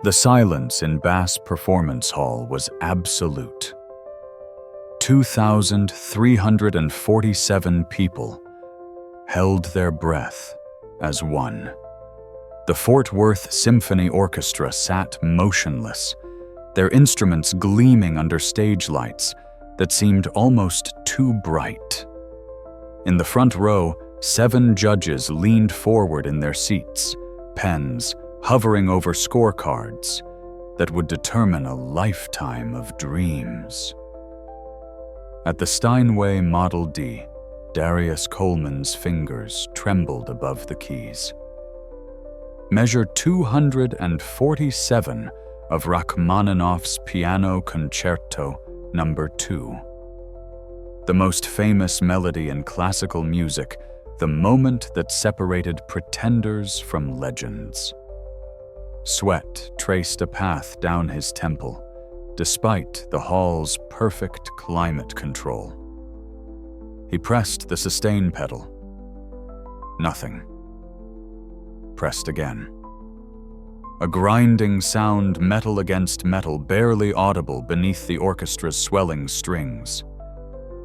The silence in Bass Performance Hall was absolute. 2,347 people held their breath as one. The Fort Worth Symphony Orchestra sat motionless, their instruments gleaming under stage lights that seemed almost too bright. In the front row, 7 judges leaned forward in their seats, pens hovering over scorecards that would determine a lifetime of dreams. At the Steinway Model D, Darius Coleman's fingers trembled above the keys. Measure 247 of Rachmaninoff's Piano Concerto No. 2. The most famous melody in classical music, the moment that separated pretenders from legends. Sweat traced a path down his temple, despite the hall's perfect climate control. He pressed the sustain pedal. Nothing. Pressed again. A grinding sound, metal against metal, barely audible beneath the orchestra's swelling strings.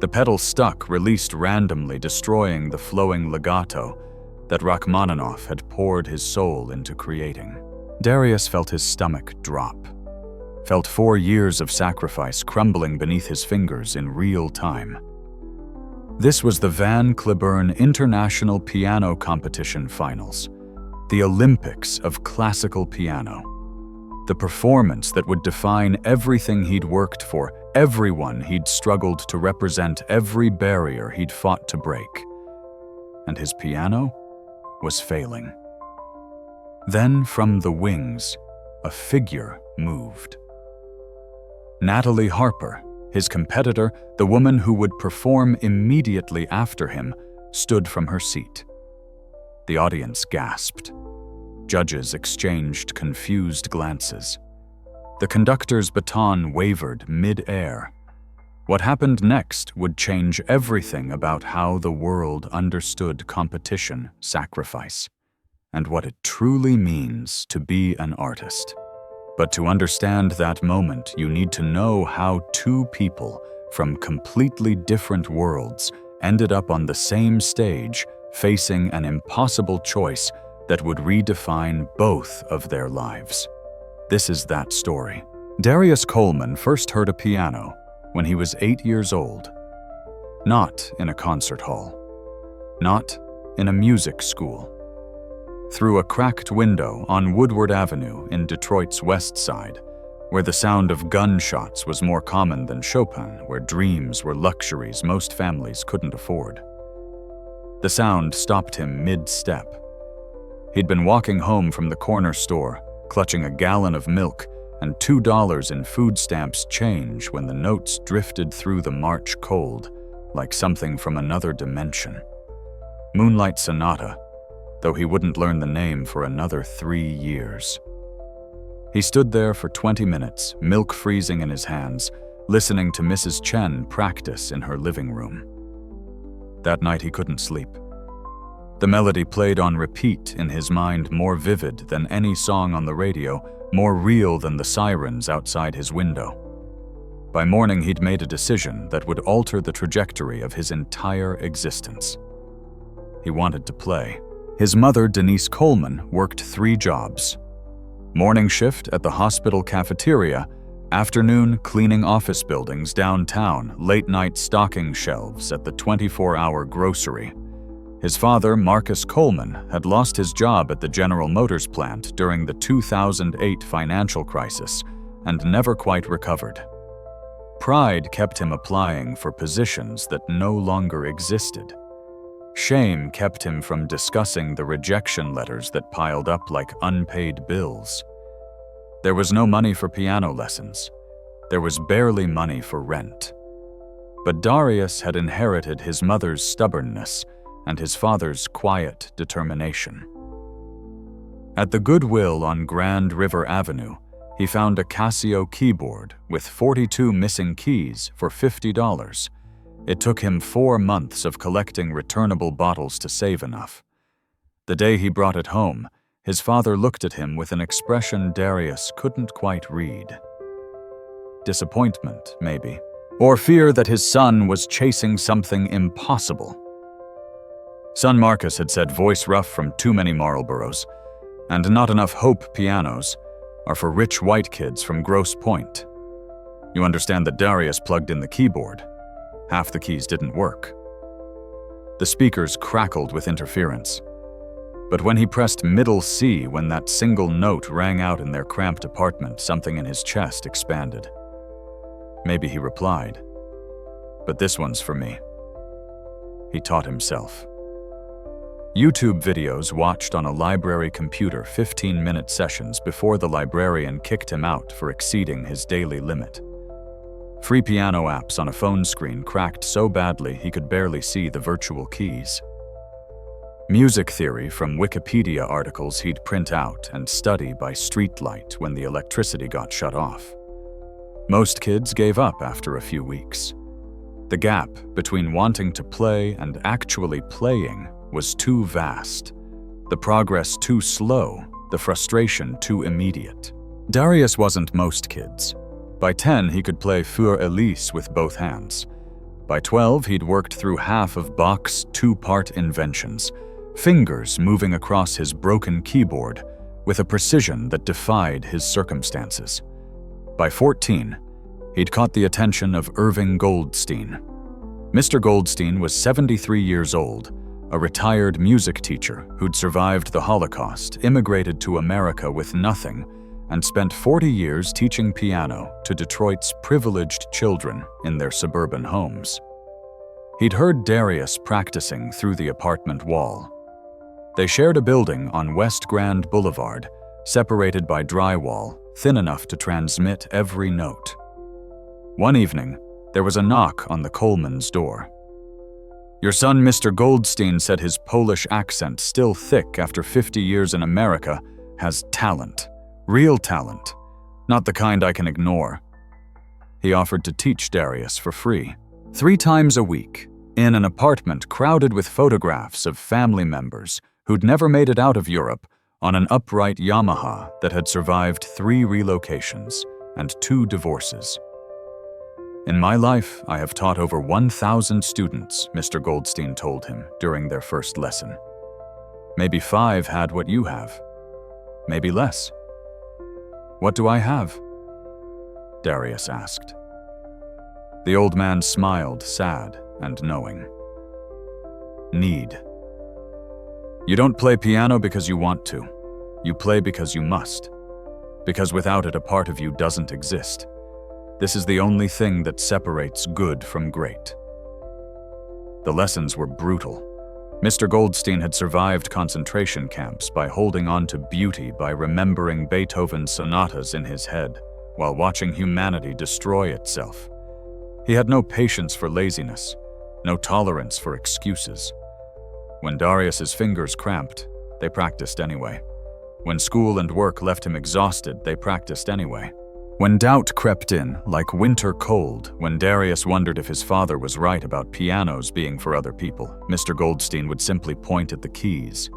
The pedal stuck, released randomly, destroying the flowing legato that Rachmaninoff had poured his soul into creating. Darius felt his stomach drop, felt 4 years of sacrifice crumbling beneath his fingers in real time. This was the Van Cliburn International Piano Competition Finals, the Olympics of classical piano. The performance that would define everything he'd worked for, everyone he'd struggled to represent, every barrier he'd fought to break. And his piano was failing. Then, from the wings, a figure moved. Natalie Harper, his competitor, the woman who would perform immediately after him, stood from her seat. The audience gasped. Judges exchanged confused glances. The conductor's baton wavered mid-air. What happened next would change everything about how the world understood competition, sacrifice, and what it truly means to be an artist. But to understand that moment, you need to know how 2 people from completely different worlds ended up on the same stage, facing an impossible choice that would redefine both of their lives. This is that story. Darius Coleman first heard a piano when he was 8 years old. Not in a concert hall. Not in a music school. Through a cracked window on Woodward Avenue in Detroit's West Side, where the sound of gunshots was more common than Chopin, where dreams were luxuries most families couldn't afford. The sound stopped him mid-step. He'd been walking home from the corner store, clutching a gallon of milk and $2 in food stamps change when the notes drifted through the March cold like something from another dimension. Moonlight Sonata, though he wouldn't learn the name for another 3 years. He stood there for 20 minutes, milk freezing in his hands, listening to Mrs. Chen practice in her living room. That night he couldn't sleep. The melody played on repeat in his mind, more vivid than any song on the radio, more real than the sirens outside his window. By morning, he'd made a decision that would alter the trajectory of his entire existence. He wanted to play. His mother, Denise Coleman, worked 3 jobs. Morning shift at the hospital cafeteria, afternoon cleaning office buildings downtown, late night stocking shelves at the 24-hour grocery. His father, Marcus Coleman, had lost his job at the General Motors plant during the 2008 financial crisis and never quite recovered. Pride kept him applying for positions that no longer existed. Shame kept him from discussing the rejection letters that piled up like unpaid bills. There was no money for piano lessons. There was barely money for rent. But Darius had inherited his mother's stubbornness and his father's quiet determination. At the Goodwill on Grand River Avenue, he found a Casio keyboard with 42 missing keys for $50. It took him 4 months of collecting returnable bottles to save enough. The day he brought it home, his father looked at him with an expression Darius couldn't quite read. Disappointment, maybe, or fear that his son was chasing something impossible. Son Marcus had said voice rough from too many Marlboros, and not enough Hope pianos are for rich white kids from Grosse Pointe. You understand that Darius plugged in the keyboard. Half the keys didn't work. The speakers crackled with interference. But when he pressed middle C when that single note rang out in their cramped apartment, something in his chest expanded. Maybe he replied, "But this one's for me." He taught himself. YouTube videos watched on a library computer 15-minute sessions before the librarian kicked him out for exceeding his daily limit. Free piano apps on a phone screen cracked so badly he could barely see the virtual keys. Music theory from Wikipedia articles he'd print out and study by streetlight when the electricity got shut off. Most kids gave up after a few weeks. The gap between wanting to play and actually playing was too vast, the progress too slow, the frustration too immediate. Darius wasn't most kids. By 10, he could play Für Elise with both hands. By 12, he'd worked through half of Bach's two-part inventions, fingers moving across his broken keyboard with a precision that defied his circumstances. By 14, he'd caught the attention of Irving Goldstein. Mr. Goldstein was 73 years old, a retired music teacher who'd survived the Holocaust, immigrated to America with nothing, and spent 40 years teaching piano to Detroit's privileged children in their suburban homes. He'd heard Darius practicing through the apartment wall. They shared a building on West Grand Boulevard, separated by drywall thin enough to transmit every note. One evening, there was a knock on the Coleman's door. "Your son, Mr. Goldstein," said, his Polish accent still thick after 50 years in America, "has talent. Real talent. Not the kind I can ignore." He offered to teach Darius for free. 3 times a week, in an apartment crowded with photographs of family members who'd never made it out of Europe, on an upright Yamaha that had survived 3 relocations and 2 divorces. "In my life, I have taught over 1,000 students," Mr. Goldstein told him during their first lesson. "Maybe 5 had what you have. Maybe less." "What do I have?" Darius asked. The old man smiled, sad and knowing. "Need. You don't play piano because you want to. You play because you must. Because without it, a part of you doesn't exist. This is the only thing that separates good from great." The lessons were brutal. Mr. Goldstein had survived concentration camps by holding on to beauty by remembering Beethoven's sonatas in his head while watching humanity destroy itself. He had no patience for laziness, no tolerance for excuses. When Darius's fingers cramped, they practiced anyway. When school and work left him exhausted, they practiced anyway. When doubt crept in, like winter cold, when Darius wondered if his father was right about pianos being for other people, Mr. Goldstein would simply point at the keys.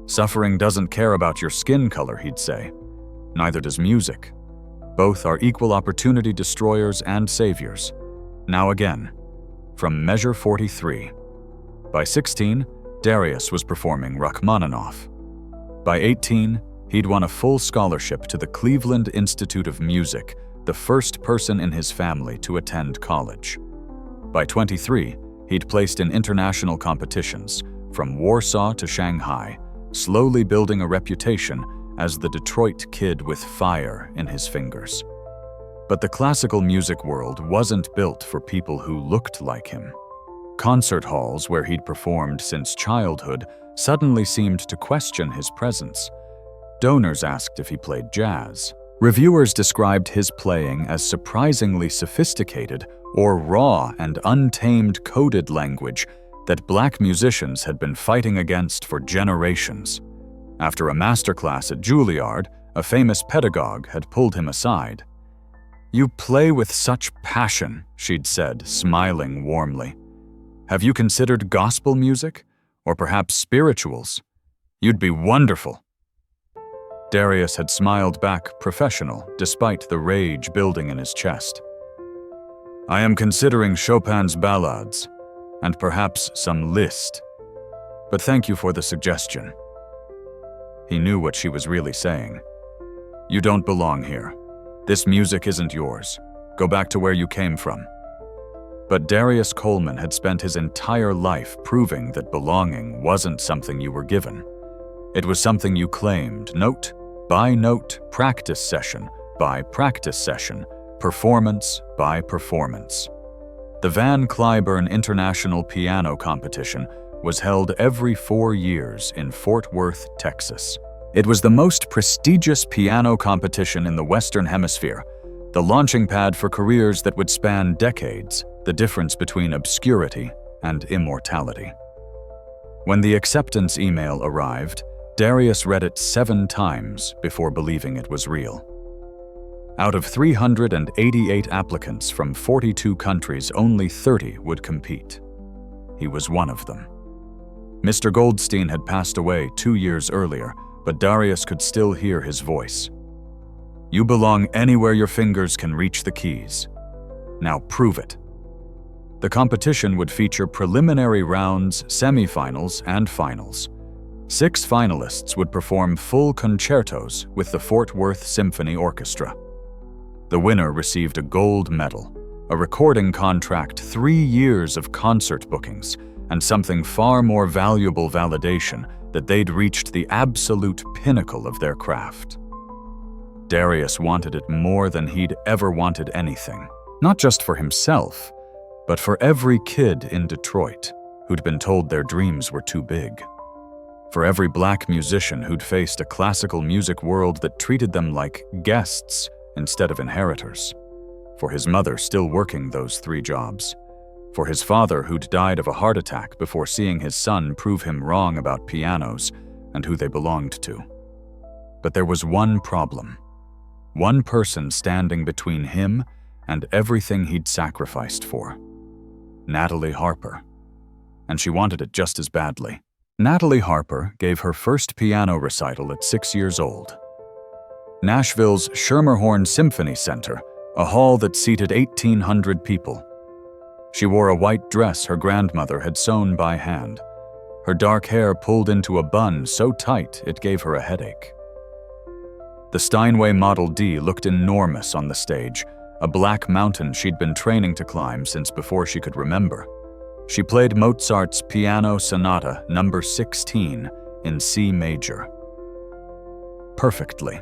"Suffering doesn't care about your skin color," he'd say. "Neither does music. Both are equal opportunity destroyers and saviors." Now again, from measure 43. By 16, Darius was performing Rachmaninoff. By 18, he'd won a full scholarship to the Cleveland Institute of Music, the first person in his family to attend college. By 23, he'd placed in international competitions, from Warsaw to Shanghai, slowly building a reputation as the Detroit kid with fire in his fingers. But the classical music world wasn't built for people who looked like him. Concert halls where he'd performed since childhood suddenly seemed to question his presence. Donors asked if he played jazz. Reviewers described his playing as surprisingly sophisticated or raw and untamed coded language that black musicians had been fighting against for generations. After a masterclass at Juilliard, a famous pedagogue had pulled him aside. "You play with such passion," she'd said, smiling warmly. "Have you considered gospel music? Or perhaps spirituals? You'd be wonderful." Darius had smiled back, professional, despite the rage building in his chest. "I am considering Chopin's ballades, and perhaps some Liszt. But thank you for the suggestion." He knew what she was really saying. "You don't belong here. This music isn't yours. Go back to where you came from." But Darius Coleman had spent his entire life proving that belonging wasn't something you were given. It was something you claimed, note by note, practice session by practice session, performance by performance. The Van Cliburn International Piano Competition was held every 4 years in Fort Worth, Texas. It was the most prestigious piano competition in the Western Hemisphere, the launching pad for careers that would span decades, the difference between obscurity and immortality. When the acceptance email arrived, Darius read it 7 times before believing it was real. Out of 388 applicants from 42 countries, only 30 would compete. He was one of them. Mr. Goldstein had passed away 2 years earlier, but Darius could still hear his voice. "You belong anywhere your fingers can reach the keys. Now prove it." The competition would feature preliminary rounds, semifinals, and finals. 6 finalists would perform full concertos with the Fort Worth Symphony Orchestra. The winner received a gold medal, a recording contract, 3 years of concert bookings, and something far more valuable, validation that they'd reached the absolute pinnacle of their craft. Darius wanted it more than he'd ever wanted anything, not just for himself, but for every kid in Detroit who'd been told their dreams were too big. For every black musician who'd faced a classical music world that treated them like guests instead of inheritors. For his mother still working those 3 jobs. For his father who'd died of a heart attack before seeing his son prove him wrong about pianos and who they belonged to. But there was one problem. One person standing between him and everything he'd sacrificed for. Natalie Harper. And she wanted it just as badly. Natalie Harper gave her first piano recital at 6 years old. Nashville's Schermerhorn Symphony Center, a hall that seated 1,800 people. She wore a white dress her grandmother had sewn by hand, her dark hair pulled into a bun so tight it gave her a headache. The Steinway Model D looked enormous on the stage, a black mountain she'd been training to climb since before she could remember. She played Mozart's Piano Sonata No. 16 in C major. Perfectly.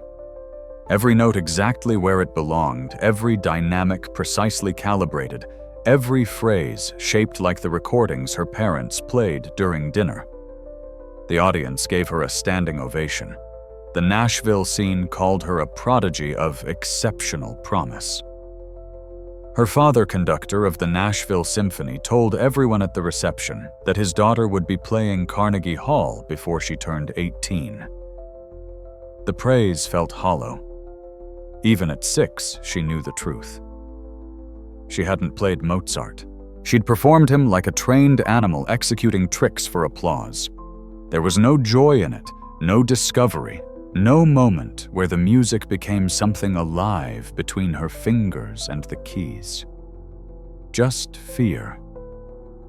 Every note exactly where it belonged, every dynamic precisely calibrated, every phrase shaped like the recordings her parents played during dinner. The audience gave her a standing ovation. The Nashville scene called her a prodigy of exceptional promise. Her father, conductor of the Nashville Symphony, told everyone at the reception that his daughter would be playing Carnegie Hall before she turned 18. The praise felt hollow. Even at 6, she knew the truth. She hadn't played Mozart. She'd performed him like a trained animal executing tricks for applause. There was no joy in it, no discovery, no moment where the music became something alive between her fingers and the keys. Just fear.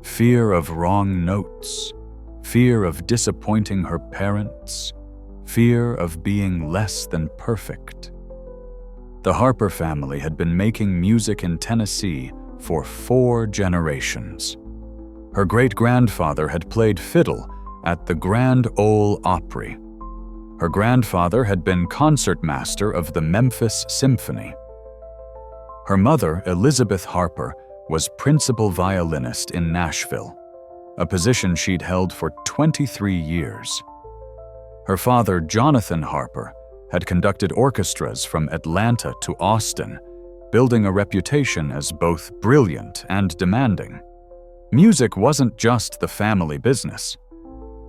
Fear of wrong notes. Fear of disappointing her parents. Fear of being less than perfect. The Harper family had been making music in Tennessee for 4 generations. Her great-grandfather had played fiddle at the Grand Ole Opry. Her grandfather had been concertmaster of the Memphis Symphony. Her mother, Elizabeth Harper, was principal violinist in Nashville, a position she'd held for 23 years. Her father, Jonathan Harper, had conducted orchestras from Atlanta to Austin, building a reputation as both brilliant and demanding. Music wasn't just the family business.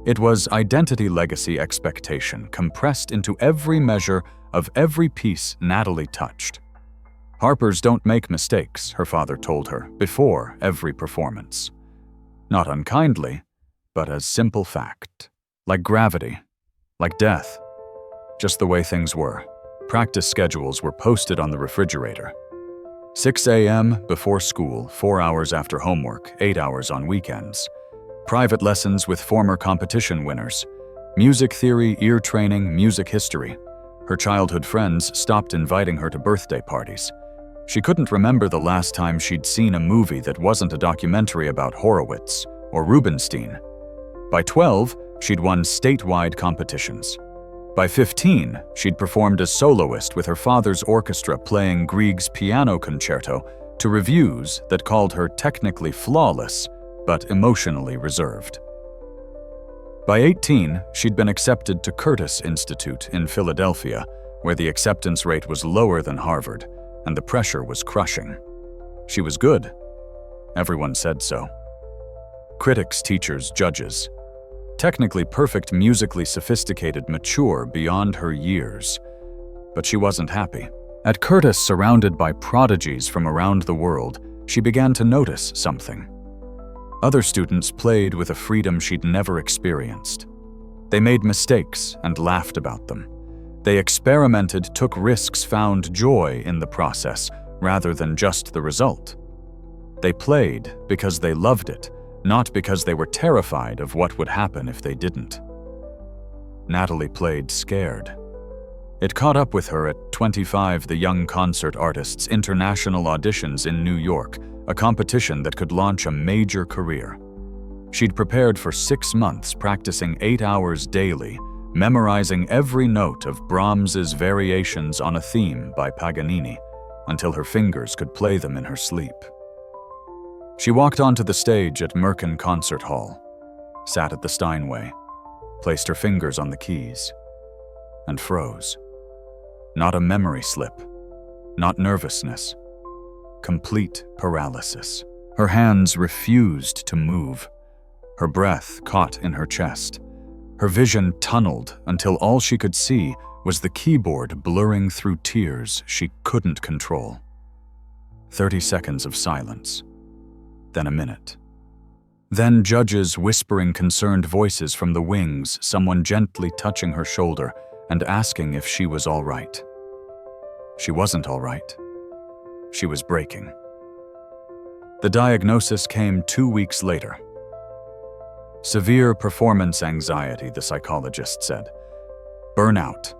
It was identity, legacy, expectation compressed into every measure of every piece Natalie touched. Harpers don't make mistakes, her father told her before every performance. Not unkindly, but as simple fact. Like gravity, like death. just the way things were. Practice schedules were posted on the refrigerator. 6 a.m. before school, 4 hours after homework, 8 hours on weekends. Private lessons with former competition winners. Music theory, ear training, music history. Her childhood friends stopped inviting her to birthday parties. She couldn't remember the last time she'd seen a movie that wasn't a documentary about Horowitz or Rubinstein. By 12, she'd won statewide competitions. By 15, she'd performed as soloist with her father's orchestra playing Grieg's piano concerto to reviews that called her technically flawless, but emotionally reserved. By 18, she'd been accepted to Curtis Institute in Philadelphia, where the acceptance rate was lower than Harvard, and the pressure was crushing. She was good. Everyone said so. Critics, teachers, judges. Technically perfect, musically sophisticated, mature beyond her years. But she wasn't happy. At Curtis, surrounded by prodigies from around the world, she began to notice something. Other students played with a freedom she'd never experienced. They made mistakes and laughed about them. They experimented, took risks, found joy in the process rather than just the result. They played because they loved it, not because they were terrified of what would happen if they didn't. Natalie played scared. It caught up with her at 25, the Young Concert Artists International Auditions in New York, a competition that could launch a major career. She'd prepared for 6 months, practicing 8 hours daily, memorizing every note of Brahms's Variations on a Theme by Paganini, until her fingers could play them in her sleep. She walked onto the stage at Merkin Concert Hall, sat at the Steinway, placed her fingers on the keys, and froze. Not a memory slip, not nervousness, complete paralysis. Her hands refused to move. Her breath caught in her chest. Her vision tunneled until all she could see was the keyboard blurring through tears she couldn't control. 30 seconds of silence. Then a minute. Then judges whispering concerned voices from the wings, someone gently touching her shoulder and asking if she was all right. She wasn't all right. She was breaking. The diagnosis came 2 weeks later. Severe performance anxiety, the psychologist said. Burnout.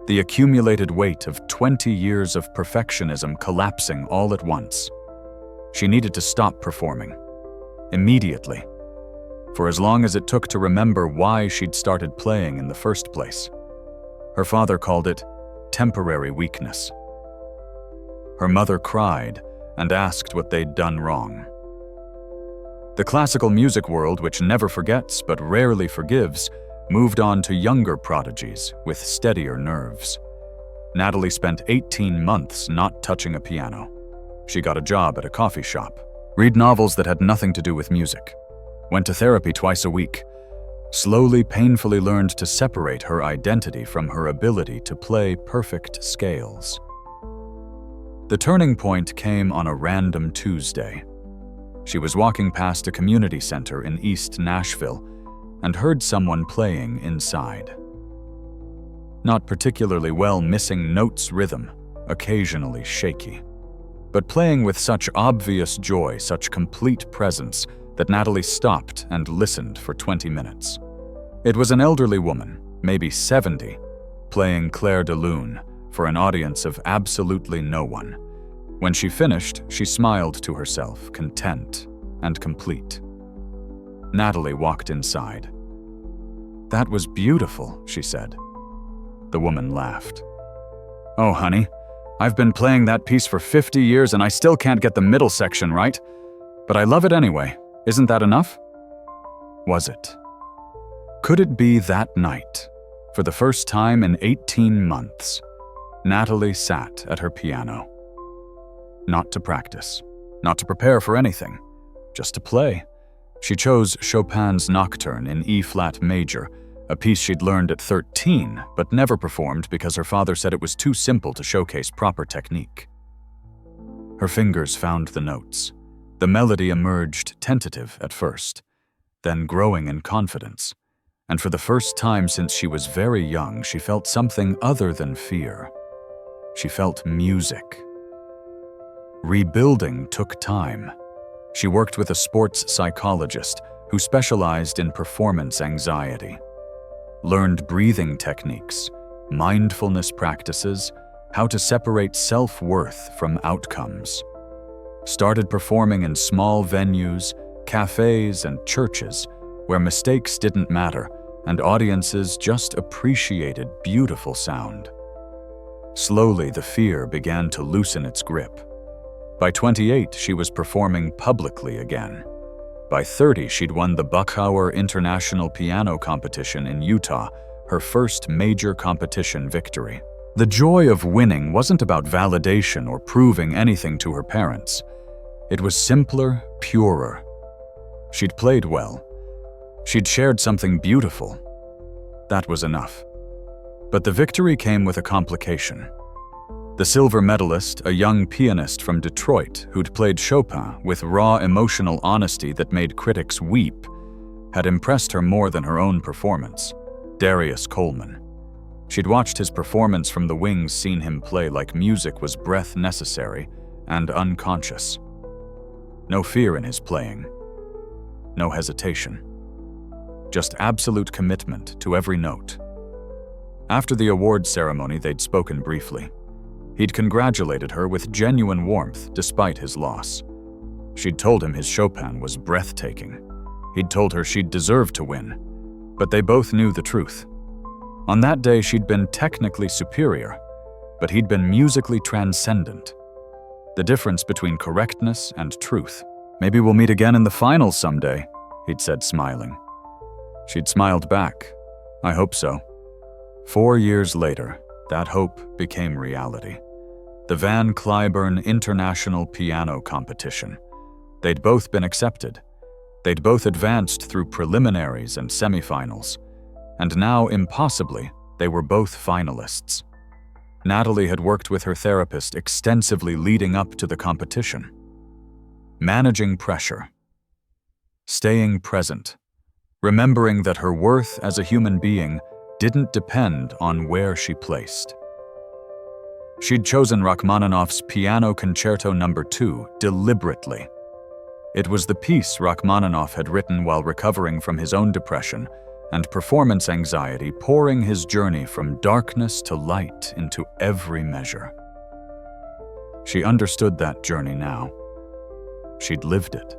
The accumulated weight of 20 years of perfectionism collapsing all at once. She needed to stop performing. Immediately. For as long as it took to remember why she'd started playing in the first place. Her father called it temporary weakness. Her mother cried and asked what they'd done wrong. The classical music world, which never forgets but rarely forgives, moved on to younger prodigies with steadier nerves. Natalie spent 18 months not touching a piano. She got a job at a coffee shop, read novels that had nothing to do with music, went to therapy twice a week, slowly, painfully learned to separate her identity from her ability to play perfect scales. The turning point came on a random Tuesday. She was walking past a community center in East Nashville and heard someone playing inside. Not particularly well, missing notes rhythm, occasionally shaky, but playing with such obvious joy, such complete presence, that Natalie stopped and listened for 20 minutes. It was an elderly woman, maybe 70, playing Clair de Lune for an audience of absolutely no one. When she finished, she smiled to herself, content and complete. Natalie walked inside. "That was beautiful," she said. The woman laughed. "Oh, honey, I've been playing that piece for 50 years and I still can't get the middle section right. But I love it anyway. Isn't that enough?" Was it? Could it be that night, for the first time in 18 months, Natalie sat at her piano? Not to practice, not to prepare for anything, just to play. She chose Chopin's Nocturne in E-flat major, a piece she'd learned at 13 but never performed because her father said it was too simple to showcase proper technique. Her fingers found the notes. The melody emerged tentative at first, then growing in confidence, And for the first time since she was very young, she felt something other than fear. She felt music. Rebuilding took time. She worked with a sports psychologist who specialized in performance anxiety, learned breathing techniques, mindfulness practices, how to separate self-worth from outcomes, started performing in small venues, cafes, and churches where mistakes didn't matter and audiences just appreciated beautiful sound. Slowly, the fear began to loosen its grip. By 28, she was performing publicly again. By 30, she'd won the Buchauer International Piano Competition in Utah, her first major competition victory. The joy of winning wasn't about validation or proving anything to her parents. It was simpler, purer. She'd played well. She'd shared something beautiful. That was enough. But the victory came with a complication. The silver medalist, a young pianist from Detroit who'd played Chopin with raw emotional honesty that made critics weep, had impressed her more than her own performance. Darius Coleman. She'd watched his performance from the wings, seen him play like music was breath necessary and unconscious. No fear in his playing. No hesitation. Just absolute commitment to every note. After the awards ceremony, they'd spoken briefly. He'd congratulated her with genuine warmth despite his loss. She'd told him his Chopin was breathtaking. He'd told her she'd deserved to win, but they both knew the truth. On that day, she'd been technically superior, but he'd been musically transcendent. The difference between correctness and truth. "Maybe we'll meet again in the finals someday," he'd said, smiling. She'd smiled back. "I hope so." 4 years later, that hope became reality. The Van Cliburn International Piano Competition. They'd both been accepted. They'd both advanced through preliminaries and semifinals. And now, impossibly, they were both finalists. Natalie had worked with her therapist extensively leading up to the competition. Managing pressure. Staying present. Remembering that her worth as a human being didn't depend on where she placed. She'd chosen Rachmaninoff's Piano Concerto No. 2 deliberately. It was the piece Rachmaninoff had written while recovering from his own depression and performance anxiety, pouring his journey from darkness to light into every measure. She understood that journey now. She'd lived it.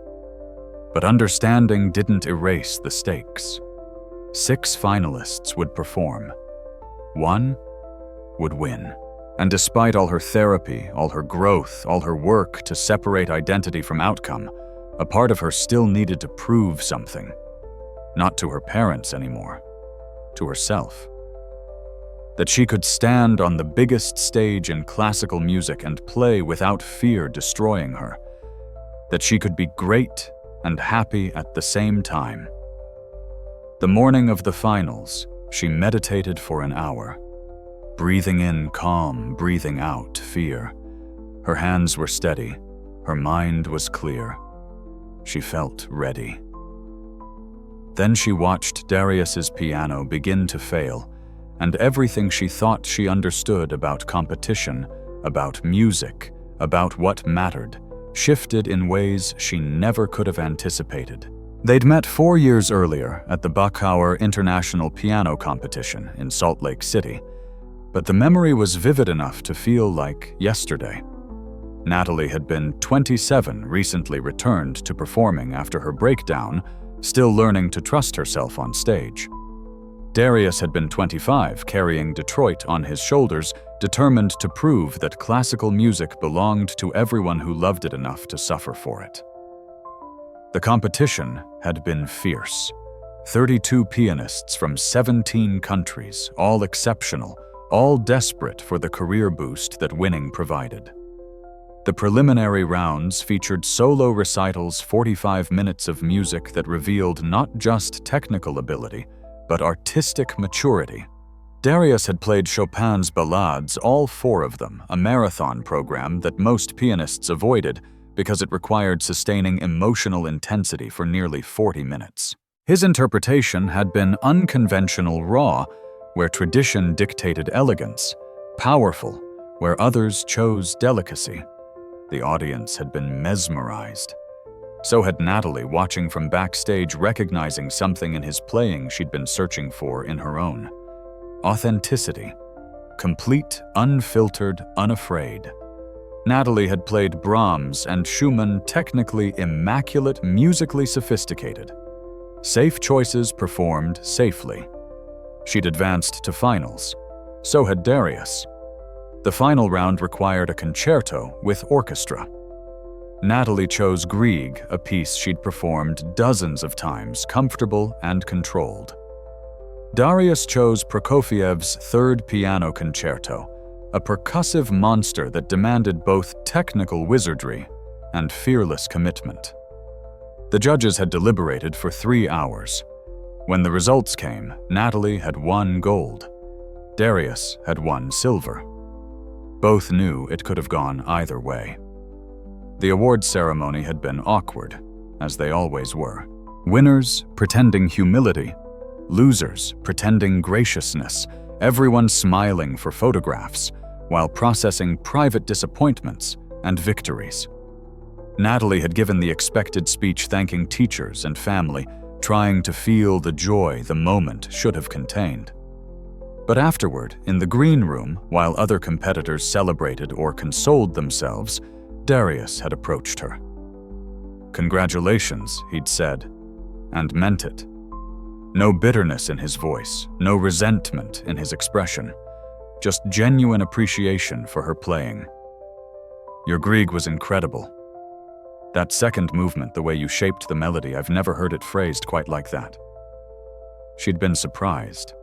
But understanding didn't erase the stakes. 6 finalists would perform. 1 would win. And despite all her therapy, all her growth, all her work to separate identity from outcome, a part of her still needed to prove something. Not to her parents anymore, to herself. That she could stand on the biggest stage in classical music and play without fear destroying her. That she could be great and happy at the same time. The morning of the finals, she meditated for an hour. Breathing in calm, breathing out fear. Her hands were steady. Her mind was clear. She felt ready. Then she watched Darius's piano begin to fail, and everything she thought she understood about competition, about music, about what mattered, shifted in ways she never could have anticipated. They'd met 4 years earlier at the Buchauer International Piano Competition in Salt Lake City, but the memory was vivid enough to feel like yesterday. Natalie had been 27, recently returned to performing after her breakdown, still learning to trust herself on stage. Darius had been 25, carrying Detroit on his shoulders, determined to prove that classical music belonged to everyone who loved it enough to suffer for it. The competition had been fierce. 32 pianists from 17 countries, all exceptional, all desperate for the career boost that winning provided. The preliminary rounds featured solo recitals, 45 minutes of music that revealed not just technical ability, but artistic maturity. Darius had played Chopin's ballades, all 4 of them, a marathon program that most pianists avoided because it required sustaining emotional intensity for nearly 40 minutes. His interpretation had been unconventional raw, where tradition dictated elegance, powerful, where others chose delicacy. The audience had been mesmerized. So had Natalie, watching from backstage, recognizing something in his playing she'd been searching for in her own. Authenticity. Complete, unfiltered, unafraid. Natalie had played Brahms and Schumann, technically immaculate, musically sophisticated. Safe choices performed safely. She'd advanced to finals. So had Darius. The final round required a concerto with orchestra. Natalie chose Grieg, a piece she'd performed dozens of times, comfortable and controlled. Darius chose Prokofiev's Third Piano Concerto, a percussive monster that demanded both technical wizardry and fearless commitment. The judges had deliberated for 3 hours. When the results came, Natalie had won gold. Darius had won silver. Both knew it could have gone either way. The awards ceremony had been awkward, as they always were. Winners pretending humility, losers pretending graciousness, everyone smiling for photographs, while processing private disappointments and victories. Natalie had given the expected speech thanking teachers and family, trying to feel the joy the moment should have contained. But afterward, in the green room, while other competitors celebrated or consoled themselves, Darius had approached her. "Congratulations," he'd said, and meant it. No bitterness in his voice, no resentment in his expression, just genuine appreciation for her playing. "Your Grieg was incredible. That second movement, the way you shaped the melody, I've never heard it phrased quite like that." She'd been surprised.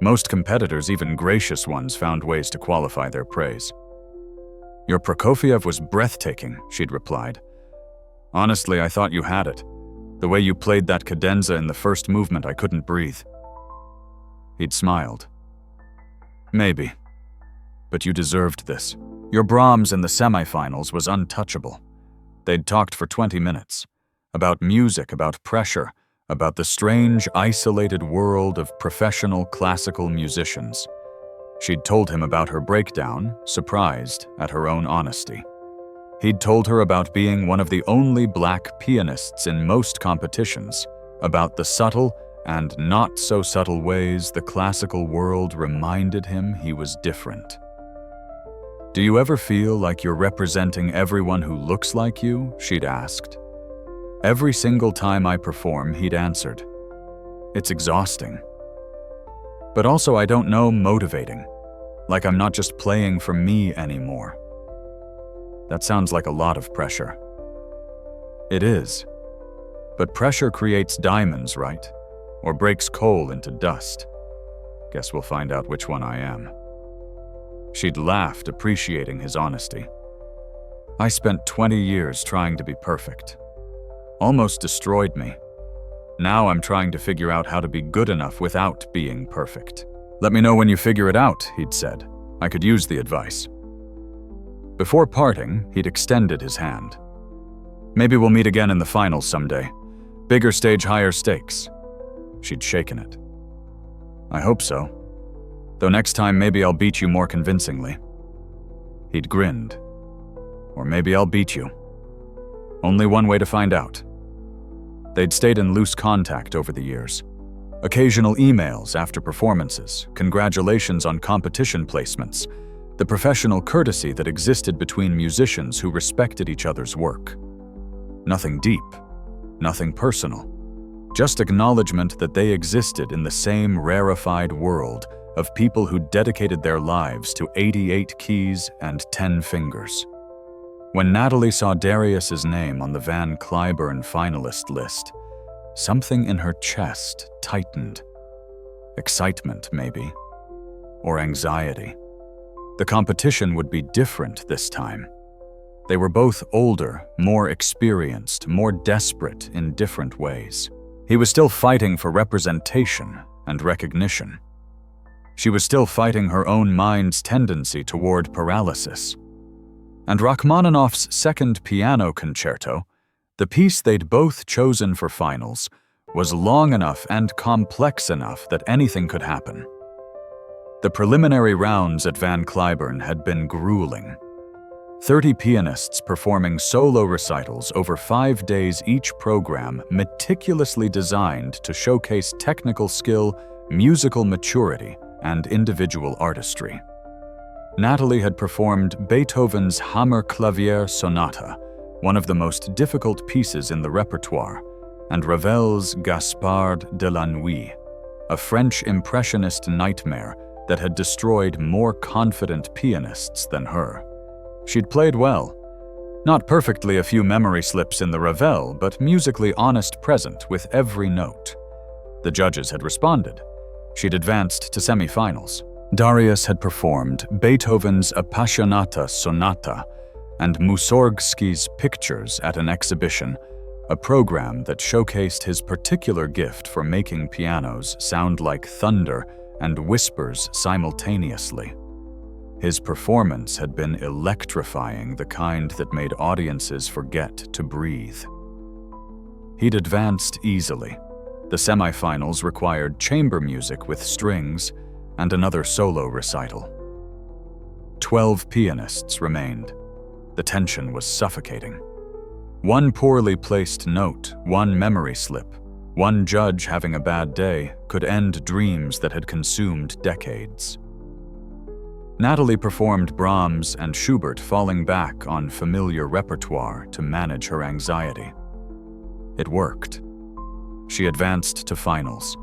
Most competitors, even gracious ones, found ways to qualify their praise. "Your Prokofiev was breathtaking," she'd replied. "Honestly, I thought you had it. The way you played that cadenza in the first movement, I couldn't breathe." He'd smiled. "Maybe. But you deserved this. Your Brahms in the semifinals was untouchable. They'd talked for 20 minutes. About music, about pressure, about the strange, isolated world of professional classical musicians. She'd told him about her breakdown, surprised at her own honesty. He'd told her about being one of the only black pianists in most competitions, about the subtle and not-so-subtle ways the classical world reminded him he was different. "Do you ever feel like you're representing everyone who looks like you?" she'd asked. Every single time I perform, he'd answered, "It's exhausting. But also, I don't know, motivating. Like I'm not just playing for me anymore." That sounds like a lot of pressure. It is. But pressure creates diamonds, right? Or breaks coal into dust. Guess we'll find out which one I am. She'd laughed, appreciating his honesty. "I spent 20 years trying to be perfect. Almost destroyed me. Now I'm trying to figure out how to be good enough without being perfect." "Let me know when you figure it out," he'd said. I could use the advice. Before parting, he'd extended his hand. "Maybe we'll meet again in the finals someday. Bigger stage, higher stakes." She'd shaken it. "I hope so. Though next time maybe I'll beat you more convincingly." He'd grinned. "Or maybe I'll beat you. Only one way to find out." They'd stayed in loose contact over the years. Occasional emails after performances, congratulations on competition placements, the professional courtesy that existed between musicians who respected each other's work. Nothing deep, nothing personal, just acknowledgement that they existed in the same rarefied world of people who dedicated their lives to 88 keys and 10 fingers. When Natalie saw Darius's name on the Van Cliburn finalist list, something in her chest tightened. Excitement, maybe. Or anxiety. The competition would be different this time. They were both older, more experienced, more desperate in different ways. He was still fighting for representation and recognition. She was still fighting her own mind's tendency toward paralysis. And Rachmaninoff's Second Piano Concerto, the piece they'd both chosen for finals, was long enough and complex enough that anything could happen. The preliminary rounds at Van Cliburn had been grueling. 30 pianists performing solo recitals over 5 days, each program meticulously designed to showcase technical skill, musical maturity, and individual artistry. Natalie had performed Beethoven's Hammerklavier Sonata, one of the most difficult pieces in the repertoire, and Ravel's Gaspard de la Nuit, a French impressionist nightmare that had destroyed more confident pianists than her. She'd played well. Not perfectly, a few memory slips in the Ravel, but musically honest, present with every note. The judges had responded. She'd advanced to semifinals. Darius had performed Beethoven's Appassionata Sonata and Mussorgsky's Pictures at an exhibition, a program that showcased his particular gift for making pianos sound like thunder and whispers simultaneously. His performance had been electrifying, the kind that made audiences forget to breathe. He'd advanced easily. The semifinals required chamber music with strings and another solo recital. 12 pianists remained. The tension was suffocating. One poorly placed note, one memory slip, one judge having a bad day could end dreams that had consumed decades. Natalie performed Brahms and Schubert, falling back on familiar repertoire to manage her anxiety. It worked. She advanced to finals.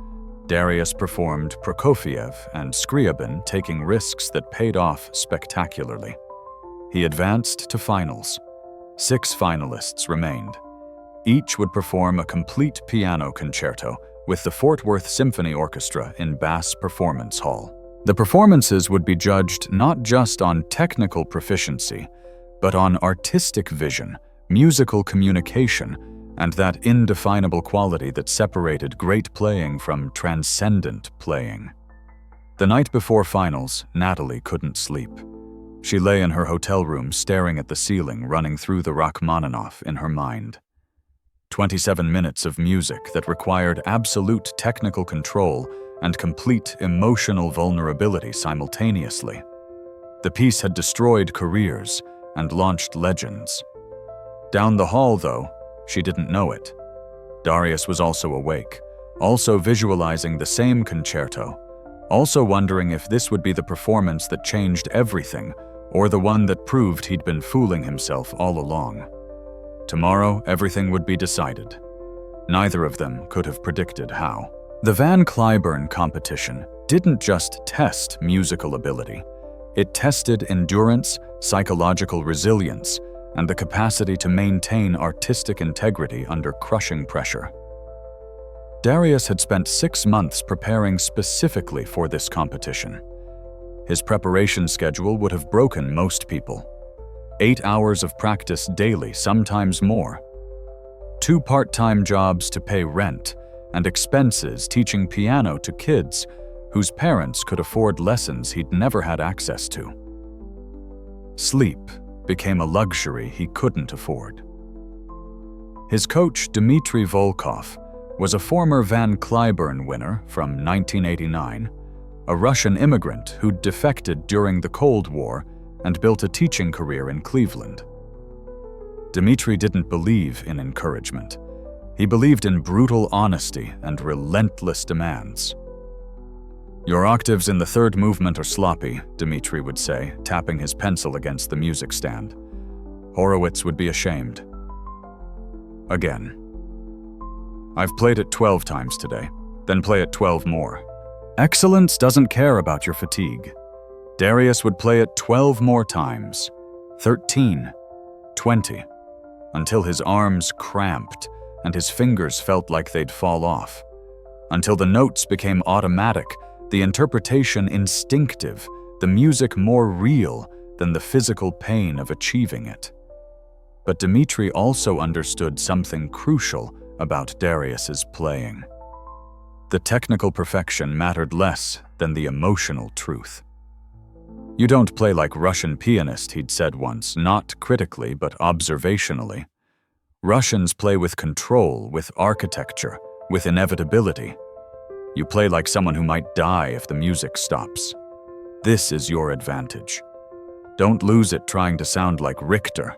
Darius performed Prokofiev and Scriabin, taking risks that paid off spectacularly. He advanced to finals. 6 finalists remained. Each would perform a complete piano concerto with the Fort Worth Symphony Orchestra in Bass Performance Hall. The performances would be judged not just on technical proficiency, but on artistic vision, musical communication, and that indefinable quality that separated great playing from transcendent playing. The night before finals, Natalie couldn't sleep. She lay in her hotel room staring at the ceiling, running through the Rachmaninoff in her mind. 27 minutes of music that required absolute technical control and complete emotional vulnerability simultaneously. The piece had destroyed careers and launched legends. Down the hall, though, she didn't know it. Darius was also awake, also visualizing the same concerto, also wondering if this would be the performance that changed everything, or the one that proved he'd been fooling himself all along. Tomorrow, everything would be decided. Neither of them could have predicted how. The Van Cliburn competition didn't just test musical ability. It tested endurance, psychological resilience, and the capacity to maintain artistic integrity under crushing pressure. Darius had spent 6 months preparing specifically for this competition. His preparation schedule would have broken most people. 8 hours of practice daily, sometimes more. 2 part-time jobs to pay rent, and expenses teaching piano to kids whose parents could afford lessons he'd never had access to. Sleep became a luxury he couldn't afford. His coach, Dmitry Volkov, was a former Van Cliburn winner from 1989, a Russian immigrant who'd defected during the Cold War and built a teaching career in Cleveland. Dmitry didn't believe in encouragement. He believed in brutal honesty and relentless demands. "Your octaves in the third movement are sloppy," Dmitry would say, tapping his pencil against the music stand. Horowitz would be ashamed. Again. "I've played it 12 times today, then play it 12 more." Excellence doesn't care about your fatigue. Darius would play it 12 more times, 13, 20, until his arms cramped and his fingers felt like they'd fall off, until the notes became automatic, the interpretation instinctive, the music more real than the physical pain of achieving it. But Dmitry also understood something crucial about Darius's playing. The technical perfection mattered less than the emotional truth. "You don't play like Russian pianist," he'd said once, not critically but observationally. "Russians play with control, with architecture, with inevitability. You play like someone who might die if the music stops. This is your advantage. Don't lose it trying to sound like Richter.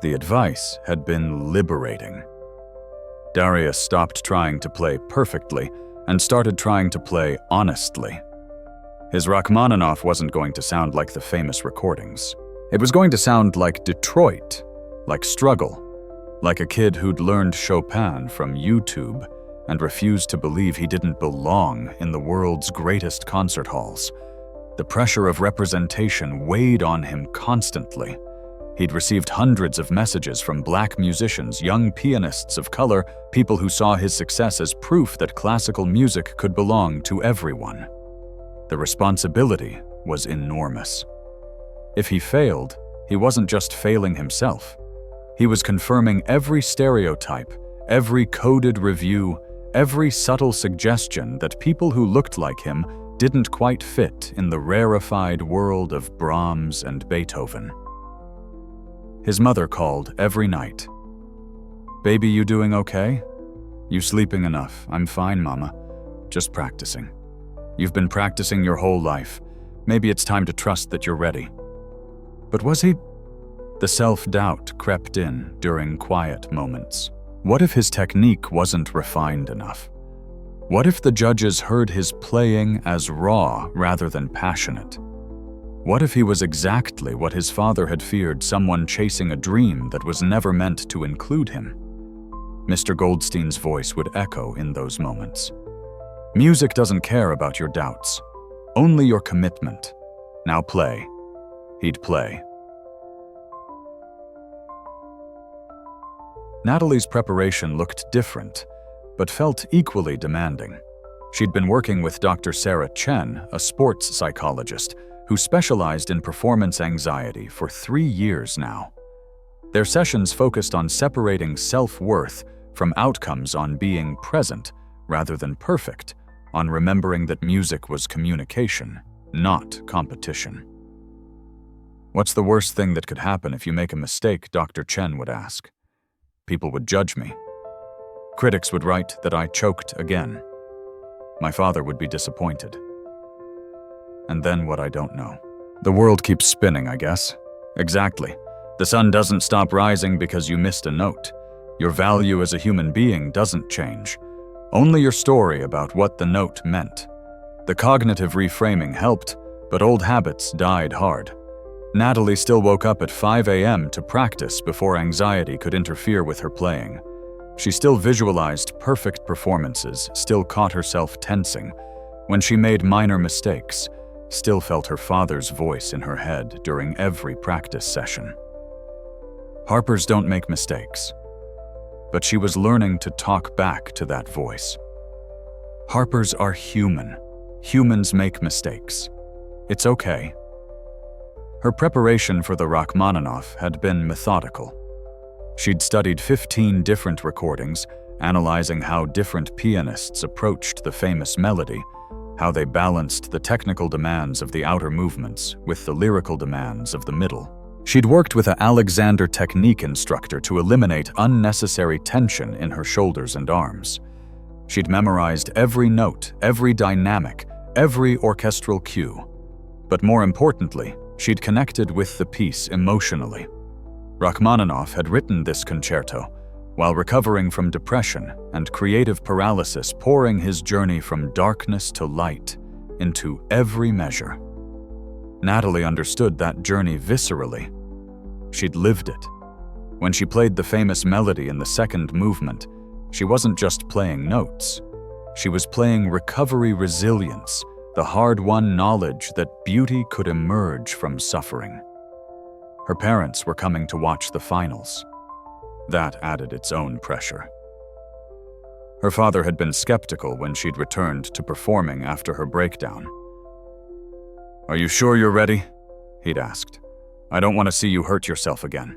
The advice had been liberating. Darius stopped trying to play perfectly and started trying to play honestly. His Rachmaninoff wasn't going to sound like the famous recordings. It was going to sound like Detroit, like struggle, like a kid who'd learned Chopin from YouTube and refused to believe he didn't belong in the world's greatest concert halls. The pressure of representation weighed on him constantly. He'd received hundreds of messages from black musicians, young pianists of color, people who saw his success as proof that classical music could belong to everyone. The responsibility was enormous. If he failed, he wasn't just failing himself. He was confirming every stereotype, every coded review, every subtle suggestion that people who looked like him didn't quite fit in the rarefied world of Brahms and Beethoven. His mother called every night. "Baby, you doing okay? You sleeping enough? I'm fine, Mama. Just practicing. You've been practicing your whole life. Maybe it's time to trust that you're ready." But was he? The self-doubt crept in during quiet moments. What if his technique wasn't refined enough? What if the judges heard his playing as raw rather than passionate? What if he was exactly what his father had feared, someone chasing a dream that was never meant to include him? Mr. Goldstein's voice would echo in those moments. Music doesn't care about your doubts, only your commitment. Now play. He'd play. Natalie's preparation looked different, but felt equally demanding. She'd been working with Dr. Sarah Chen, a sports psychologist, who specialized in performance anxiety for 3 years now. Their sessions focused on separating self-worth from outcomes, on being present rather than perfect, on remembering that music was communication, not competition. "What's the worst thing that could happen if you make a mistake?" Dr. Chen would ask. "People would judge me. Critics would write that I choked again. My father would be disappointed. And then what I don't know. The world keeps spinning, I guess." Exactly. The sun doesn't stop rising because you missed a note. Your value as a human being doesn't change. Only your story about what the note meant. The cognitive reframing helped, but old habits died hard. Natalie still woke up at 5 a.m. to practice before anxiety could interfere with her playing. She still visualized perfect performances, still caught herself tensing. When she made minor mistakes, still felt her father's voice in her head during every practice session. Harpers don't make mistakes, but she was learning to talk back to that voice. Harpers are human. Humans make mistakes. It's okay. Her preparation for the Rachmaninoff had been methodical. She'd studied 15 different recordings, analyzing how different pianists approached the famous melody, how they balanced the technical demands of the outer movements with the lyrical demands of the middle. She'd worked with an Alexander technique instructor to eliminate unnecessary tension in her shoulders and arms. She'd memorized every note, every dynamic, every orchestral cue. But more importantly, she'd connected with the piece emotionally. Rachmaninoff had written this concerto while recovering from depression and creative paralysis, pouring his journey from darkness to light into every measure. Natalie understood that journey viscerally. She'd lived it. When she played the famous melody in the second movement, she wasn't just playing notes. She was playing recovery resilience, the hard-won knowledge that beauty could emerge from suffering. Her parents were coming to watch the finals. That added its own pressure. Her father had been skeptical when she'd returned to performing after her breakdown. "Are you sure you're ready?" he'd asked. "I don't want to see you hurt yourself again."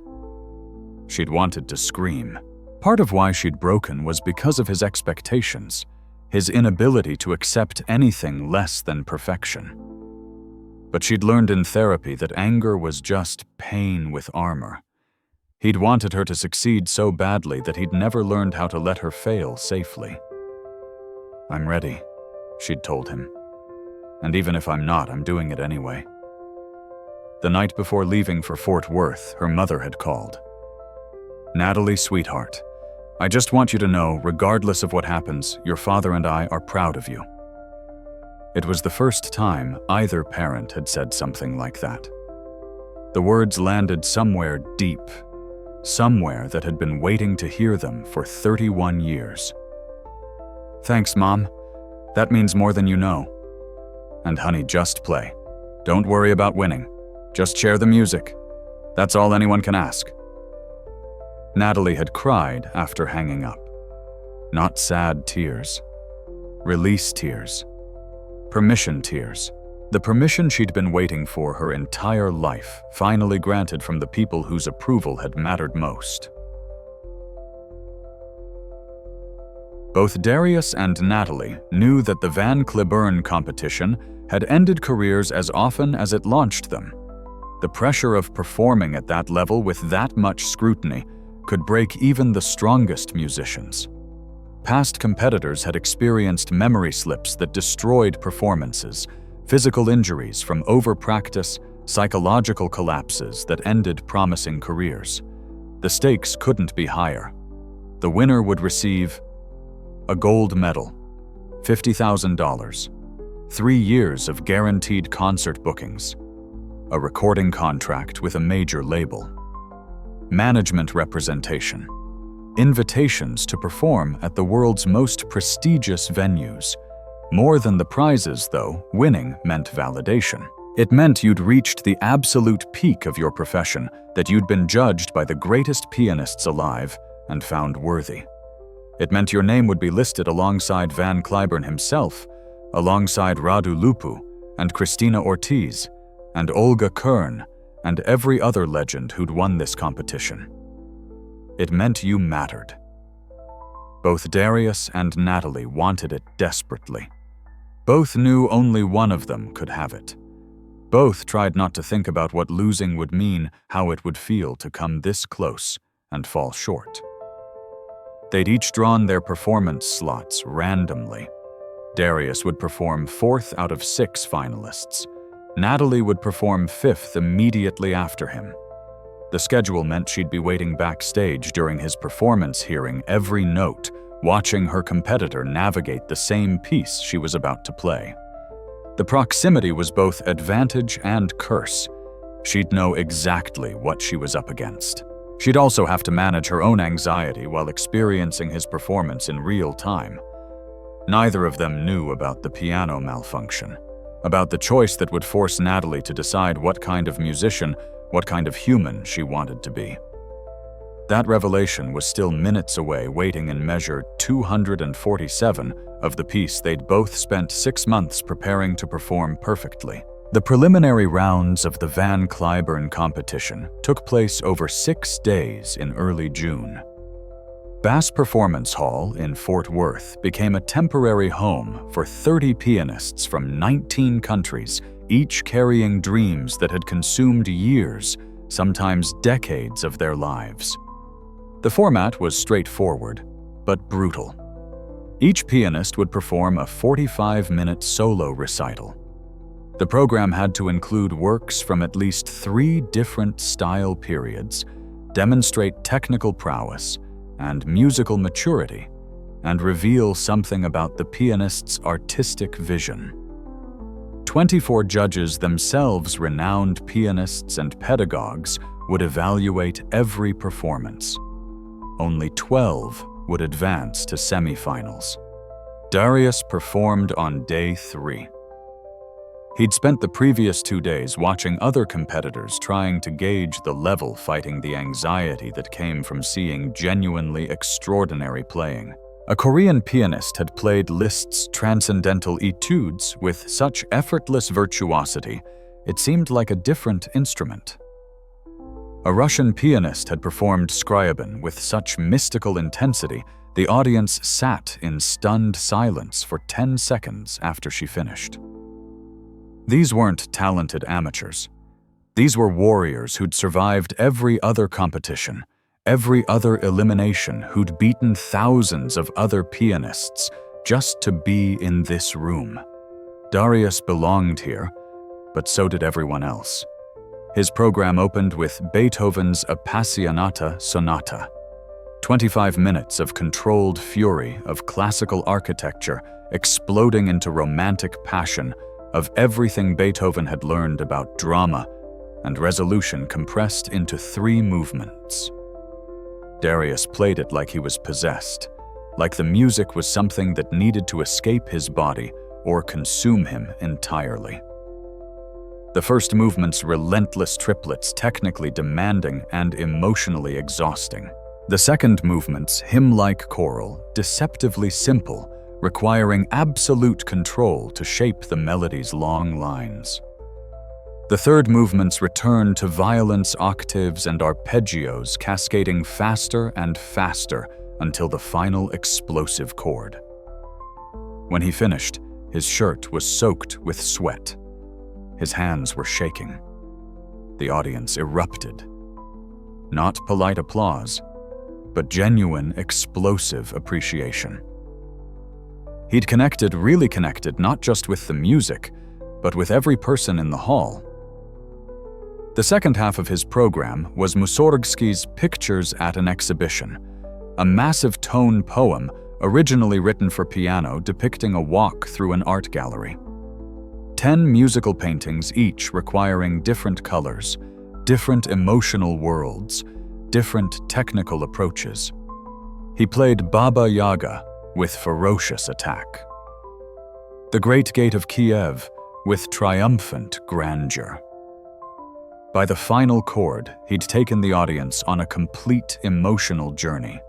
She'd wanted to scream. Part of why she'd broken was because of his expectations, his inability to accept anything less than perfection. But she'd learned in therapy that anger was just pain with armor. He'd wanted her to succeed so badly that he'd never learned how to let her fail safely. "I'm ready," she'd told him. "And even if I'm not, I'm doing it anyway." The night before leaving for Fort Worth, her mother had called. "Natalie, sweetheart, I just want you to know, regardless of what happens, your father and I are proud of you." It was the first time either parent had said something like that. The words landed somewhere deep, somewhere that had been waiting to hear them for 31 years. "Thanks, Mom. That means more than you know. And honey, just play. Don't worry about winning. Just share the music. That's all anyone can ask." Natalie had cried after hanging up. Not sad tears. Release tears. Permission tears. The permission she'd been waiting for her entire life, finally granted from the people whose approval had mattered most. Both Darius and Natalie knew that the Van Cliburn competition had ended careers as often as it launched them. The pressure of performing at that level with that much scrutiny could break even the strongest musicians. Past competitors had experienced memory slips that destroyed performances, physical injuries from over-practice, psychological collapses that ended promising careers. The stakes couldn't be higher. The winner would receive a gold medal, $50,000, 3 years of guaranteed concert bookings, a recording contract with a major label, management representation, invitations to perform at the world's most prestigious venues. More than the prizes, though, winning meant validation. It meant you'd reached the absolute peak of your profession, that you'd been judged by the greatest pianists alive and found worthy. It meant your name would be listed alongside Van Cliburn himself, alongside Radu Lupu and Christina Ortiz and Olga Kern and every other legend who'd won this competition. It meant you mattered. Both Darius and Natalie wanted it desperately. Both knew only one of them could have it. Both tried not to think about what losing would mean, how it would feel to come this close and fall short. They'd each drawn their performance slots randomly. Darius would perform 4th out of 6 finalists. Natalie would perform 5th immediately after him. The schedule meant she'd be waiting backstage during his performance, hearing every note, watching her competitor navigate the same piece she was about to play. The proximity was both advantage and curse. She'd know exactly what she was up against. She'd also have to manage her own anxiety while experiencing his performance in real time. Neither of them knew about the piano malfunction, about the choice that would force Natalie to decide what kind of musician, what kind of human she wanted to be. That revelation was still minutes away, waiting in measure 247 of the piece they'd both spent 6 months preparing to perform perfectly. The preliminary rounds of the Van Cliburn competition took place over 6 days in early June. Bass Performance Hall in Fort Worth became a temporary home for 30 pianists from 19 countries, each carrying dreams that had consumed years, sometimes decades of their lives. The format was straightforward, but brutal. Each pianist would perform a 45-minute solo recital. The program had to include works from at least 3 different style periods, demonstrate technical prowess and musical maturity, and reveal something about the pianist's artistic vision. 24 judges, themselves renowned pianists and pedagogues, would evaluate every performance. Only 12 would advance to semifinals. Darius performed on day 3. He'd spent the previous 2 days watching other competitors trying to gauge the level, fighting the anxiety that came from seeing genuinely extraordinary playing. A Korean pianist had played Liszt's Transcendental Etudes with such effortless virtuosity, it seemed like a different instrument. A Russian pianist had performed Scriabin with such mystical intensity, the audience sat in stunned silence for 10 seconds after she finished. These weren't talented amateurs. These were warriors who'd survived every other competition, every other elimination who'd beaten thousands of other pianists just to be in this room. Darius belonged here, but so did everyone else. His program opened with Beethoven's Appassionata Sonata. 25 minutes of controlled fury of classical architecture exploding into romantic passion of everything Beethoven had learned about drama and resolution compressed into 3 movements. Darius played it like he was possessed, like the music was something that needed to escape his body or consume him entirely. The first movement's relentless triplets technically demanding and emotionally exhausting. The second movement's hymn-like choral deceptively simple, requiring absolute control to shape the melody's long lines. The third movement's return to violence octaves and arpeggios cascading faster and faster until the final explosive chord. When he finished, his shirt was soaked with sweat. His hands were shaking. The audience erupted. Not polite applause, but genuine, explosive appreciation. He'd really connected not just with the music, but with every person in the hall. The second half of his program was Mussorgsky's Pictures at an Exhibition, a massive tone poem originally written for piano depicting a walk through an art gallery. 10 musical paintings, each requiring different colors, different emotional worlds, different technical approaches. He played Baba Yaga with ferocious attack. The Great Gate of Kiev with triumphant grandeur. By the final chord, he'd taken the audience on a complete emotional journey.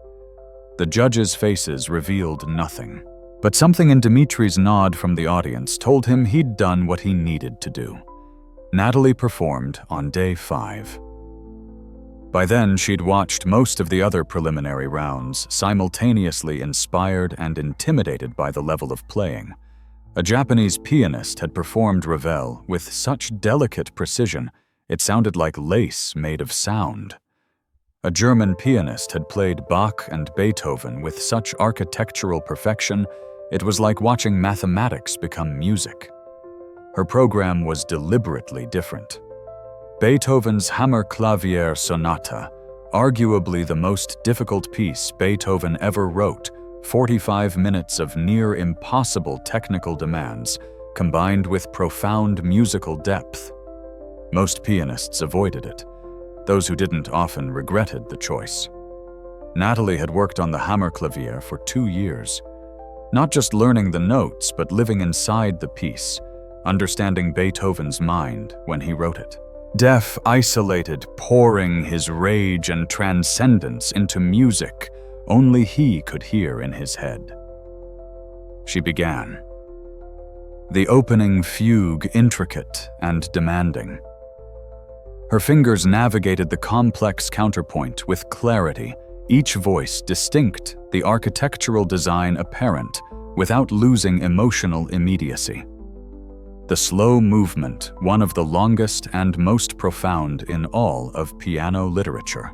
The judges' faces revealed nothing, but something in Dmitri's nod from the audience told him he'd done what he needed to do. Natalie performed on day 5. By then, she'd watched most of the other preliminary rounds, simultaneously inspired and intimidated by the level of playing. A Japanese pianist had performed Ravel with such delicate precision, it sounded like lace made of sound. A German pianist had played Bach and Beethoven with such architectural perfection, it was like watching mathematics become music. Her program was deliberately different. Beethoven's Hammerklavier Sonata, arguably the most difficult piece Beethoven ever wrote, 45 minutes of near impossible technical demands, combined with profound musical depth. Most pianists avoided it. Those who didn't often regretted the choice. Natalie had worked on the Hammerklavier for 2 years, not just learning the notes, but living inside the piece, understanding Beethoven's mind when he wrote it. Deaf, isolated, pouring his rage and transcendence into music only he could hear in his head. She began. The opening fugue intricate and demanding. Her fingers navigated the complex counterpoint with clarity, each voice distinct, the architectural design apparent, without losing emotional immediacy. The slow movement, one of the longest and most profound in all of piano literature.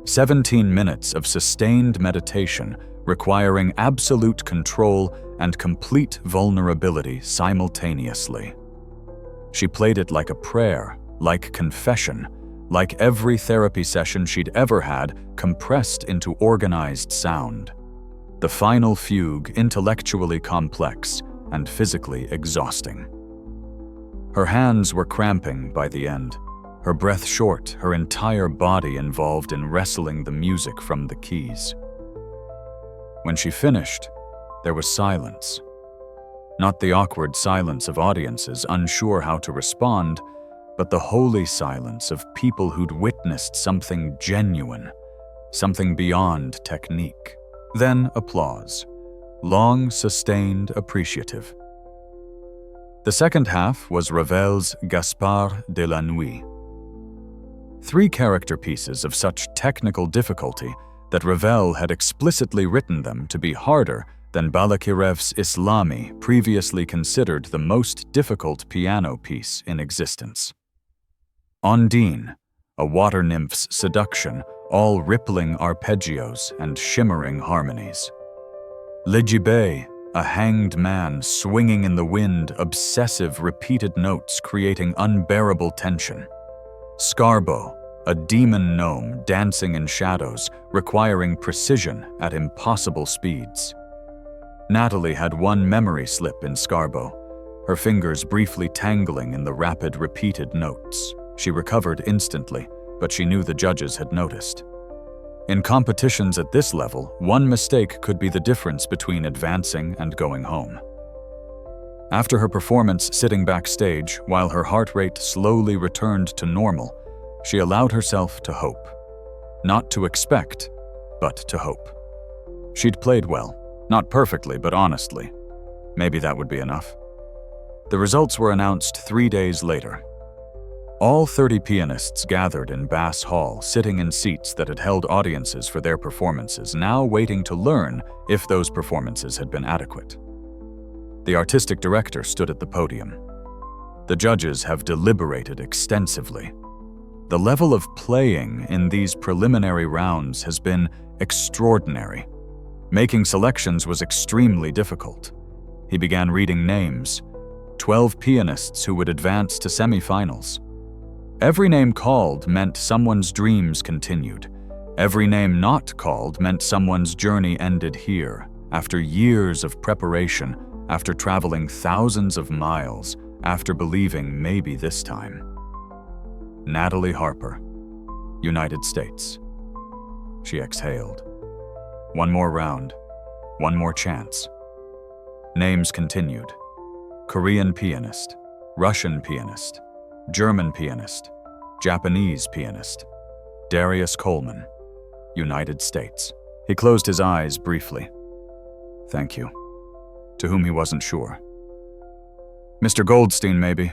17 minutes of sustained meditation requiring absolute control and complete vulnerability simultaneously. She played it like a prayer, like confession, like every therapy session she'd ever had compressed into organized sound. The final fugue intellectually complex and physically exhausting. Her hands were cramping by the end, her breath short, her entire body involved in wresting the music from the keys. When she finished, there was silence. Not the awkward silence of audiences unsure how to respond, but the holy silence of people who'd witnessed something genuine, something beyond technique. Then applause, long, sustained, appreciative. The second half was Ravel's Gaspard de la Nuit. 3 character pieces of such technical difficulty that Ravel had explicitly written them to be harder than Balakirev's Islami, previously considered the most difficult piano piece in existence. Ondine, a water nymph's seduction, all rippling arpeggios and shimmering harmonies. Ligibé, a hanged man swinging in the wind, obsessive repeated notes creating unbearable tension. Scarbo, a demon gnome dancing in shadows, requiring precision at impossible speeds. Natalie had one memory slip in Scarbo, her fingers briefly tangling in the rapid repeated notes. She recovered instantly, but she knew the judges had noticed. In competitions at this level, one mistake could be the difference between advancing and going home. After her performance sitting backstage, while her heart rate slowly returned to normal, she allowed herself to hope. Not to expect, but to hope. She'd played well. Not perfectly, but honestly. Maybe that would be enough. The results were announced 3 days later. All 30 pianists gathered in Bass Hall, sitting in seats that had held audiences for their performances, now waiting to learn if those performances had been adequate. The artistic director stood at the podium. The judges have deliberated extensively. The level of playing in these preliminary rounds has been extraordinary. Making selections was extremely difficult. He began reading names, 12 pianists who would advance to semifinals. Every name called meant someone's dreams continued. Every name not called meant someone's journey ended here, after years of preparation, after traveling thousands of miles, after believing maybe this time. Natalie Harper, United States. She exhaled. One more round, one more chance. Names continued. Korean pianist, Russian pianist, German pianist, Japanese pianist, Darius Coleman, United States. He closed his eyes briefly. Thank you. To whom he wasn't sure. Mr. Goldstein, maybe.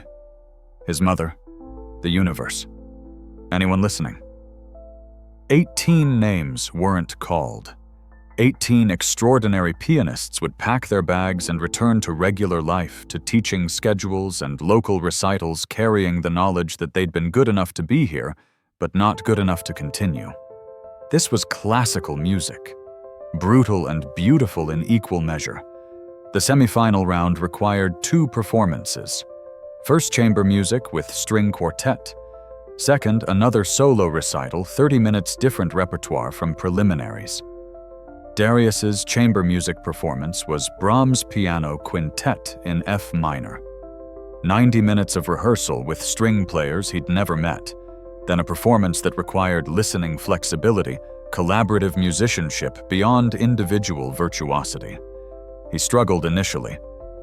His mother. The universe. Anyone listening? 18 names weren't called. 18 extraordinary pianists would pack their bags and return to regular life, to teaching schedules and local recitals, carrying the knowledge that they'd been good enough to be here, but not good enough to continue. This was classical music, brutal and beautiful in equal measure. The semifinal round required 2 performances. First, chamber music with string quartet. Second, another solo recital, 30 minutes different repertoire from preliminaries. Darius's chamber music performance was Brahms' Piano Quintet in F minor. 90 minutes of rehearsal with string players he'd never met, then a performance that required listening flexibility, collaborative musicianship beyond individual virtuosity. He struggled initially.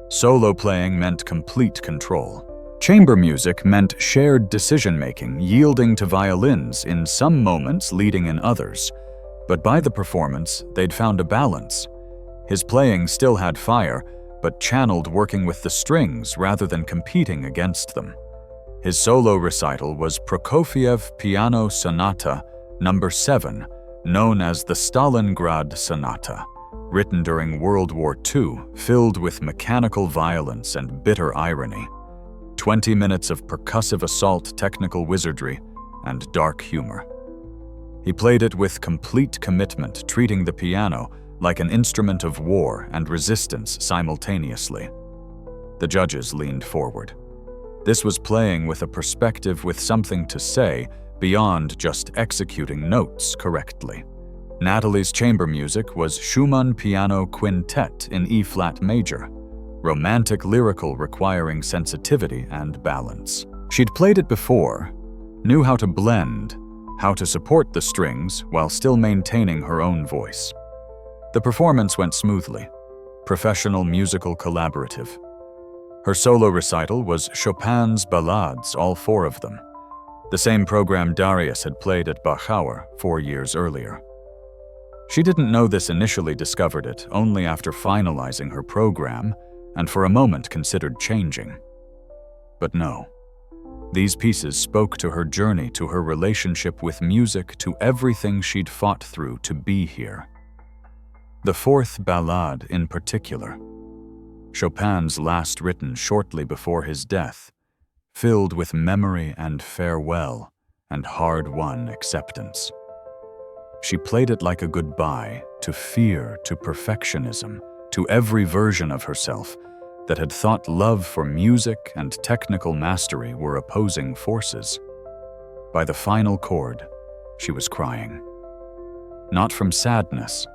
Solo playing meant complete control. Chamber music meant shared decision-making, yielding to violins in some moments, leading in others. But by the performance, they'd found a balance. His playing still had fire, but channeled working with the strings rather than competing against them. His solo recital was Prokofiev Piano Sonata No. 7, known as the Stalingrad Sonata, written during World War II, filled with mechanical violence and bitter irony. 20 minutes of percussive assault, technical wizardry, and dark humor. He played it with complete commitment, treating the piano like an instrument of war and resistance simultaneously. The judges leaned forward. This was playing with a perspective, with something to say beyond just executing notes correctly. Natalie's chamber music was Schumann Piano Quintet in E-flat major, romantic lyrical requiring sensitivity and balance. She'd played it before, knew how to blend, how to support the strings while still maintaining her own voice. The performance went smoothly, professional musical collaborative. Her solo recital was Chopin's Ballades, all 4 of them, the same program Darius had played at Bachauer 4 years earlier. She didn't know this initially, discovered it only after finalizing her program, and for a moment considered changing. But no. These pieces spoke to her journey, to her relationship with music, to everything she'd fought through to be here. The 4th ballade in particular, Chopin's last written shortly before his death, filled with memory and farewell and hard-won acceptance. She played it like a goodbye to fear, to perfectionism, to every version of herself that had thought love for music and technical mastery were opposing forces. By the final chord, she was crying. Not from sadness,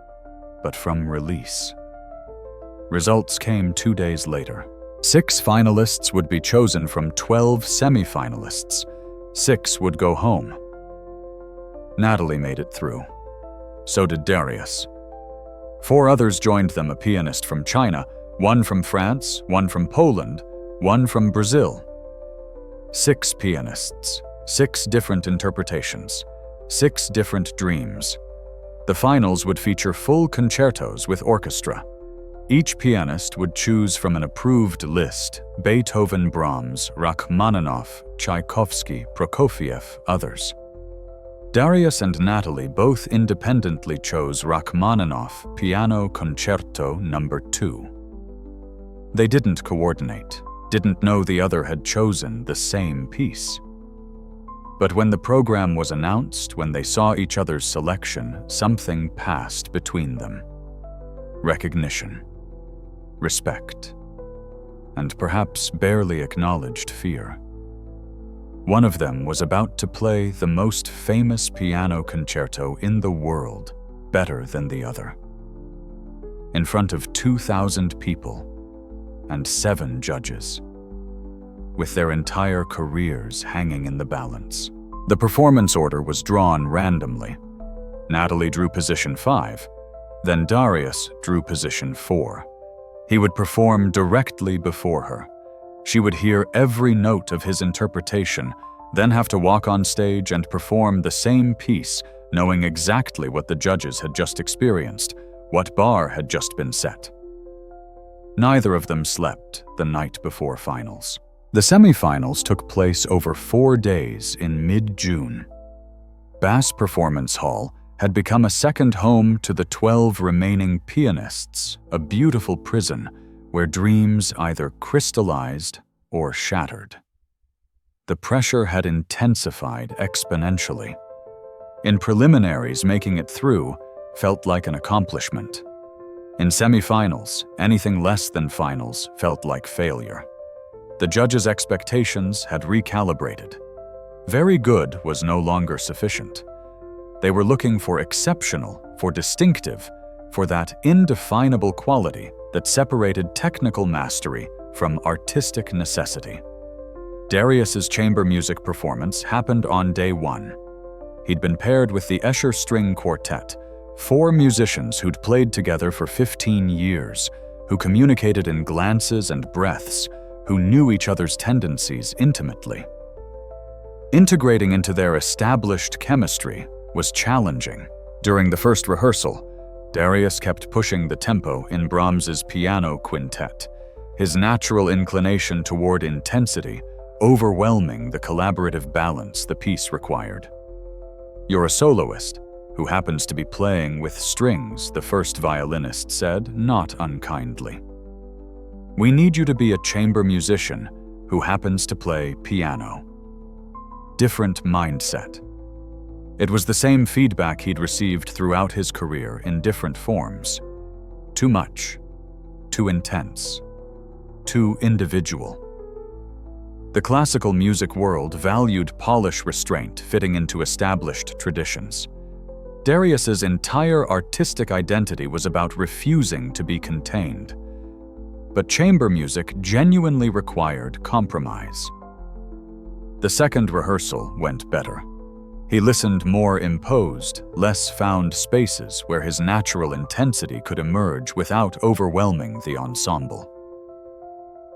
but from release. Results came 2 days later. 6 finalists would be chosen from 12 semi-finalists. 6 would go home. Natalie made it through. So did Darius. 4 others joined them, a pianist from China, 1 from France, 1 from Poland, 1 from Brazil. 6 pianists, 6 different interpretations, 6 different dreams. The finals would feature full concertos with orchestra. Each pianist would choose from an approved list: Beethoven, Brahms, Rachmaninoff, Tchaikovsky, Prokofiev, others. Darius and Natalie both independently chose Rachmaninoff Piano Concerto No. 2. They didn't coordinate, didn't know the other had chosen the same piece. But when the program was announced, when they saw each other's selection, something passed between them. Recognition, respect, and perhaps barely acknowledged fear. One of them was about to play the most famous piano concerto in the world, better than the other. In front of 2,000 people and 7 judges, with their entire careers hanging in the balance. The performance order was drawn randomly. Natalie drew position 5, then Darius drew position 4. He would perform directly before her. She would hear every note of his interpretation, then have to walk on stage and perform the same piece, knowing exactly what the judges had just experienced, what bar had just been set. Neither of them slept the night before finals. The semifinals took place over 4 days in mid-June. Bass Performance Hall had become a second home to the 12 remaining pianists, a beautiful prison where dreams either crystallized or shattered. The pressure had intensified exponentially. In preliminaries, making it through felt like an accomplishment. In semifinals, anything less than finals felt like failure. The judges' expectations had recalibrated. Very good was no longer sufficient. They were looking for exceptional, for distinctive, for that indefinable quality that separated technical mastery from artistic necessity. Darius's chamber music performance happened on day 1. He'd been paired with the Escher String Quartet, 4 musicians who'd played together for 15 years, who communicated in glances and breaths, who knew each other's tendencies intimately. Integrating into their established chemistry was challenging. During the first rehearsal, Darius kept pushing the tempo in Brahms's piano quintet, his natural inclination toward intensity overwhelming the collaborative balance the piece required. "You're a soloist who happens to be playing with strings," the first violinist said, not unkindly. "We need you to be a chamber musician who happens to play piano." Different mindset. It was the same feedback he'd received throughout his career in different forms. Too much, too intense, too individual. The classical music world valued polish restraint fitting into established traditions. Darius's entire artistic identity was about refusing to be contained. But chamber music genuinely required compromise. The second rehearsal went better. He listened more imposed, less found spaces where his natural intensity could emerge without overwhelming the ensemble.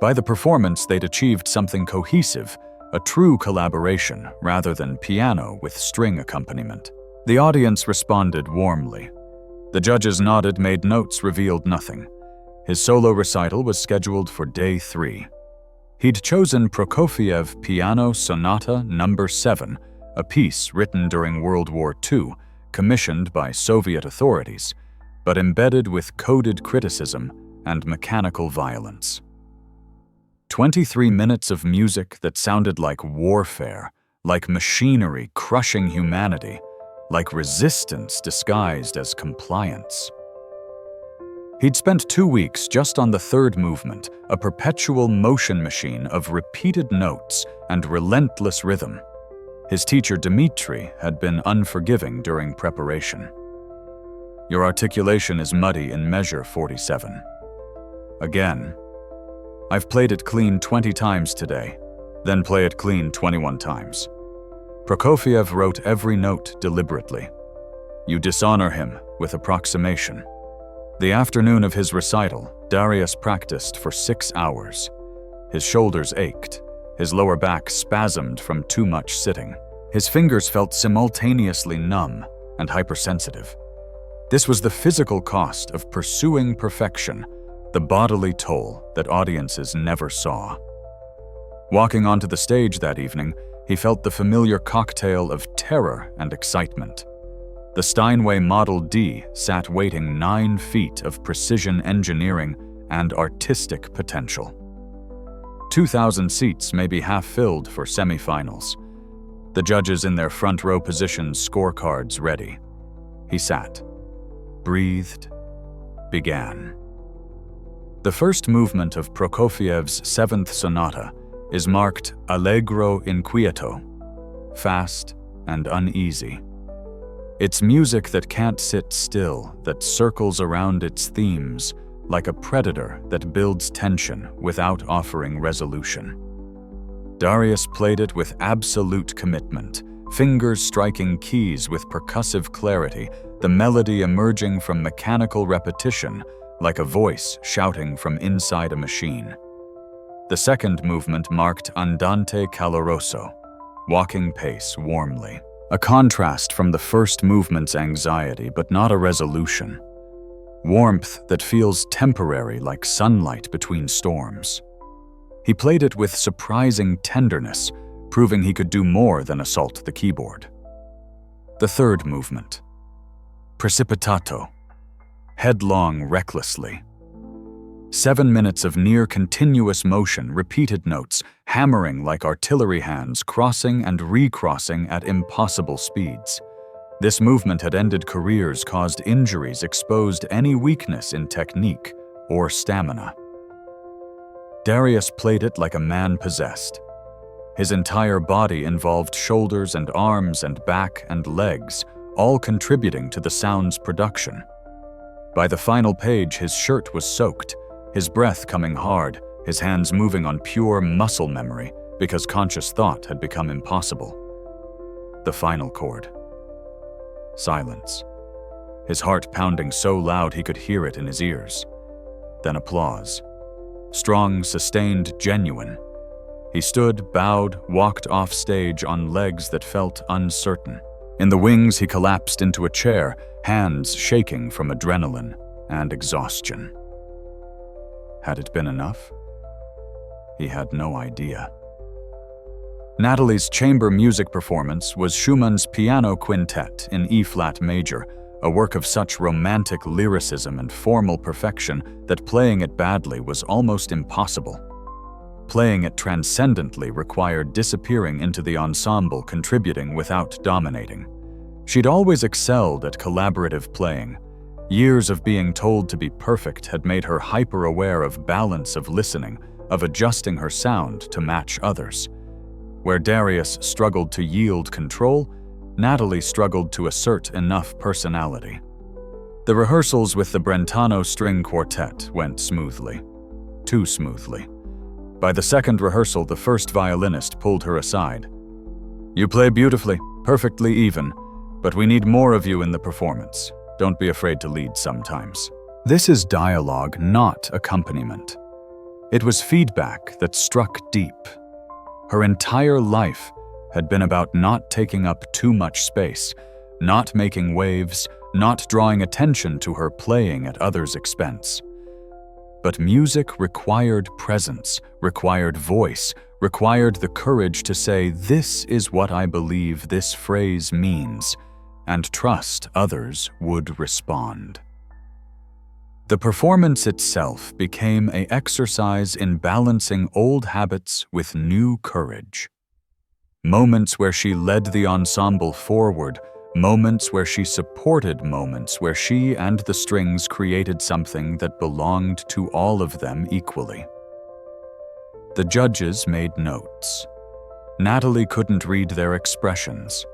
By the performance, they'd achieved something cohesive, a true collaboration rather than piano with string accompaniment. The audience responded warmly. The judges nodded, made notes, revealed nothing. His solo recital was scheduled for day 3. He'd chosen Prokofiev Piano Sonata No. 7, a piece written during World War II, commissioned by Soviet authorities, but embedded with coded criticism and mechanical violence. 23 minutes of music that sounded like warfare, like machinery crushing humanity, like resistance disguised as compliance. He'd spent 2 weeks just on the third movement, a perpetual motion machine of repeated notes and relentless rhythm. His teacher Dmitri had been unforgiving during preparation. "Your articulation is muddy in measure 47. Again. I've played it clean 20 times today, then play it clean 21 times. Prokofiev wrote every note deliberately. You dishonor him with approximation." The afternoon of his recital, Darius practiced for 6 hours. His shoulders ached. His lower back spasmed from too much sitting. His fingers felt simultaneously numb and hypersensitive. This was the physical cost of pursuing perfection, the bodily toll that audiences never saw. Walking onto the stage that evening, he felt the familiar cocktail of terror and excitement. The Steinway Model D sat waiting 9 feet of precision engineering and artistic potential. 2,000 seats may be half filled for semifinals. The judges in their front row positions, scorecards ready. He sat, breathed, began. The first movement of Prokofiev's 7th sonata is marked allegro inquieto, fast and uneasy. It's music that can't sit still, that circles around its themes, like a predator that builds tension without offering resolution. Darius played it with absolute commitment, fingers striking keys with percussive clarity, the melody emerging from mechanical repetition, like a voice shouting from inside a machine. The second movement marked andante caloroso, walking pace warmly. A contrast from the first movement's anxiety, but not a resolution. Warmth that feels temporary, like sunlight between storms. He played it with surprising tenderness, proving he could do more than assault the keyboard. The third movement. Precipitato. Headlong recklessly. 7 minutes of near-continuous motion, repeated notes, hammering like artillery hands, crossing and recrossing at impossible speeds. This movement had ended careers, caused injuries, exposed any weakness in technique or stamina. Darius played it like a man possessed. His entire body involved shoulders and arms and back and legs, all contributing to the sound's production. By the final page, his shirt was soaked, his breath coming hard, his hands moving on pure muscle memory because conscious thought had become impossible. The final chord. Silence. His heart pounding so loud he could hear it in his ears. Then applause. Strong, sustained, genuine. He stood, bowed, walked off stage on legs that felt uncertain. In the wings, he collapsed into a chair, hands shaking from adrenaline and exhaustion. Had it been enough? He had no idea. Natalie's chamber music performance was Schumann's Piano Quintet in E-flat major, a work of such romantic lyricism and formal perfection that playing it badly was almost impossible. Playing it transcendently required disappearing into the ensemble, contributing without dominating. She'd always excelled at collaborative playing. Years of being told to be perfect had made her hyper-aware of balance of listening, of adjusting her sound to match others. Where Darius struggled to yield control, Natalie struggled to assert enough personality. The rehearsals with the Brentano String Quartet went smoothly. Too smoothly. By the second rehearsal, the first violinist pulled her aside. "You play beautifully, perfectly even, but we need more of you in the performance. Don't be afraid to lead sometimes." This is dialogue, not accompaniment. It was feedback that struck deep. Her entire life had been about not taking up too much space, not making waves, not drawing attention to her playing at others' expense. But music required presence, required voice, required the courage to say, "This is what I believe this phrase means," and trust others would respond. The performance itself became an exercise in balancing old habits with new courage. Moments where she led the ensemble forward, Moments where she supported moments where she and the strings created something that belonged to all of them equally. The judges made notes. Natalie couldn't read their expressions.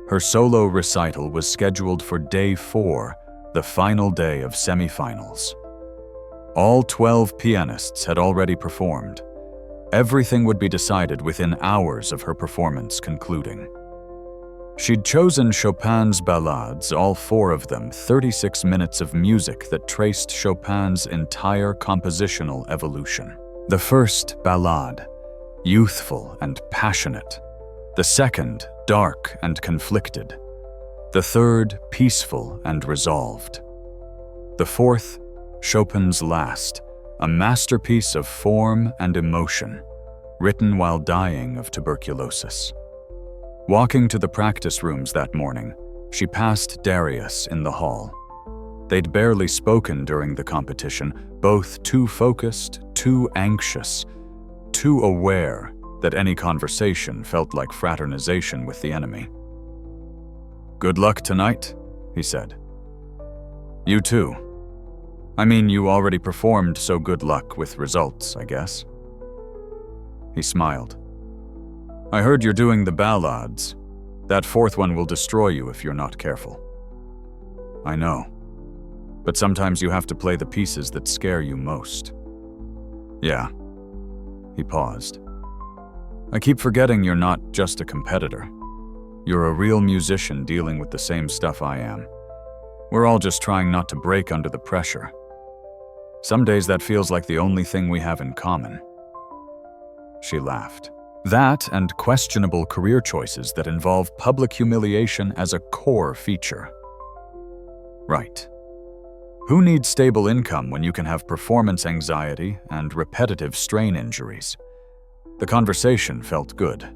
Her solo recital was scheduled for day 4, the final day of semifinals. All 12 pianists had already performed. Everything would be decided within hours of her performance concluding. She'd chosen Chopin's ballades, all 4 of them, 36 minutes of music that traced Chopin's entire compositional evolution. The first ballade, youthful and passionate. The second, dark and conflicted. The third, peaceful and resolved. The fourth, Chopin's last, a masterpiece of form and emotion, written while dying of tuberculosis. Walking to the practice rooms that morning, she passed Darius in the hall. They'd barely spoken during the competition, both too focused, too anxious, too aware that any conversation felt like fraternization with the enemy. "Good luck tonight," he said. "You too. I mean, you already performed, so good luck with results, I guess." He smiled. "I heard you're doing the ballades. That 4th one will destroy you if you're not careful." "I know. But sometimes you have to play the pieces that scare you most." "Yeah." He paused. "I keep forgetting you're not just a competitor. You're a real musician dealing with the same stuff I am. We're all just trying not to break under the pressure. Some days that feels like the only thing we have in common." She laughed. That and questionable career choices that involve public humiliation as a core feature. Right. Who needs stable income when you can have performance anxiety and repetitive strain injuries? The conversation felt good.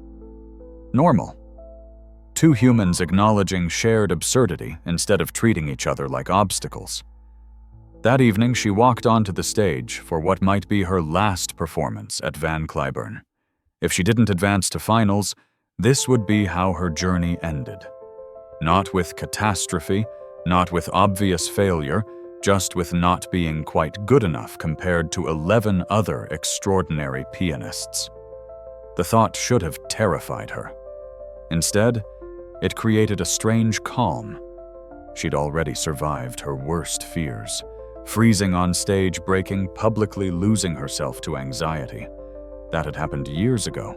Normal. 2 humans acknowledging shared absurdity instead of treating each other like obstacles. That evening, she walked onto the stage for what might be her last performance at Van Cliburn. If she didn't advance to finals, this would be how her journey ended. Not with catastrophe, not with obvious failure, just with not being quite good enough compared to 11 other extraordinary pianists. The thought should have terrified her. Instead, it created a strange calm. She'd already survived her worst fears, freezing on stage, breaking, publicly losing herself to anxiety. That had happened years ago.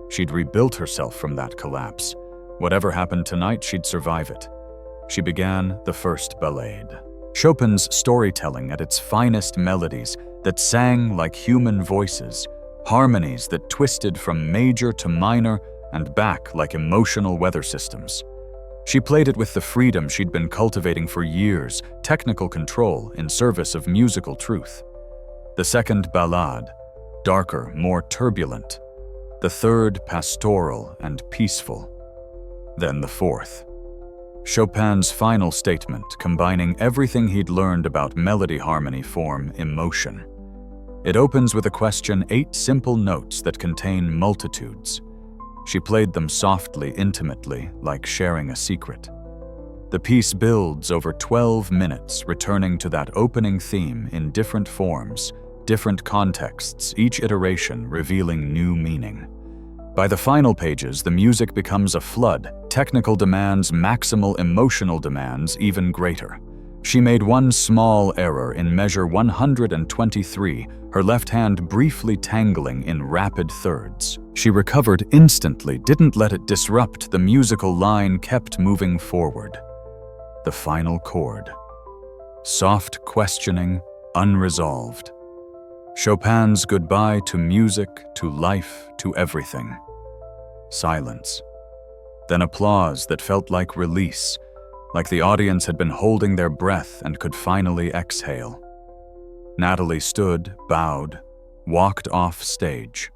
She'd rebuilt herself from that collapse. Whatever happened tonight, she'd survive it. She began the first ballade. Chopin's storytelling at its finest, melodies that sang like human voices, harmonies that twisted from major to minor and back like emotional weather systems. She played it with the freedom she'd been cultivating for years, technical control in service of musical truth. The second ballade, darker, more turbulent. The third, pastoral and peaceful. Then the fourth. Chopin's final statement, combining everything he'd learned about melody, harmony, form, emotion. It opens with a question, 8 simple notes that contain multitudes. She played them softly, intimately, like sharing a secret. The piece builds over 12 minutes, returning to that opening theme in different forms, different contexts, each iteration revealing new meaning. By the final pages, the music becomes a flood, technical demands, maximal emotional demands even greater. She made one small error in measure 123, her left hand briefly tangling in rapid thirds. She recovered instantly, didn't let it disrupt the musical line, kept moving forward. The final chord. Soft questioning, unresolved. Chopin's goodbye to music, to life, to everything. Silence. Then applause that felt like release, like the audience had been holding their breath and could finally exhale. Natalie stood, bowed, walked off stage.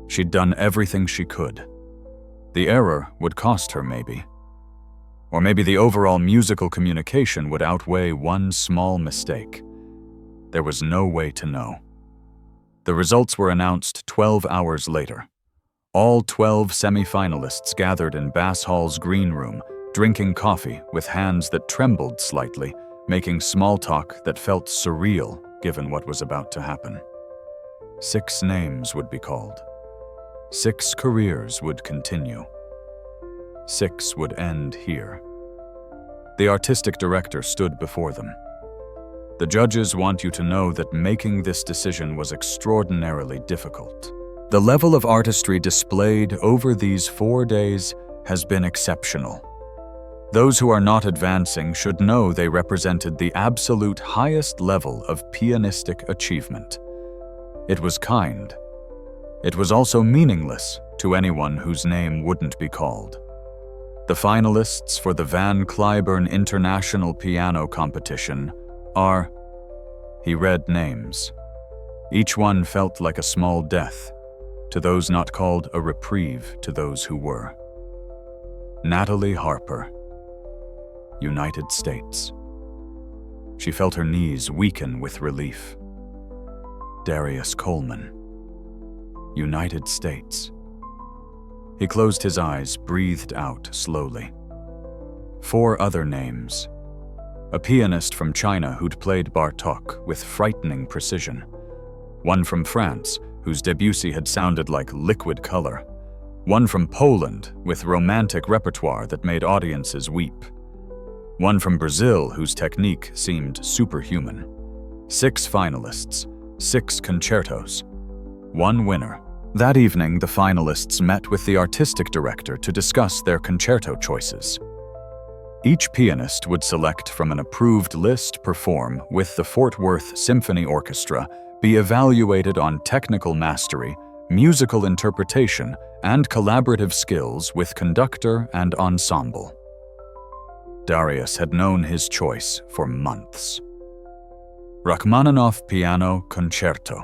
She'd done everything she could. The error would cost her, maybe. Or maybe the overall musical communication would outweigh one small mistake. There was no way to know. The results were announced 12 hours later. All 12 semi-finalists gathered in Bass Hall's green room, drinking coffee with hands that trembled slightly, making small talk that felt surreal given what was about to happen. 6 names would be called. 6 careers would continue. 6 would end here. The artistic director stood before them. The judges want you to know that making this decision was extraordinarily difficult. The level of artistry displayed over these 4 days has been exceptional. Those who are not advancing should know they represented the absolute highest level of pianistic achievement. It was kind. It was also meaningless to anyone whose name wouldn't be called. The finalists for the Van Cliburn International Piano Competition are... He read names. Each one felt like a small death, to those not called a reprieve to those who were. Natalie Harper, United States. She felt her knees weaken with relief. Darius Coleman, United States. He closed his eyes, breathed out slowly. 4 other names. A pianist from China who'd played Bartók with frightening precision. One from France, whose Debussy had sounded like liquid color. One from Poland, with romantic repertoire that made audiences weep. One from Brazil, whose technique seemed superhuman. 6 finalists, 6 concertos, 1 winner. That evening, the finalists met with the artistic director to discuss their concerto choices. Each pianist would select from an approved list, perform with the Fort Worth Symphony Orchestra, be evaluated on technical mastery, musical interpretation, and collaborative skills with conductor and ensemble. Darius had known his choice for months. Rachmaninoff Piano Concerto.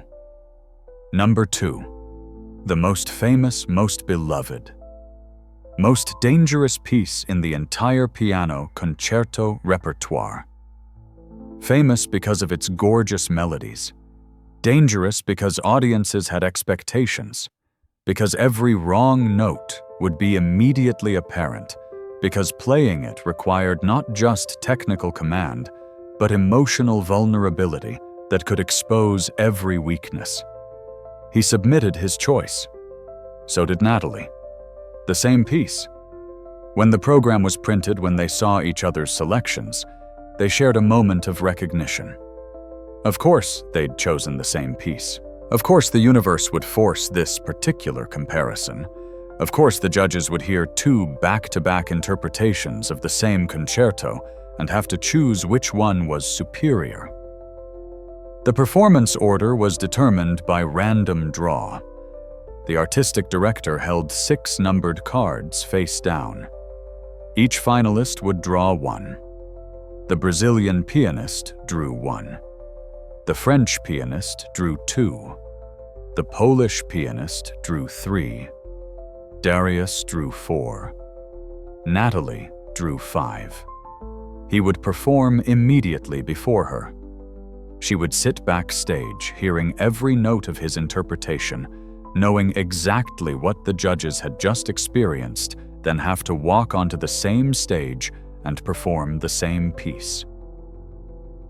Number 2. The most famous, most beloved, most dangerous piece in the entire piano concerto repertoire. Famous because of its gorgeous melodies. Dangerous because audiences had expectations. Because every wrong note would be immediately apparent. Because playing it required not just technical command, but emotional vulnerability that could expose every weakness. He submitted his choice. So did Natalie. The same piece. When the program was printed, when they saw each other's selections, they shared a moment of recognition. Of course, they'd chosen the same piece. Of course, the universe would force this particular comparison. Of course, the judges would hear 2 back-to-back interpretations of the same concerto and have to choose which one was superior. The performance order was determined by random draw. The artistic director held 6 numbered cards face down. Each finalist would draw 1. The Brazilian pianist drew 1. The French pianist drew 2. The Polish pianist drew 3. Darius drew 4. Natalie drew 5. He would perform immediately before her. She would sit backstage, hearing every note of his interpretation, knowing exactly what the judges had just experienced, then have to walk onto the same stage and perform the same piece.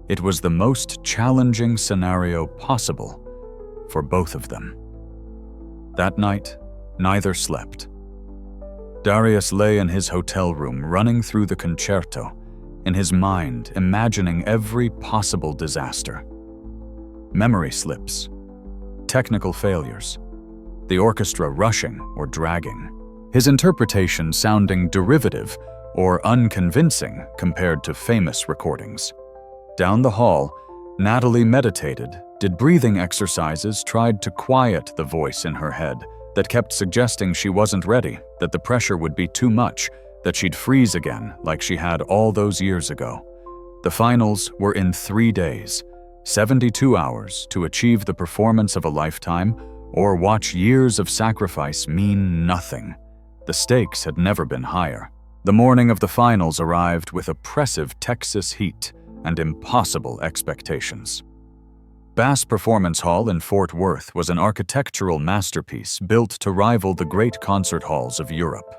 It was the most challenging scenario possible for both of them. That night, neither slept. Darius lay in his hotel room, running through the concerto, in his mind imagining every possible disaster. Memory slips, technical failures, the orchestra rushing or dragging, his interpretation sounding derivative or unconvincing compared to famous recordings. Down the hall, Natalie meditated, did breathing exercises, tried to quiet the voice in her head that kept suggesting she wasn't ready, that the pressure would be too much, that she'd freeze again like she had all those years ago. The finals were in 3 days, 72 hours to achieve the performance of a lifetime or watch years of sacrifice mean nothing. The stakes had never been higher. The morning of the finals arrived with oppressive Texas heat and impossible expectations. Bass Performance Hall in Fort Worth was an architectural masterpiece built to rival the great concert halls of Europe.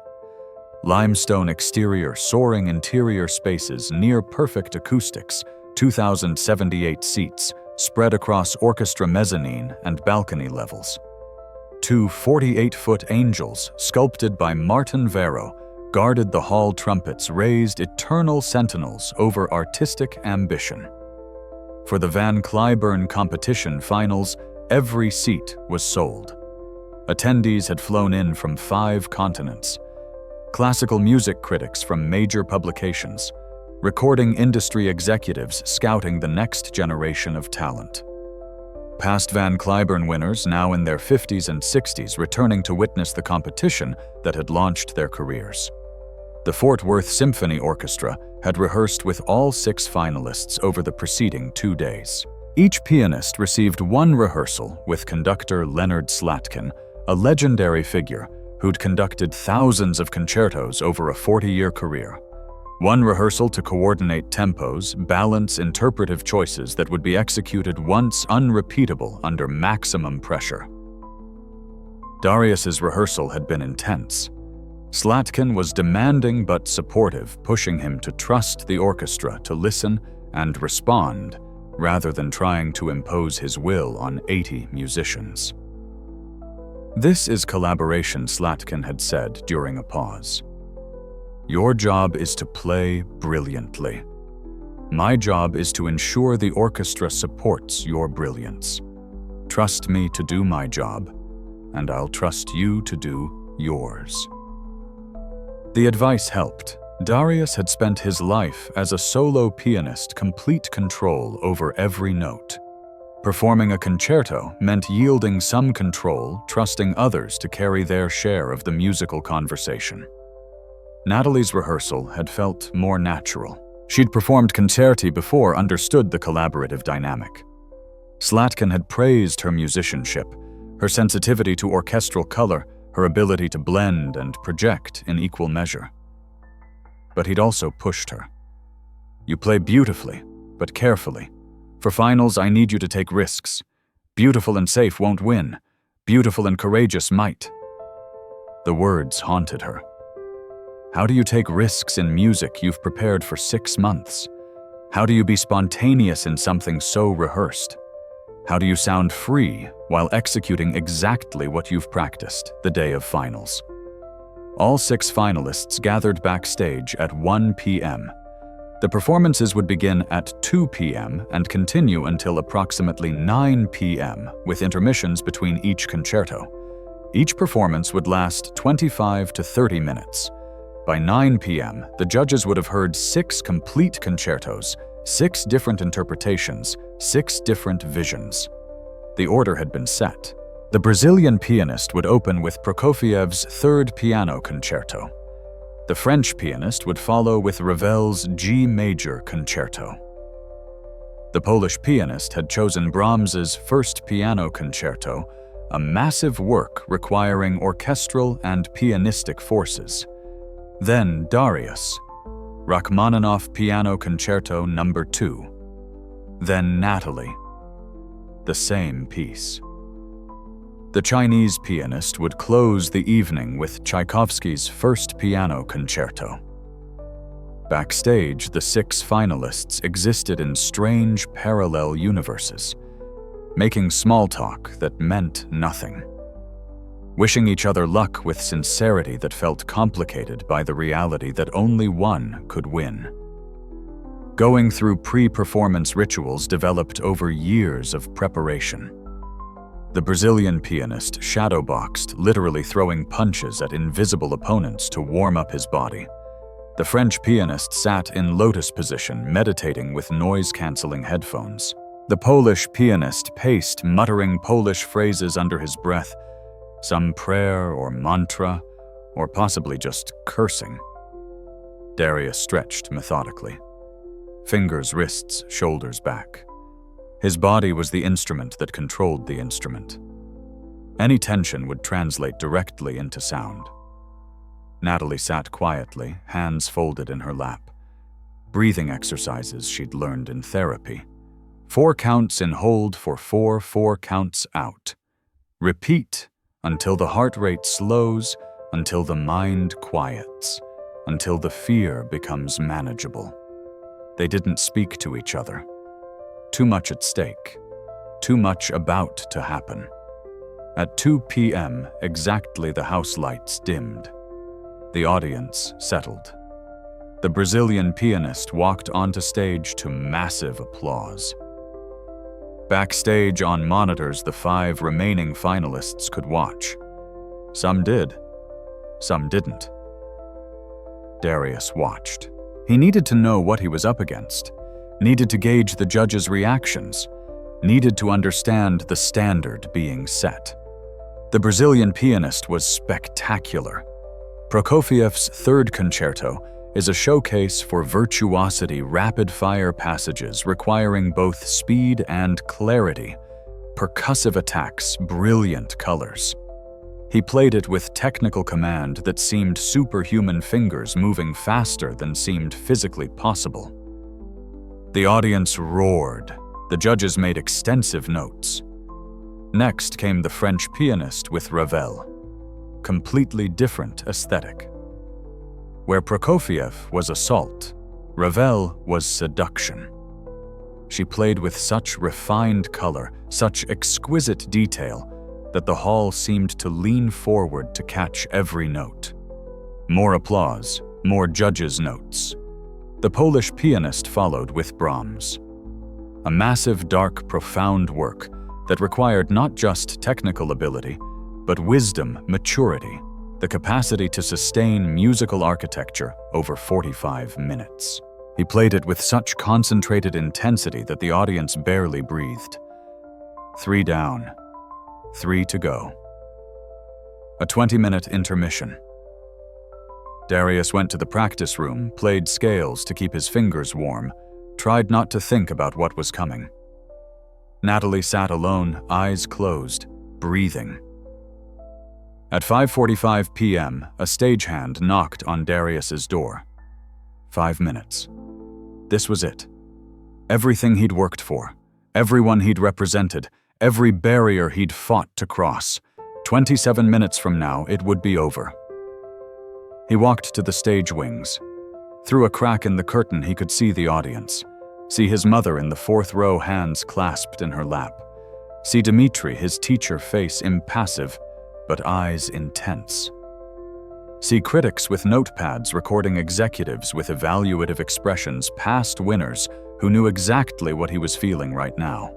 Limestone exterior, soaring interior spaces, near-perfect acoustics, 2,078 seats, spread across orchestra mezzanine and balcony levels. Two 48-foot angels, sculpted by Martin Vero, guarded the hall trumpets, raised eternal sentinels over artistic ambition. For the Van Cliburn competition finals, every seat was sold. Attendees had flown in from 5 continents. Classical music critics from major publications, recording industry executives scouting the next generation of talent. Past Van Cliburn winners, now in their 50s and 60s, returning to witness the competition that had launched their careers. The Fort Worth Symphony Orchestra had rehearsed with all 6 finalists over the preceding 2 days. Each pianist received 1 rehearsal with conductor Leonard Slatkin, a legendary figure who'd conducted thousands of concertos over a 40-year career. 1 rehearsal to coordinate tempos, balance interpretive choices that would be executed once unrepeatable under maximum pressure. Darius's rehearsal had been intense. Slatkin was demanding but supportive, pushing him to trust the orchestra, to listen and respond, rather than trying to impose his will on 80 musicians. "This is collaboration," Slatkin had said during a pause. "Your job is to play brilliantly. My job is to ensure the orchestra supports your brilliance. Trust me to do my job, and I'll trust you to do yours." The advice helped. Darius had spent his life as a solo pianist, complete control over every note. Performing a concerto meant yielding some control, trusting others to carry their share of the musical conversation. Natalie's rehearsal had felt more natural. She'd performed concerti before, understood the collaborative dynamic. Slatkin had praised her musicianship, her sensitivity to orchestral color, her ability to blend and project in equal measure. But he'd also pushed her. "You play beautifully, but carefully. For finals, I need you to take risks. Beautiful and safe won't win. Beautiful and courageous might." The words haunted her. How do you take risks in music you've prepared for 6 months? How do you be spontaneous in something so rehearsed? How do you sound free while executing exactly what you've practiced the day of finals? All 6 finalists gathered backstage at 1 p.m. The performances would begin at 2 p.m. and continue until approximately 9 p.m., with intermissions between each concerto. Each performance would last 25 to 30 minutes. By 9 p.m., the judges would have heard 6 complete concertos, 6 different interpretations, 6 different visions. The order had been set. The Brazilian pianist would open with Prokofiev's 3rd Piano Concerto. The French pianist would follow with Ravel's G Major Concerto. The Polish pianist had chosen Brahms's 1st Piano Concerto, a massive work requiring orchestral and pianistic forces. Then Darius, Rachmaninoff Piano Concerto No. 2. Then Natalie, the same piece. The Chinese pianist would close the evening with Tchaikovsky's 1st Piano Concerto. Backstage, the 6 finalists existed in strange parallel universes, making small talk that meant nothing, wishing each other luck with sincerity that felt complicated by the reality that only one could win. Going through pre-performance rituals developed over years of preparation. The Brazilian pianist shadowboxed, literally throwing punches at invisible opponents to warm up his body. The French pianist sat in lotus position, meditating with noise-canceling headphones. The Polish pianist paced, muttering Polish phrases under his breath, some prayer or mantra, or possibly just cursing. Darius stretched methodically. Fingers, wrists, shoulders back. His body was the instrument that controlled the instrument. Any tension would translate directly into sound. Natalie sat quietly, hands folded in her lap. Breathing exercises she'd learned in therapy. 4 counts in hold for 4 counts out. Repeat until the heart rate slows, until the mind quiets. until the fear becomes manageable. They didn't speak to each other. Too much at stake. Too much about to happen. At 2 p.m., exactly, the house lights dimmed. The audience settled. The Brazilian pianist walked onto stage to massive applause. Backstage on monitors, the 5 remaining finalists could watch. Some did, some didn't. Darius watched. He needed to know what he was up against, needed to gauge the judges' reactions, needed to understand the standard being set. The Brazilian pianist was spectacular. Prokofiev's Third Concerto is a showcase for virtuosity, rapid-fire passages requiring both speed and clarity, percussive attacks, brilliant colors. He played it with technical command that seemed superhuman, fingers moving faster than seemed physically possible. The audience roared. The judges made extensive notes. Next came the French pianist with Ravel. Completely different aesthetic. Where Prokofiev was assault, Ravel was seduction. She played with such refined color, such exquisite detail, that the hall seemed to lean forward to catch every note. More applause, more judges' notes. The Polish pianist followed with Brahms. A massive, dark, profound work that required not just technical ability, but wisdom, maturity, the capacity to sustain musical architecture over 45 minutes. He played it with such concentrated intensity that the audience barely breathed. 3 down, 3 to go. A 20-minute intermission. Darius went to the practice room, played scales to keep his fingers warm, tried not to think about what was coming. Natalie sat alone, eyes closed, breathing. At 5:45 p.m., a stagehand knocked on Darius's door. 5 minutes. This was it. Everything he'd worked for, everyone he'd represented, every barrier he'd fought to cross. 27 minutes from now, it would be over. He walked to the stage wings. Through a crack in the curtain, he could see the audience. See his mother in the 4th row, hands clasped in her lap. See Dmitri, his teacher, face impassive, but eyes intense. See critics with notepads recording executives with evaluative expressions, past winners who knew exactly what he was feeling right now.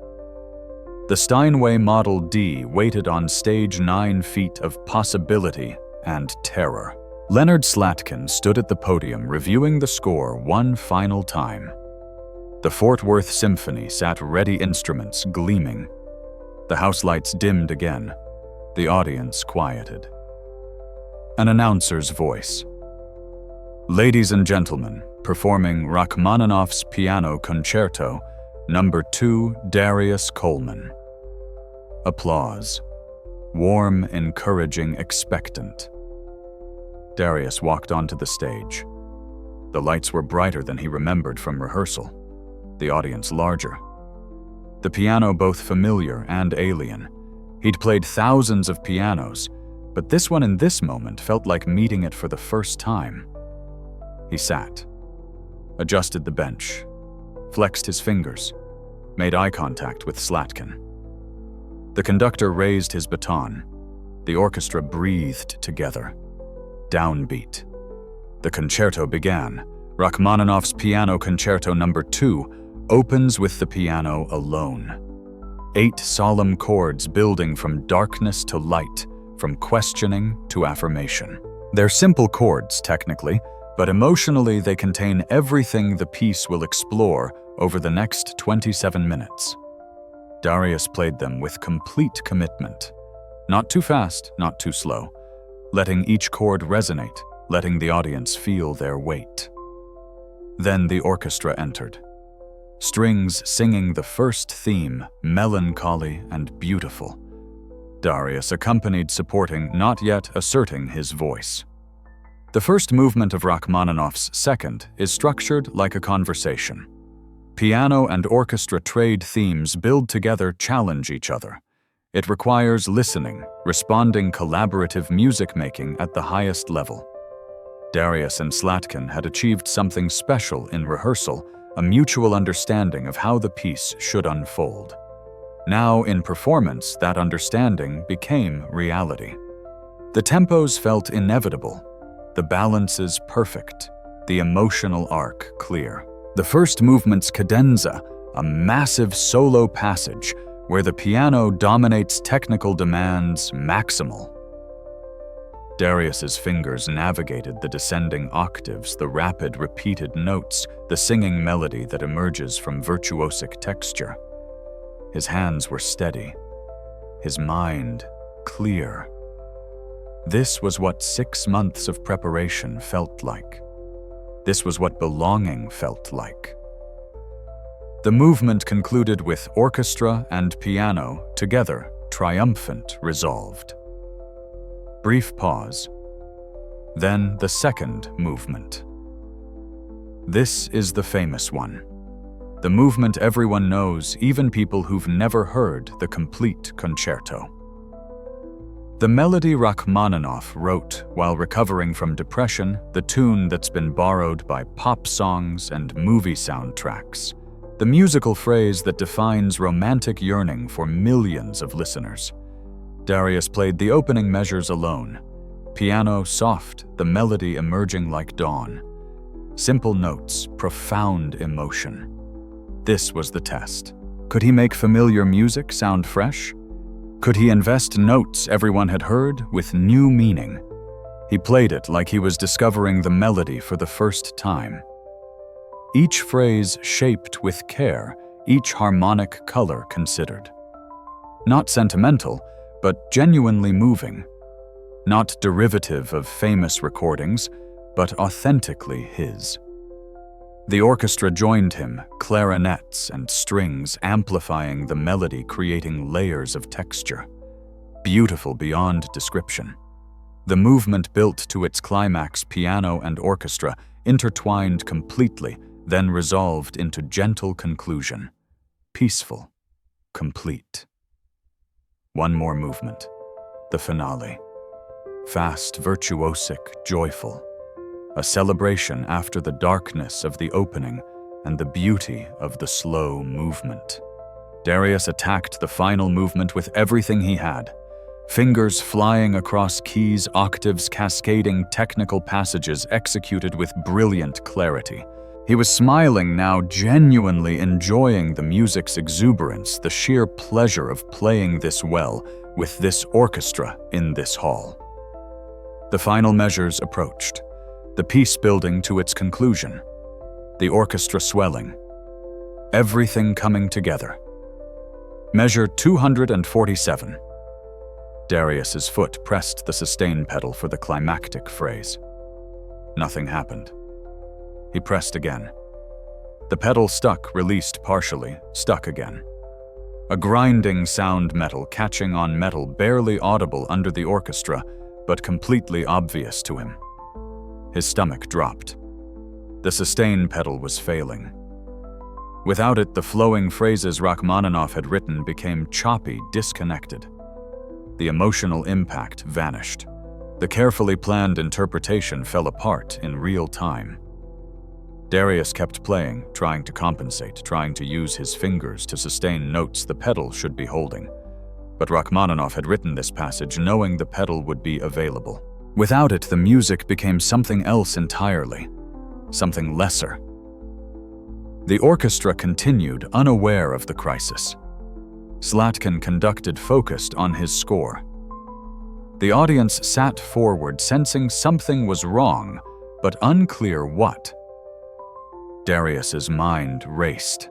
The Steinway Model D waited on stage 9 feet of possibility and terror. Leonard Slatkin stood at the podium reviewing the score one final time. The Fort Worth Symphony sat ready, instruments gleaming. The house lights dimmed again. The audience quieted. An announcer's voice. Ladies and gentlemen, performing Rachmaninoff's Piano Concerto, No. 2, Darius Coleman. Applause. Warm, encouraging, expectant. Darius walked onto the stage. The lights were brighter than he remembered from rehearsal. The audience larger. The piano both familiar and alien. He'd played thousands of pianos, but this one in this moment felt like meeting it for the first time. He sat, adjusted the bench, flexed his fingers, made eye contact with Slatkin. The conductor raised his baton. The orchestra breathed together. Downbeat. The concerto began. Rachmaninoff's Piano Concerto No. 2 opens with the piano alone. 8 solemn chords building from darkness to light, from questioning to affirmation. They're simple chords, technically, but emotionally they contain everything the piece will explore over the next 27 minutes. Darius played them with complete commitment. Not too fast, not too slow. Letting each chord resonate, letting the audience feel their weight. Then the orchestra entered. Strings singing the first theme, melancholy and beautiful. Darius accompanied, supporting, not yet asserting his voice. The first movement of Rachmaninoff's second is structured like a conversation. Piano and orchestra trade themes build together, challenge each other. It requires listening, responding, collaborative music making at the highest level. Darius and Slatkin had achieved something special in rehearsal, a mutual understanding of how the piece should unfold. Now, in performance, that understanding became reality. The tempos felt inevitable, the balances perfect, the emotional arc clear. The first movement's cadenza, a massive solo passage where the piano dominates technical demands, maximal. Darius's fingers navigated the descending octaves, the rapid, repeated notes, the singing melody that emerges from virtuosic texture. His hands were steady, his mind clear. This was what 6 months of preparation felt like. This was what belonging felt like. The movement concluded with orchestra and piano together, triumphant, resolved. Brief pause. Then the second movement. This is the famous one. The movement everyone knows, even people who've never heard the complete concerto. The melody Rachmaninoff wrote while recovering from depression, the tune that's been borrowed by pop songs and movie soundtracks, the musical phrase that defines romantic yearning for millions of listeners. Darius played the opening measures alone. Piano soft, the melody emerging like dawn. Simple notes, profound emotion. This was the test. Could he make familiar music sound fresh? Could he invest notes everyone had heard with new meaning? He played it like he was discovering the melody for the first time. Each phrase shaped with care, each harmonic color considered. Not sentimental, but genuinely moving. Not derivative of famous recordings, but authentically his. The orchestra joined him, clarinets and strings amplifying the melody, creating layers of texture. Beautiful beyond description. The movement built to its climax, piano and orchestra, intertwined completely, then resolved into gentle conclusion. Peaceful, complete. One more movement. The finale. Fast, virtuosic, joyful. A celebration after the darkness of the opening and the beauty of the slow movement. Darius attacked the final movement with everything he had. Fingers flying across keys, octaves, cascading technical passages executed with brilliant clarity. He was smiling now, genuinely enjoying the music's exuberance, the sheer pleasure of playing this well with this orchestra in this hall. The final measures approached. The piece building to its conclusion, the orchestra swelling, everything coming together. Measure 247. Darius's foot pressed the sustain pedal for the climactic phrase. Nothing happened. He pressed again. The pedal stuck, released partially, stuck again. A grinding sound, metal catching on metal, barely audible under the orchestra, but completely obvious to him. His stomach dropped. The sustain pedal was failing. Without it, the flowing phrases Rachmaninoff had written became choppy, disconnected. The emotional impact vanished. The carefully planned interpretation fell apart in real time. Darius kept playing, trying to compensate, trying to use his fingers to sustain notes the pedal should be holding. But Rachmaninoff had written this passage knowing the pedal would be available. Without it, the music became something else entirely, something lesser. The orchestra continued, unaware of the crisis. Slatkin conducted, focused on his score. The audience sat forward, sensing something was wrong, but unclear what. Darius's mind raced.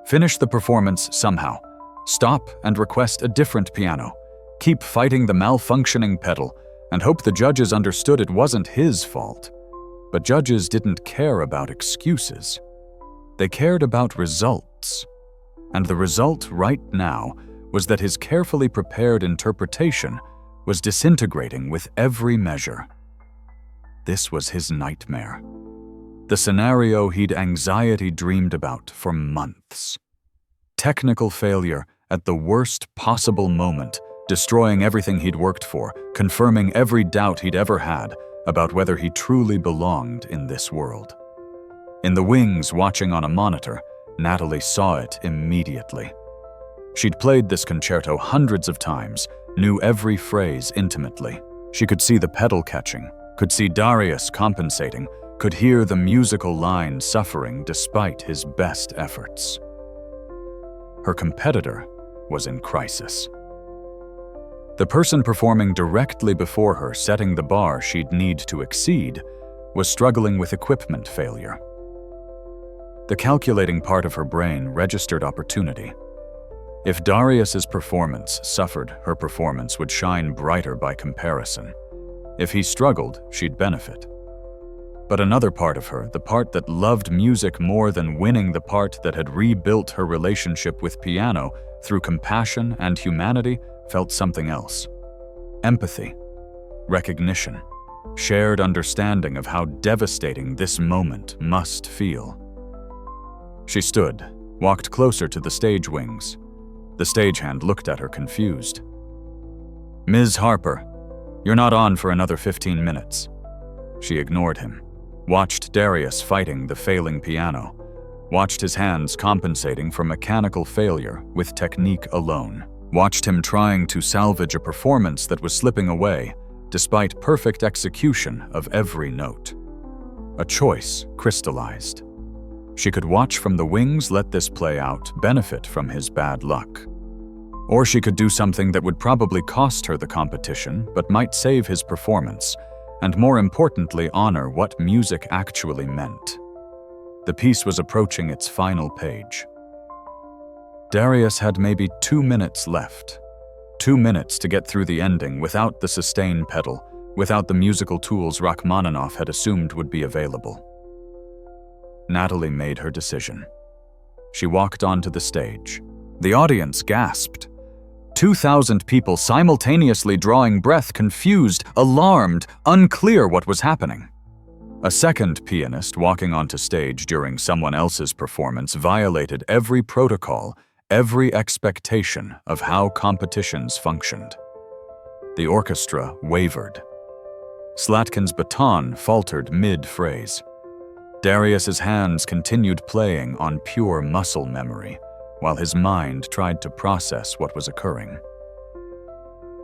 Finish the performance somehow. Stop and request a different piano. Keep fighting the malfunctioning pedal, and hope the judges understood it wasn't his fault. But judges didn't care about excuses. They cared about results. And the result right now was that his carefully prepared interpretation was disintegrating with every measure. This was his nightmare. The scenario he'd anxiety dreamed about for months. Technical failure at the worst possible moment, destroying everything he'd worked for, confirming every doubt he'd ever had, about whether he truly belonged in this world. In the wings, watching on a monitor, Natalie saw it immediately. She'd played this concerto hundreds of times, knew every phrase intimately. She could see the pedal catching, could see Darius compensating, could hear the musical line suffering despite his best efforts. Her competitor was in crisis. The person performing directly before her, setting the bar she'd need to exceed, was struggling with equipment failure. The calculating part of her brain registered opportunity. If Darius's performance suffered, her performance would shine brighter by comparison. If he struggled, she'd benefit. But another part of her, the part that loved music more than winning, the part that had rebuilt her relationship with piano through compassion and humanity, felt something else. Empathy, recognition, shared understanding of how devastating this moment must feel. She stood, walked closer to the stage wings. The stagehand looked at her confused. "Ms. Harper, you're not on for another 15 minutes. She ignored him, watched Darius fighting the failing piano, watched his hands compensating for mechanical failure with technique alone, watched him trying to salvage a performance that was slipping away despite perfect execution of every note. A choice crystallized. She could watch from the wings, let this play out, benefit from his bad luck. Or she could do something that would probably cost her the competition, but might save his performance, and more importantly, honor what music actually meant. The piece was approaching its final page. Darius had maybe 2 minutes left. 2 minutes to get through the ending without the sustain pedal, without the musical tools Rachmaninoff had assumed would be available. Natalie made her decision. She walked onto the stage. The audience gasped. 2,000 people simultaneously drawing breath, confused, alarmed, unclear what was happening. A second pianist walking onto stage during someone else's performance violated every protocol, every expectation of how competitions functioned. The orchestra wavered. Slatkin's baton faltered mid-phrase. Darius's hands continued playing on pure muscle memory, while his mind tried to process what was occurring.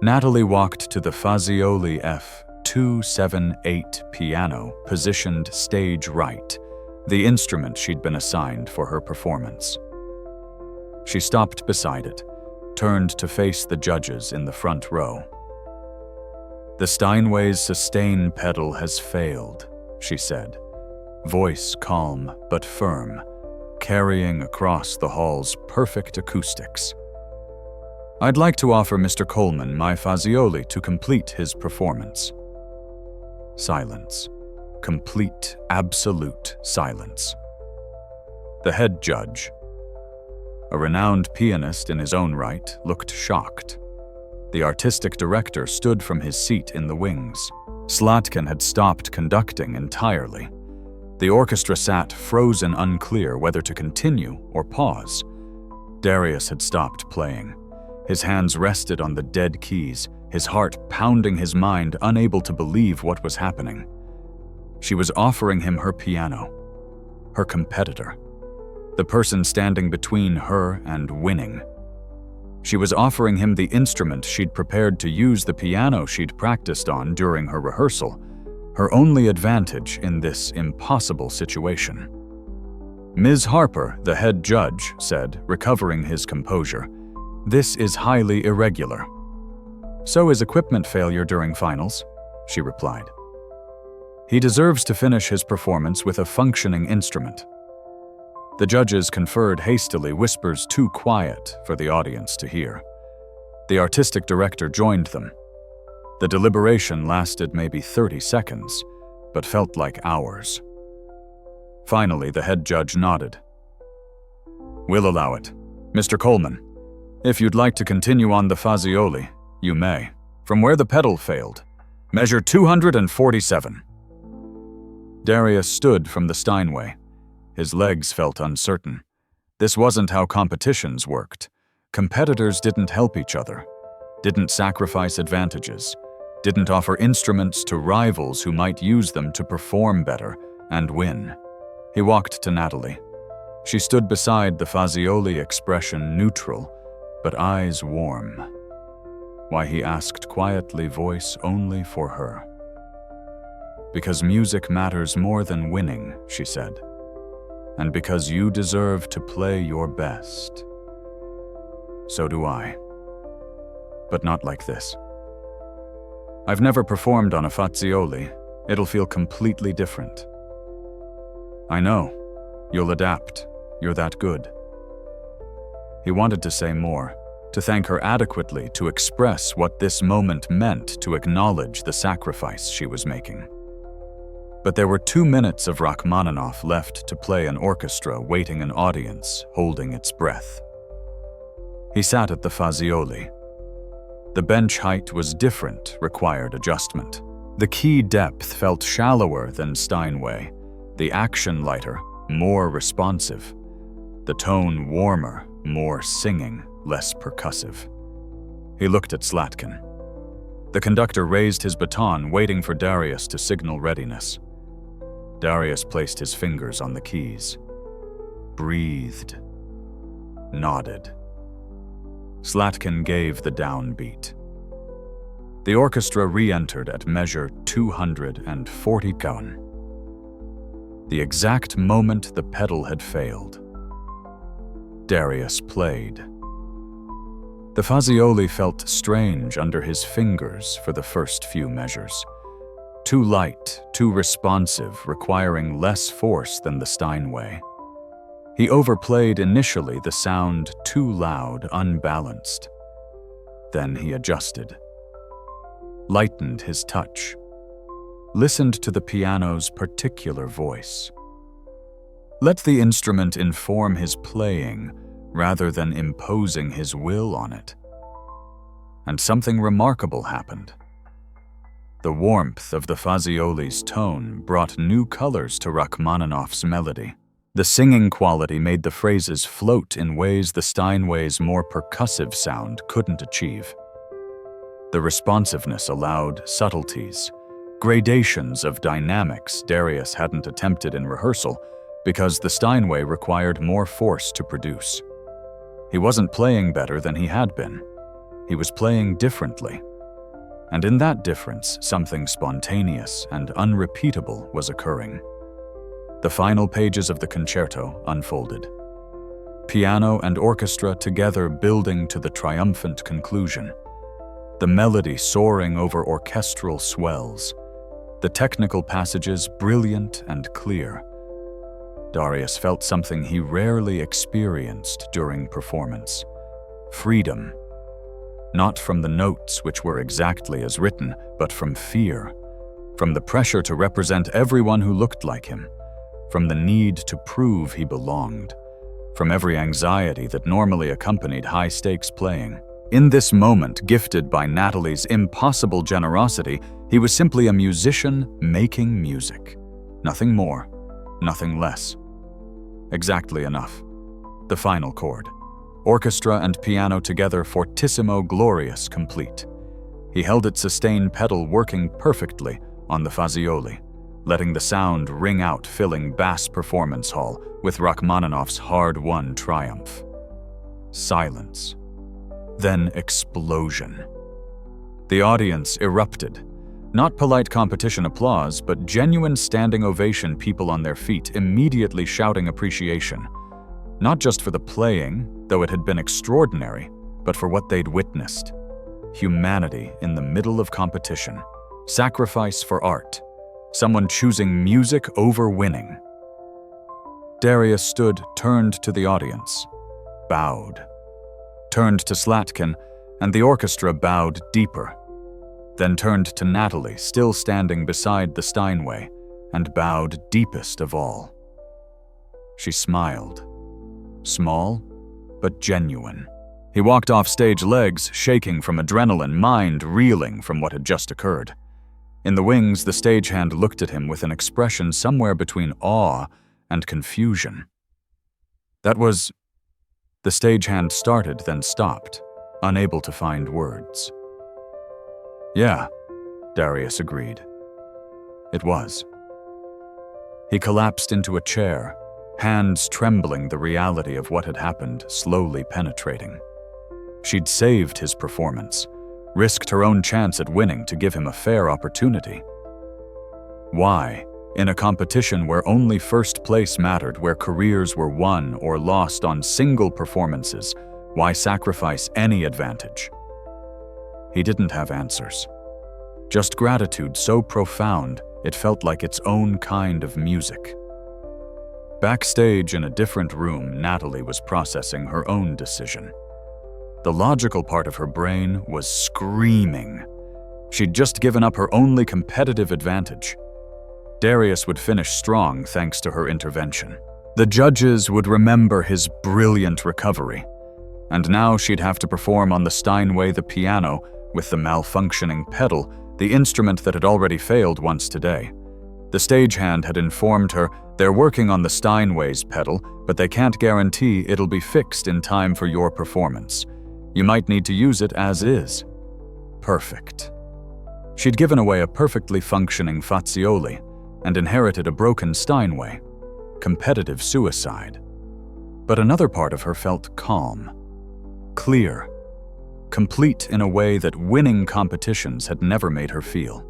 Natalie walked to the Fazioli F278 piano, positioned stage right, the instrument she'd been assigned for her performance. She stopped beside it, turned to face the judges in the front row. "The Steinway's sustain pedal has failed," she said, voice calm but firm, carrying across the hall's perfect acoustics. "I'd like to offer Mr. Coleman my Fazioli to complete his performance." Silence. Complete, absolute silence. The head judge, a renowned pianist in his own right, looked shocked. The artistic director stood from his seat in the wings. Slatkin had stopped conducting entirely. The orchestra sat frozen, unclear whether to continue or pause. Darius had stopped playing. His hands rested on the dead keys, his heart pounding his mind, unable to believe what was happening. She was offering him her piano, her competitor, the person standing between her and winning. She was offering him the instrument she'd prepared to use, the piano she'd practiced on during her rehearsal, her only advantage in this impossible situation. "Ms. Harper," the head judge said, recovering his composure, "this is highly irregular." "So is equipment failure during finals," she replied. "He deserves to finish his performance with a functioning instrument." The judges conferred hastily, whispers too quiet for the audience to hear. The artistic director joined them. The deliberation lasted maybe 30 seconds, but felt like hours. Finally, the head judge nodded. "We'll allow it. Mr. Coleman, if you'd like to continue on the Fazioli, you may. From where the pedal failed, measure 247. Darius stood from the Steinway. His legs felt uncertain. This wasn't how competitions worked. Competitors didn't help each other, didn't sacrifice advantages, didn't offer instruments to rivals who might use them to perform better and win. He walked to Natalie. She stood beside the Fazioli, expression neutral, but eyes warm. Why, he asked quietly, voice only for her. Because music matters more than winning, she said. And because you deserve to play your best. So do I. But not like this. I've never performed on a Fazioli. It'll feel completely different. I know. You'll adapt. You're that good. He wanted to say more, to thank her adequately, to express what this moment meant, to acknowledge the sacrifice she was making. But there were 2 minutes of Rachmaninoff left to play an orchestra waiting an audience, holding its breath. He sat at the Fazioli. The bench height was different, required adjustment. The key depth felt shallower than Steinway, the action lighter, more responsive. The tone warmer, more singing, less percussive. He looked at Slatkin. The conductor raised his baton, waiting for Darius to signal readiness. Darius placed his fingers on the keys. Breathed. Nodded. Slatkin gave the downbeat. The orchestra re-entered at measure 240 kaun. The exact moment the pedal had failed. Darius played. The Fazioli felt strange under his fingers for the first few measures. Too light, too responsive, requiring less force than the Steinway. He overplayed initially, the sound too loud, unbalanced. Then he adjusted. Lightened his touch. Listened to the piano's particular voice. Let the instrument inform his playing rather than imposing his will on it. And something remarkable happened. The warmth of the Fazioli's tone brought new colors to Rachmaninoff's melody. The singing quality made the phrases float in ways the Steinway's more percussive sound couldn't achieve. The responsiveness allowed subtleties, gradations of dynamics Darius hadn't attempted in rehearsal because the Steinway required more force to produce. He wasn't playing better than he had been. He was playing differently. And in that difference, something spontaneous and unrepeatable was occurring. The final pages of the concerto unfolded. Piano and orchestra together building to the triumphant conclusion. The melody soaring over orchestral swells. The technical passages brilliant and clear. Darius felt something he rarely experienced during performance. Freedom. Not from the notes, which were exactly as written, but from fear. From the pressure to represent everyone who looked like him. From the need to prove he belonged. From every anxiety that normally accompanied high-stakes playing. In this moment, gifted by Natalie's impossible generosity, he was simply a musician making music. Nothing more, nothing less. Exactly enough. The final chord. Orchestra and piano together, fortissimo, glorious, complete. He held its sustained pedal working perfectly on the Fazioli, letting the sound ring out, filling Bass Performance Hall with Rachmaninoff's hard-won triumph. Silence. Then explosion. The audience erupted. Not polite competition applause, but genuine standing ovation, people on their feet, immediately shouting appreciation. Not just for the playing, though it had been extraordinary, but for what they'd witnessed. Humanity in the middle of competition. Sacrifice for art. Someone choosing music over winning. Darius stood, turned to the audience. Bowed. Turned to Slatkin, and the orchestra bowed deeper. Then turned to Natalie, still standing beside the Steinway, and bowed deepest of all. She smiled. Small, but genuine. He walked off stage, legs shaking from adrenaline, mind reeling from what had just occurred. In the wings, the stagehand looked at him with an expression somewhere between awe and confusion. That was... The stagehand started, then stopped, unable to find words. Yeah, Darius agreed. It was. He collapsed into a chair, hands trembling, the reality of what had happened slowly penetrating. She'd saved his performance, risked her own chance at winning to give him a fair opportunity. Why, in a competition where only first place mattered, where careers were won or lost on single performances, why sacrifice any advantage? He didn't have answers. Just gratitude so profound it felt like its own kind of music. Backstage in a different room, Natalie was processing her own decision. The logical part of her brain was screaming. She'd just given up her only competitive advantage. Darius would finish strong thanks to her intervention. The judges would remember his brilliant recovery. And now she'd have to perform on the Steinway, the piano, with the malfunctioning pedal, the instrument that had already failed once today. The stagehand had informed her they're working on the Steinway's pedal, but they can't guarantee it'll be fixed in time for your performance. You might need to use it as is. Perfect. She'd given away a perfectly functioning Fazioli and inherited a broken Steinway. Competitive suicide. But another part of her felt calm, clear, complete in a way that winning competitions had never made her feel.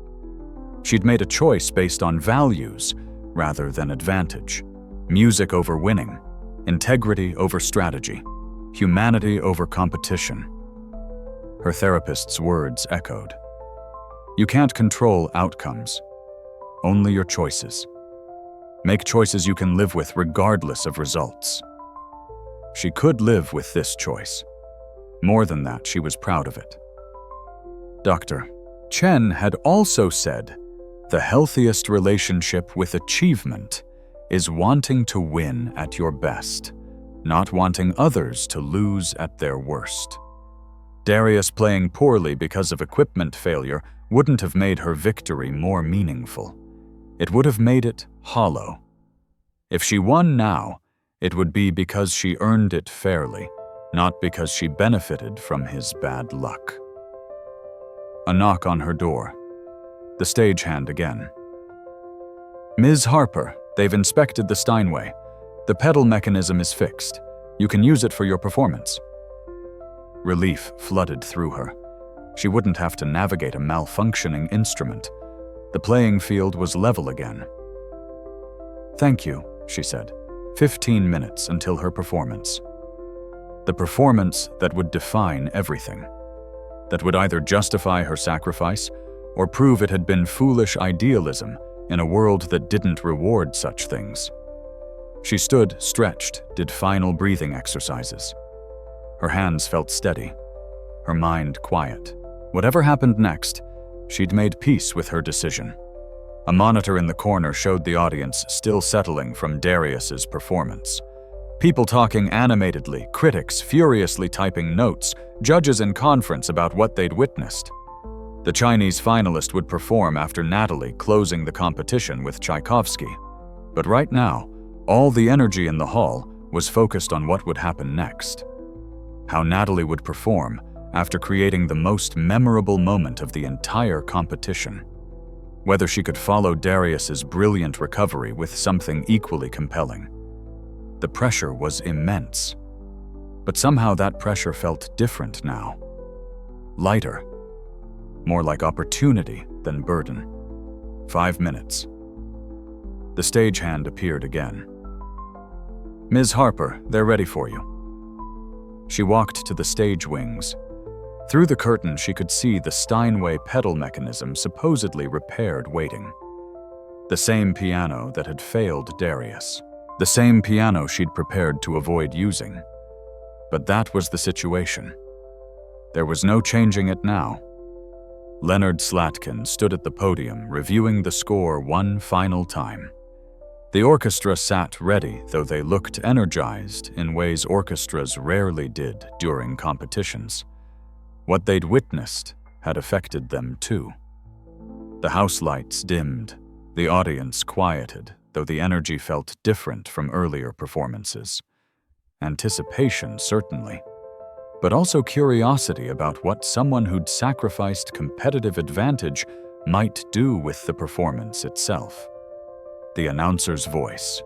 She'd made a choice based on values rather than advantage. Music over winning, integrity over strategy, humanity over competition. Her therapist's words echoed. You can't control outcomes, only your choices. Make choices you can live with regardless of results. She could live with this choice. More than that, she was proud of it. Dr. Chen had also said, the healthiest relationship with achievement is wanting to win at your best, not wanting others to lose at their worst. Darius playing poorly because of equipment failure wouldn't have made her victory more meaningful. It would have made it hollow. If she won now, it would be because she earned it fairly, not because she benefited from his bad luck. A knock on her door. The stagehand again. Ms. Harper, they've inspected the Steinway. The pedal mechanism is fixed. You can use it for your performance. Relief flooded through her. She wouldn't have to navigate a malfunctioning instrument. The playing field was level again. Thank you, she said. 15 minutes until her performance. The performance that would define everything. That would either justify her sacrifice or prove it had been foolish idealism in a world that didn't reward such things. She stood, stretched, did final breathing exercises. Her hands felt steady, her mind quiet. Whatever happened next, she'd made peace with her decision. A monitor in the corner showed the audience still settling from Darius's performance. People talking animatedly, critics furiously typing notes, judges in conference about what they'd witnessed. The Chinese finalist would perform after Natalie closing the competition with Tchaikovsky. But right now, all the energy in the hall was focused on what would happen next. How Natalie would perform after creating the most memorable moment of the entire competition. Whether she could follow Darius's brilliant recovery with something equally compelling. The pressure was immense. But somehow that pressure felt different now. Lighter. More like opportunity than burden. 5 minutes. The stagehand appeared again. Ms. Harper, they're ready for you. She walked to the stage wings. Through the curtain, she could see the Steinway pedal mechanism supposedly repaired waiting. The same piano that had failed Darius. The same piano she'd prepared to avoid using. But that was the situation. There was no changing it now. Leonard Slatkin stood at the podium, reviewing the score one final time. The orchestra sat ready, though they looked energized in ways orchestras rarely did during competitions. What they'd witnessed had affected them too. The house lights dimmed, the audience quieted, though the energy felt different from earlier performances. Anticipation, certainly, but also curiosity about what someone who'd sacrificed competitive advantage might do with the performance itself. The announcer's voice.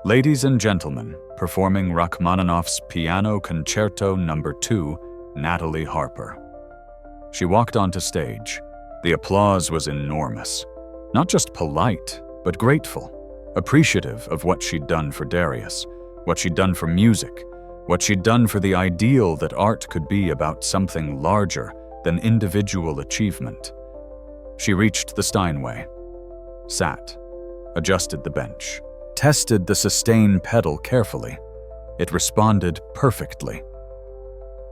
Ladies and gentlemen, performing Rachmaninoff's Piano Concerto No. 2, Natalie Harper. She walked onto stage. The applause was enormous. Not just polite, but grateful, appreciative of what she'd done for Darius, what she'd done for music, what she'd done for the ideal that art could be about something larger than individual achievement. She reached the Steinway, sat, adjusted the bench, tested the sustain pedal carefully. It responded perfectly.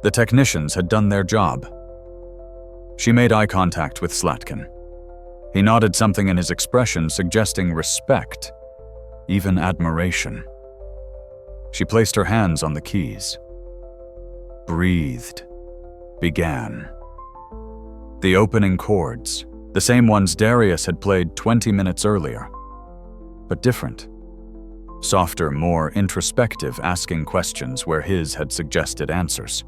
The technicians had done their job. She made eye contact with Slatkin. He nodded, something in his expression suggesting respect, even admiration. She placed her hands on the keys. Breathed. Began. The opening chords, the same ones Darius had played 20 minutes earlier, but different. Softer, more introspective, asking questions where his had suggested answers.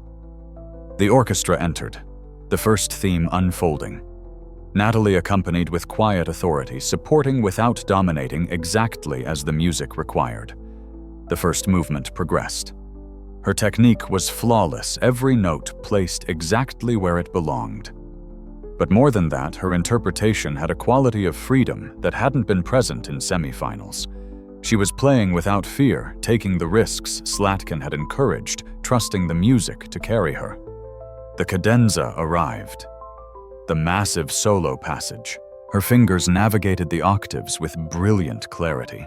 The orchestra entered, the first theme unfolding. Natalie accompanied with quiet authority, supporting without dominating, exactly as the music required. The first movement progressed. Her technique was flawless, every note placed exactly where it belonged. But more than that, her interpretation had a quality of freedom that hadn't been present in semifinals. She was playing without fear, taking the risks Slatkin had encouraged, trusting the music to carry her. The cadenza arrived. The massive solo passage. Her fingers navigated the octaves with brilliant clarity.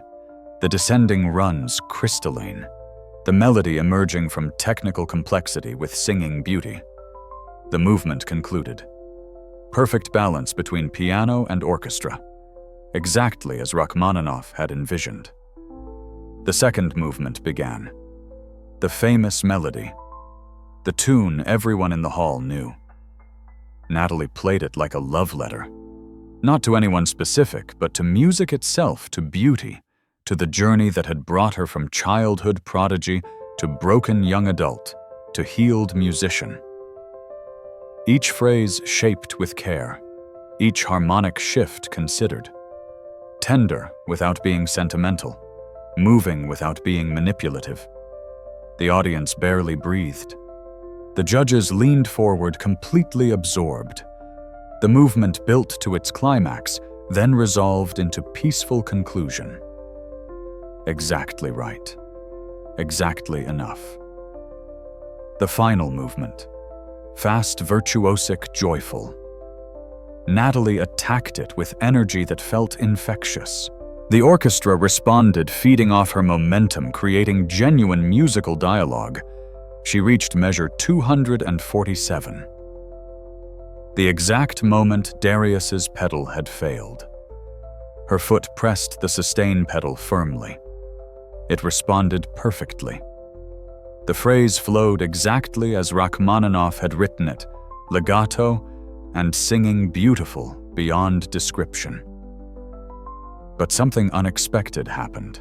The descending runs crystalline. The melody emerging from technical complexity with singing beauty. The movement concluded. Perfect balance between piano and orchestra, exactly as Rachmaninoff had envisioned. The second movement began. The famous melody. The tune everyone in the hall knew. Natalie played it like a love letter. Not to anyone specific, but to music itself, to beauty, to the journey that had brought her from childhood prodigy to broken young adult to healed musician. Each phrase shaped with care, each harmonic shift considered. Tender without being sentimental, moving without being manipulative. The audience barely breathed. The judges leaned forward, completely absorbed. The movement built to its climax, then resolved into peaceful conclusion. Exactly right. Exactly enough. The final movement. Fast, virtuosic, joyful. Natalie attacked it with energy that felt infectious. The orchestra responded, feeding off her momentum, creating genuine musical dialogue. She reached measure 247. The exact moment Darius's pedal had failed. Her foot pressed the sustain pedal firmly. It responded perfectly. The phrase flowed exactly as Rachmaninoff had written it, legato and singing beautiful beyond description. But something unexpected happened.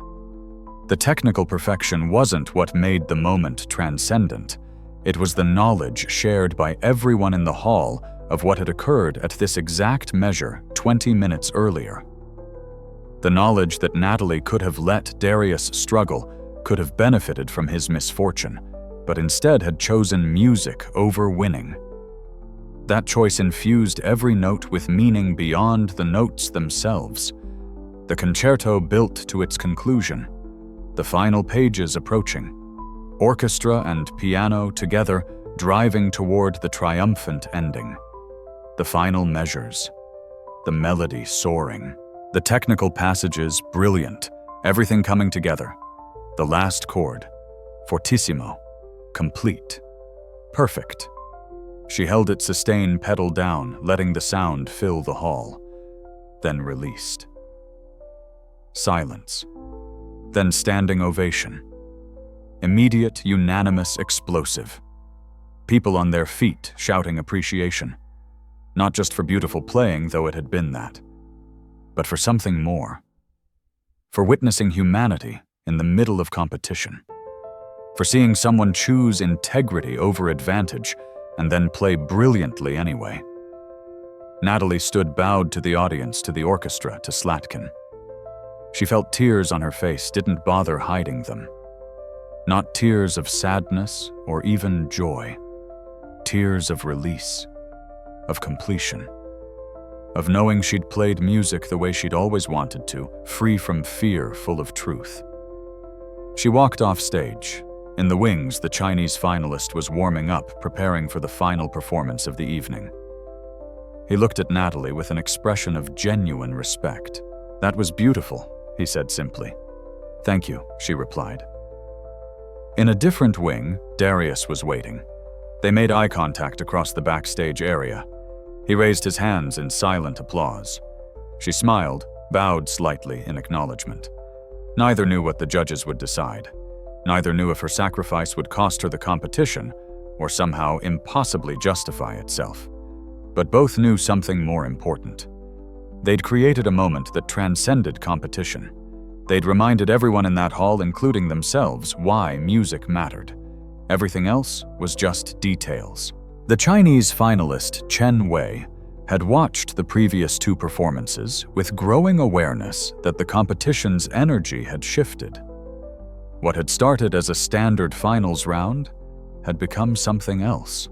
The technical perfection wasn't what made the moment transcendent. It was the knowledge shared by everyone in the hall of what had occurred at this exact measure 20 minutes earlier. The knowledge that Natalie could have let Darius struggle, could have benefited from his misfortune, but instead had chosen music over winning. That choice infused every note with meaning beyond the notes themselves. The concerto built to its conclusion. The final pages approaching. Orchestra and piano together, driving toward the triumphant ending. The final measures. The melody soaring. The technical passages brilliant, everything coming together. The last chord, fortissimo, complete, perfect. She held its sustain pedal down, letting the sound fill the hall, then released. Silence, then standing ovation. Immediate, unanimous, explosive. People on their feet shouting appreciation. Not just for beautiful playing, though it had been that, but for something more. For witnessing humanity in the middle of competition. For seeing someone choose integrity over advantage and then play brilliantly anyway. Natalie stood bowed to the audience, to the orchestra, to Slatkin. She felt tears on her face, didn't bother hiding them. Not tears of sadness or even joy. Tears of release, of completion, of knowing she'd played music the way she'd always wanted to, free from fear, full of truth. She walked off stage. In the wings, the Chinese finalist was warming up, preparing for the final performance of the evening. He looked at Natalie with an expression of genuine respect. "That was beautiful," he said simply. "Thank you," she replied. In a different wing, Darius was waiting. They made eye contact across the backstage area. He raised his hands in silent applause. She smiled, bowed slightly in acknowledgement. Neither knew what the judges would decide. Neither knew if her sacrifice would cost her the competition or somehow impossibly justify itself. But both knew something more important. They'd created a moment that transcended competition. They'd reminded everyone in that hall, including themselves, why music mattered. Everything else was just details. The Chinese finalist Chen Wei had watched the previous two performances with growing awareness that the competition's energy had shifted. What had started as a standard finals round had become something else.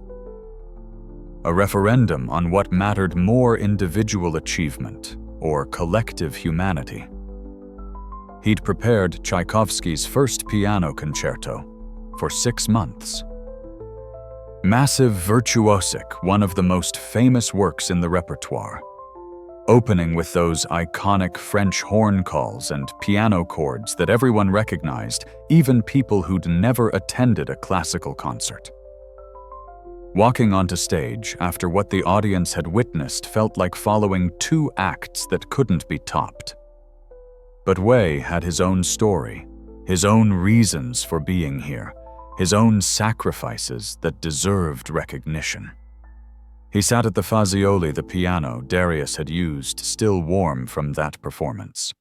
A referendum on what mattered more: individual achievement or collective humanity. He'd prepared Tchaikovsky's first piano concerto for 6 months. Massive virtuosic, one of the most famous works in the repertoire, opening with those iconic French horn calls and piano chords that everyone recognized, even people who'd never attended a classical concert. Walking onto stage after what the audience had witnessed felt like following 2 acts that couldn't be topped. But Wei had his own story, his own reasons for being here, his own sacrifices that deserved recognition. He sat at the Fazioli, the piano Darius had used, still warm from that performance.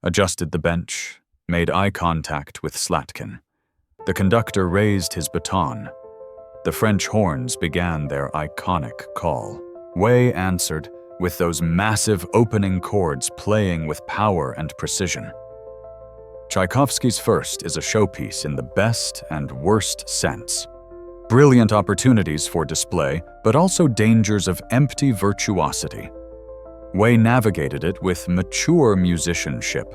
Adjusted the bench, made eye contact with Slatkin. The conductor raised his baton. The French horns began their iconic call. Wei answered with those massive opening chords playing with power and precision. Tchaikovsky's first is a showpiece in the best and worst sense. Brilliant opportunities for display, but also dangers of empty virtuosity. Wei navigated it with mature musicianship,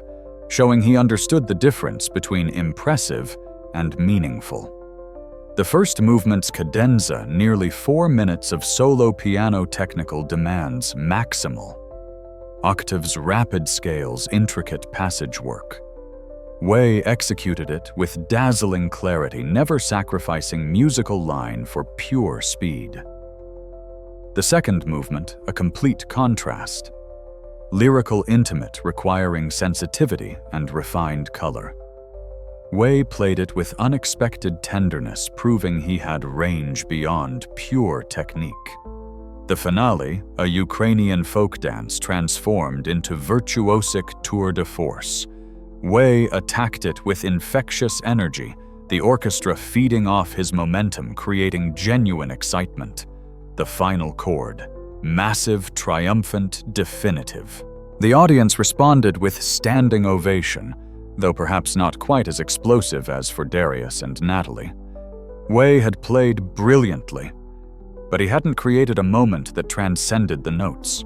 showing he understood the difference between impressive and meaningful. The first movement's cadenza, nearly 4 minutes of solo piano technical demands, maximal. Octaves, rapid scales, intricate passage work. Wei executed it with dazzling clarity, never sacrificing musical line for pure speed. The second movement, a complete contrast. Lyrical intimate, requiring sensitivity and refined color. Wei played it with unexpected tenderness, proving he had range beyond pure technique. The finale, a Ukrainian folk dance transformed into virtuosic tour de force. Wei attacked it with infectious energy, the orchestra feeding off his momentum, creating genuine excitement. The final chord, massive, triumphant, definitive. The audience responded with standing ovation, though perhaps not quite as explosive as for Darius and Natalie. Wei had played brilliantly, but he hadn't created a moment that transcended the notes.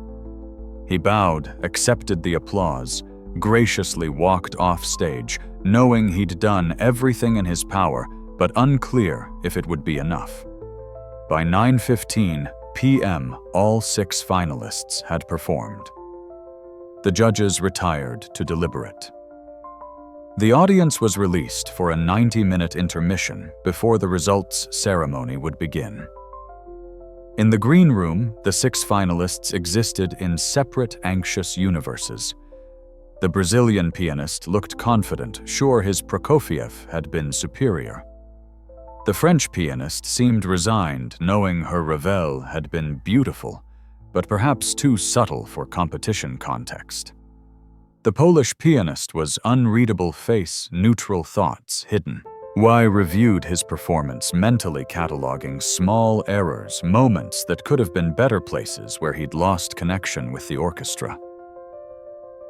He bowed, accepted the applause, graciously walked off stage, knowing he'd done everything in his power, but unclear if it would be enough. By 9:15 p.m., all 6 finalists had performed. The judges retired to deliberate. The audience was released for a 90-minute intermission before the results ceremony would begin. In the green room, the 6 finalists existed in separate, anxious universes. The Brazilian pianist looked confident, sure his Prokofiev had been superior. The French pianist seemed resigned, knowing her Ravel had been beautiful, but perhaps too subtle for competition context. The Polish pianist was unreadable face, neutral thoughts hidden. Y reviewed his performance, mentally cataloging small errors, moments that could have been better places where he'd lost connection with the orchestra.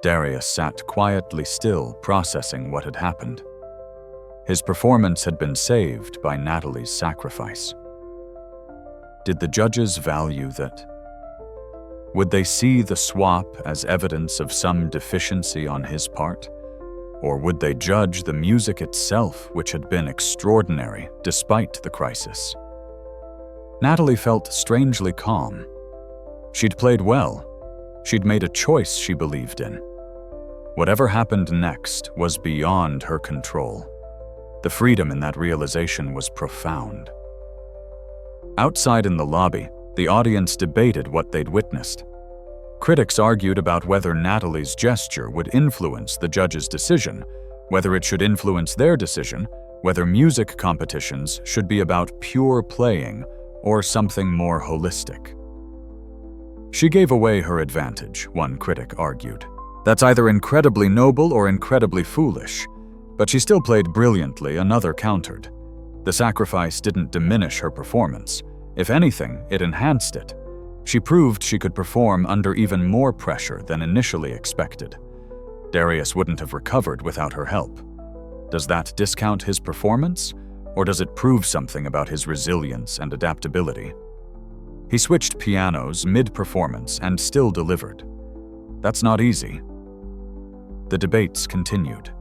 Darius sat quietly still, processing what had happened. His performance had been saved by Natalie's sacrifice. Did the judges value that? Would they see the swap as evidence of some deficiency on his part? Or would they judge the music itself, which had been extraordinary despite the crisis? Natalie felt strangely calm. She'd played well. She'd made a choice she believed in. Whatever happened next was beyond her control. The freedom in that realization was profound. Outside in the lobby, the audience debated what they'd witnessed. Critics argued about whether Natalie's gesture would influence the judge's decision, whether it should influence their decision, whether music competitions should be about pure playing or something more holistic. She gave away her advantage, one critic argued. That's either incredibly noble or incredibly foolish. But she still played brilliantly, another countered. The sacrifice didn't diminish her performance. If anything, it enhanced it. She proved she could perform under even more pressure than initially expected. Darius wouldn't have recovered without her help. Does that discount his performance, or does it prove something about his resilience and adaptability? He switched pianos mid-performance and still delivered. That's not easy. The debates continued.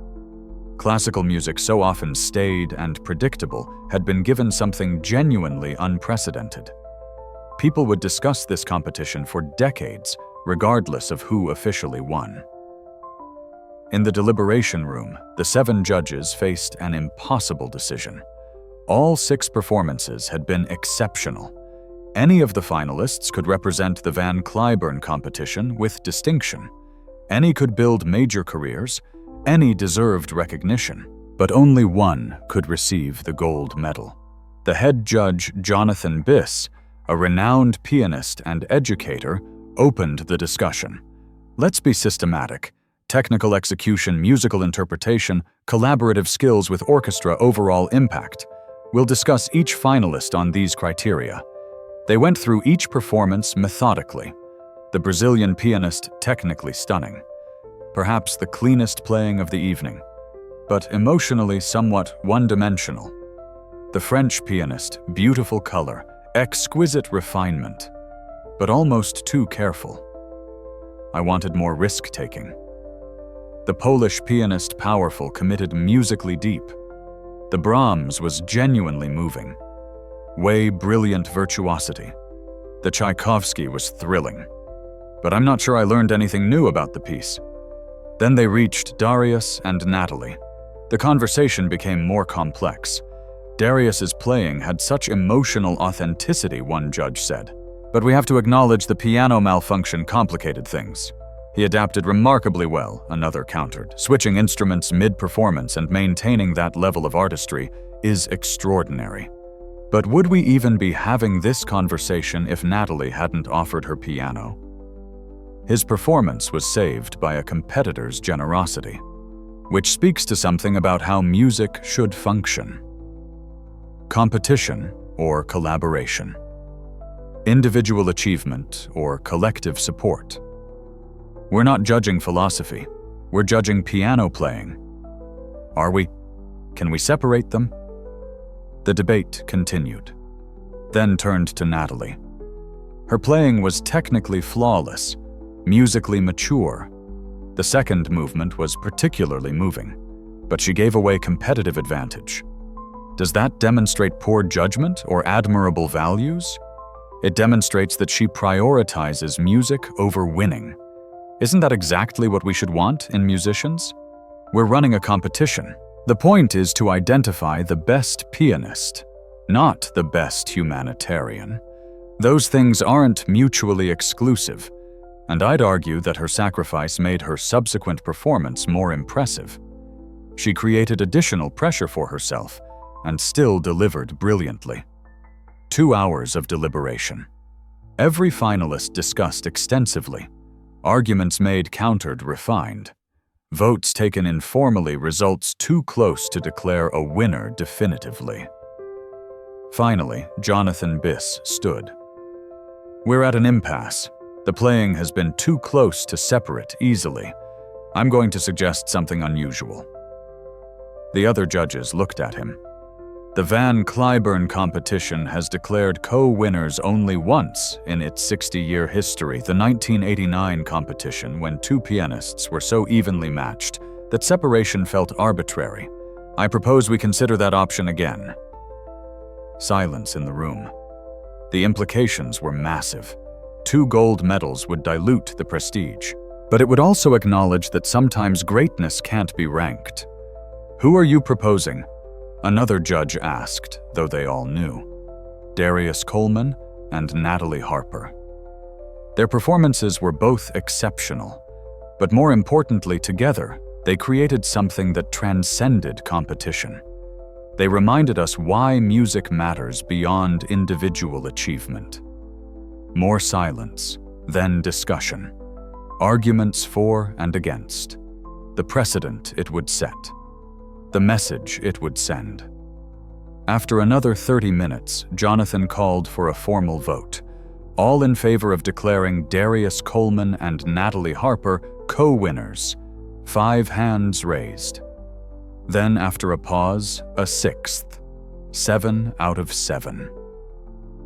Classical music, so often staid and predictable, had been given something genuinely unprecedented. People would discuss this competition for decades, regardless of who officially won. In the deliberation room, the 7 judges faced an impossible decision. All 6 performances had been exceptional. Any of the finalists could represent the Van Cliburn competition with distinction. Any could build major careers. Any deserved recognition. But only one could receive the gold medal. The head judge, Jonathan Biss, a renowned pianist and educator, opened the discussion. Let's be systematic. Technical execution, musical interpretation, collaborative skills with orchestra, overall impact. We'll discuss each finalist on these criteria. They went through each performance methodically. The Brazilian pianist, technically stunning. Perhaps the cleanest playing of the evening, but emotionally somewhat one-dimensional. The French pianist, beautiful color, exquisite refinement, but almost too careful. I wanted more risk-taking. The Polish pianist, powerful, committed, musically deep. The Brahms was genuinely moving. Way brilliant virtuosity. The Tchaikovsky was thrilling. But I'm not sure I learned anything new about the piece. Then they reached Darius and Natalie. The conversation became more complex. Darius's playing had such emotional authenticity, one judge said. But we have to acknowledge the piano malfunction complicated things. He adapted remarkably well, another countered. Switching instruments mid-performance and maintaining that level of artistry is extraordinary. But would we even be having this conversation if Natalie hadn't offered her piano? His performance was saved by a competitor's generosity, which speaks to something about how music should function. Competition or collaboration. Individual achievement or collective support. We're not judging philosophy. We're judging piano playing. Are we? Can we separate them? The debate continued, then turned to Natalie. Her playing was technically flawless, musically mature. The second movement was particularly moving, but she gave away competitive advantage. Does that demonstrate poor judgment or admirable values? It demonstrates that she prioritizes music over winning. Isn't that exactly what we should want in musicians? We're running a competition. The point is to identify the best pianist, not the best humanitarian. Those things aren't mutually exclusive, and I'd argue that her sacrifice made her subsequent performance more impressive. She created additional pressure for herself and still delivered brilliantly. 2 hours of deliberation. Every finalist discussed extensively. Arguments made, countered, refined. Votes taken informally, results too close to declare a winner definitively. Finally, Jonathan Biss stood. "We're at an impasse. The playing has been too close to separate easily. I'm going to suggest something unusual." The other judges looked at him. The Van Cliburn competition has declared co-winners only once in its 60-year history, the 1989 competition, when two pianists were so evenly matched that separation felt arbitrary. I propose we consider that option again. Silence in the room. The implications were massive. 2 gold medals would dilute the prestige, but it would also acknowledge that sometimes greatness can't be ranked. "Who are you proposing?" Another judge asked, though they all knew. Darius Coleman and Natalie Harper. Their performances were both exceptional, but more importantly, together, they created something that transcended competition. They reminded us why music matters beyond individual achievement. More silence, then discussion. Arguments for and against. The precedent it would set. The message it would send. After another 30 minutes, Jonathan called for a formal vote, all in favor of declaring Darius Coleman and Natalie Harper co-winners. 5 hands raised. Then, after a pause, a 6th. 7 out of 7.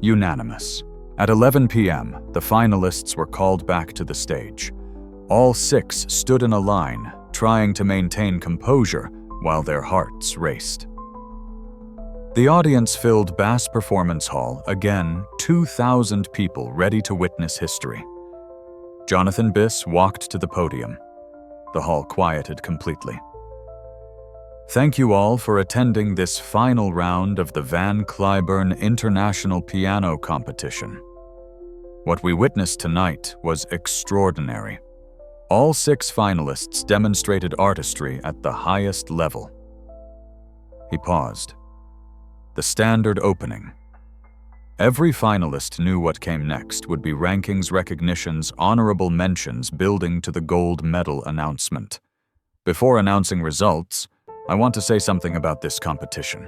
Unanimous. At 11 p.m., the finalists were called back to the stage. All 6 stood in a line, trying to maintain composure while their hearts raced. The audience filled Bass Performance Hall, again 2,000 people ready to witness history. Jonathan Biss walked to the podium. The hall quieted completely. "Thank you all for attending this final round of the Van Cliburn International Piano Competition. What we witnessed tonight was extraordinary. All 6 finalists demonstrated artistry at the highest level." He paused. The standard opening. Every finalist knew what came next would be rankings, recognitions, honorable mentions building to the gold medal announcement. Before announcing results, I want to say something about this competition.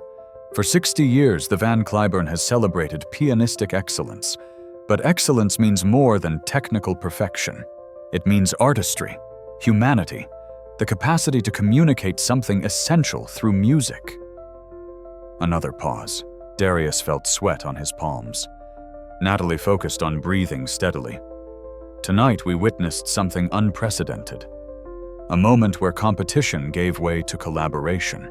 For 60 years, the Van Cliburn has celebrated pianistic excellence, but excellence means more than technical perfection. It means artistry, humanity, the capacity to communicate something essential through music. Another pause. Darius felt sweat on his palms. Natalie focused on breathing steadily. Tonight we witnessed something unprecedented. A moment where competition gave way to collaboration,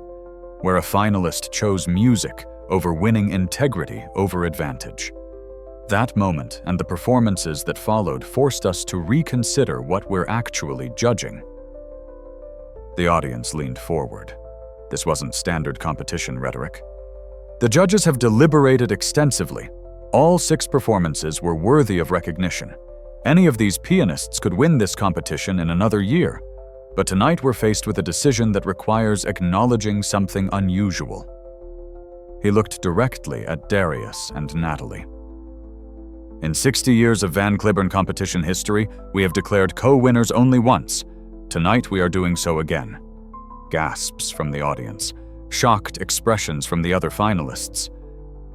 where a finalist chose music over winning, integrity over advantage. That moment and the performances that followed forced us to reconsider what we're actually judging. The audience leaned forward. This wasn't standard competition rhetoric. The judges have deliberated extensively. All 6 performances were worthy of recognition. Any of these pianists could win this competition in another year, but tonight we're faced with a decision that requires acknowledging something unusual. He looked directly at Darius and Natalie. "In 60 years of Van Cliburn competition history, we have declared co-winners only once. Tonight we are doing so again." Gasps from the audience. Shocked expressions from the other finalists.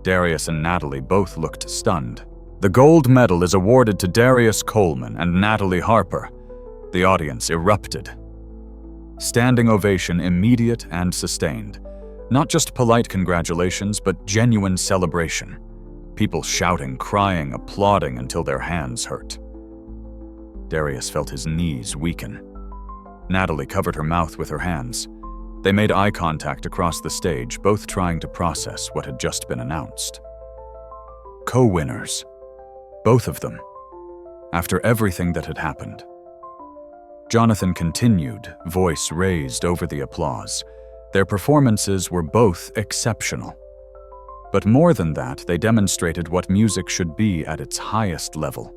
Darius and Natalie both looked stunned. The gold medal is awarded to Darius Coleman and Natalie Harper. The audience erupted. Standing ovation, immediate and sustained. Not just polite congratulations, but genuine celebration. People shouting, crying, applauding until their hands hurt. Darius felt his knees weaken. Natalie covered her mouth with her hands. They made eye contact across the stage, both trying to process what had just been announced. Co-winners. Both of them. After everything that had happened. Jonathan continued, voice raised over the applause. Their performances were both exceptional. But more than that, they demonstrated what music should be at its highest level.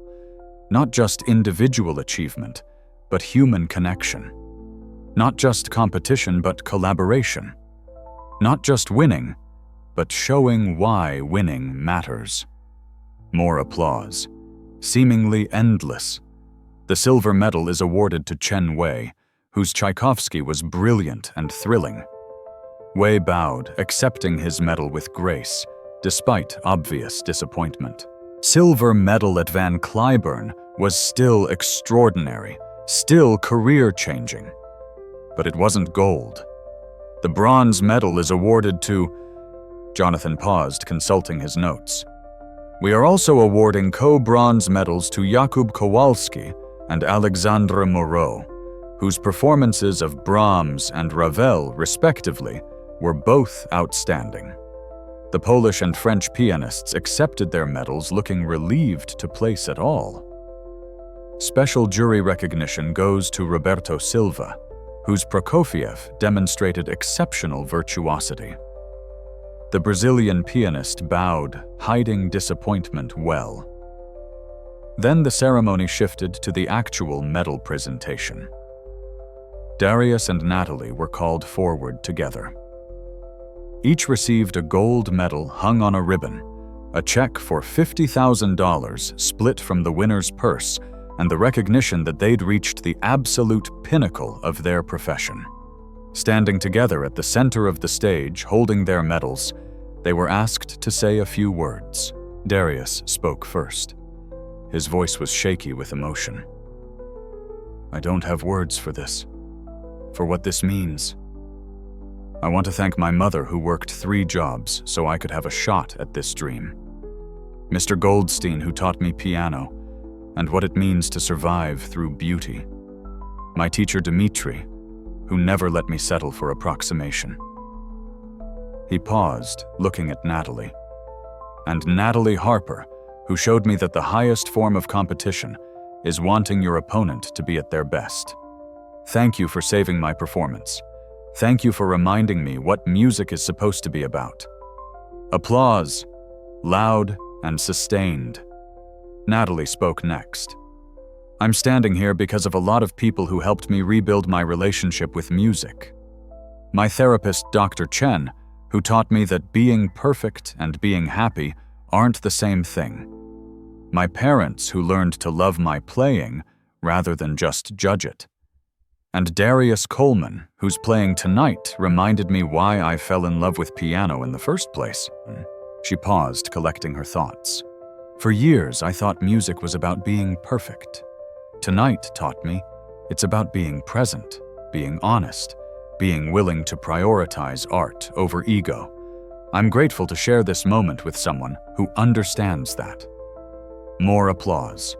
Not just individual achievement, but human connection. Not just competition, but collaboration. Not just winning, but showing why winning matters. More applause. Seemingly endless. The silver medal is awarded to Chen Wei, whose Tchaikovsky was brilliant and thrilling. Wei bowed, accepting his medal with grace, despite obvious disappointment. Silver medal at Van Cliburn was still extraordinary, still career-changing. But it wasn't gold. The bronze medal is awarded to... Jonathan paused, consulting his notes. We are also awarding co-bronze medals to Jakub Kowalski and Alexandre Moreau, whose performances of Brahms and Ravel, respectively, were both outstanding. The Polish and French pianists accepted their medals, looking relieved to place at all. Special jury recognition goes to Roberto Silva, whose Prokofiev demonstrated exceptional virtuosity. The Brazilian pianist bowed, hiding disappointment well. Then the ceremony shifted to the actual medal presentation. Darius and Natalie were called forward together. Each received a gold medal hung on a ribbon, a check for $50,000 split from the winner's purse, and the recognition that they'd reached the absolute pinnacle of their profession. Standing together at the center of the stage, holding their medals, they were asked to say a few words. Darius spoke first. His voice was shaky with emotion. I don't have words for this, for what this means. I want to thank my mother, who worked 3 jobs so I could have a shot at this dream. Mr. Goldstein, who taught me piano, and what it means to survive through beauty. My teacher Dmitri, who never let me settle for approximation. He paused, looking at Natalie. And Natalie Harper, who showed me that the highest form of competition is wanting your opponent to be at their best. Thank you for saving my performance. Thank you for reminding me what music is supposed to be about. Applause, loud and sustained. Natalie spoke next. I'm standing here because of a lot of people who helped me rebuild my relationship with music. My therapist, Dr. Chen, who taught me that being perfect and being happy aren't the same thing. My parents, who learned to love my playing rather than just judge it. And Darius Coleman, whose playing tonight reminded me why I fell in love with piano in the first place. She paused, collecting her thoughts. For years, I thought music was about being perfect. Tonight taught me it's about being present, being honest, being willing to prioritize art over ego. I'm grateful to share this moment with someone who understands that. More applause.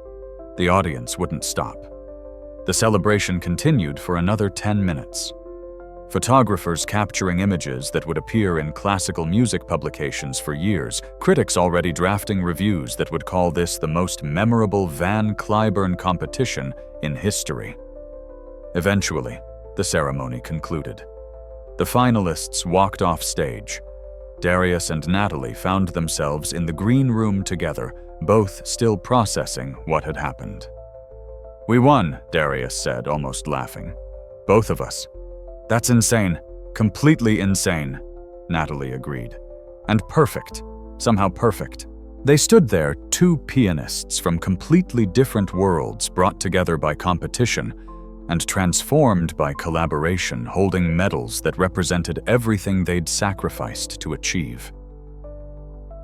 The audience wouldn't stop. The celebration continued for another 10 minutes. Photographers capturing images that would appear in classical music publications for years, critics already drafting reviews that would call this the most memorable Van Cliburn competition in history. Eventually, the ceremony concluded. The finalists walked off stage. Darius and Natalie found themselves in the green room together, both still processing what had happened. We won, Darius said, almost laughing. Both of us. That's insane. Completely insane, Natalie agreed. And perfect. Somehow perfect. They stood there, 2 pianists from completely different worlds brought together by competition and transformed by collaboration, holding medals that represented everything they'd sacrificed to achieve.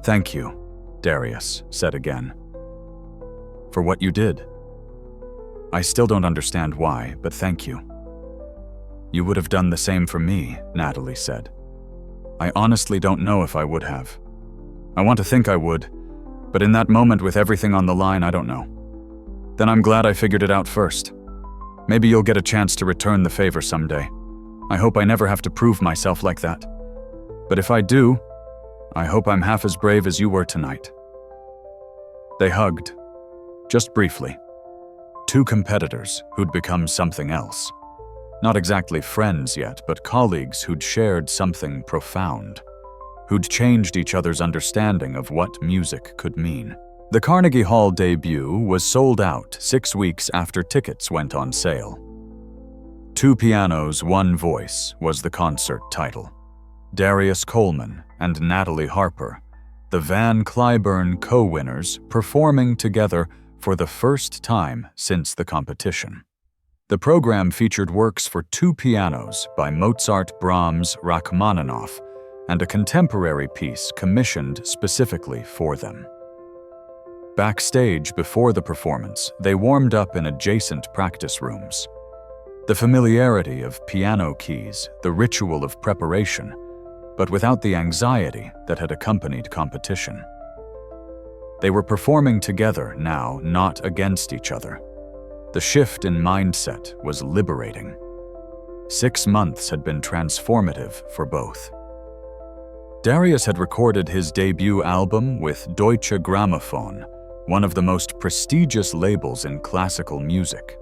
Thank you, Darius said again. For what you did. I still don't understand why, but thank you. You would have done the same for me, Natalie said. I honestly don't know if I would have. I want to think I would, but in that moment with everything on the line, I don't know. Then I'm glad I figured it out first. Maybe you'll get a chance to return the favor someday. I hope I never have to prove myself like that. But if I do, I hope I'm half as brave as you were tonight. They hugged, just briefly. 2 competitors who'd become something else. Not exactly friends yet, but colleagues who'd shared something profound, who'd changed each other's understanding of what music could mean. The Carnegie Hall debut was sold out 6 weeks after tickets went on sale. 2 pianos, 1 voice was the concert title. Darius Coleman and Natalie Harper, the Van Cliburn co-winners, performing together for the first time since the competition. The program featured works for 2 pianos by Mozart, Brahms, Rachmaninoff, and a contemporary piece commissioned specifically for them. Backstage before the performance, they warmed up in adjacent practice rooms. The familiarity of piano keys, the ritual of preparation, but without the anxiety that had accompanied competition. They were performing together now, not against each other. The shift in mindset was liberating. 6 months had been transformative for both. Darius had recorded his debut album with Deutsche Grammophon, one of the most prestigious labels in classical music.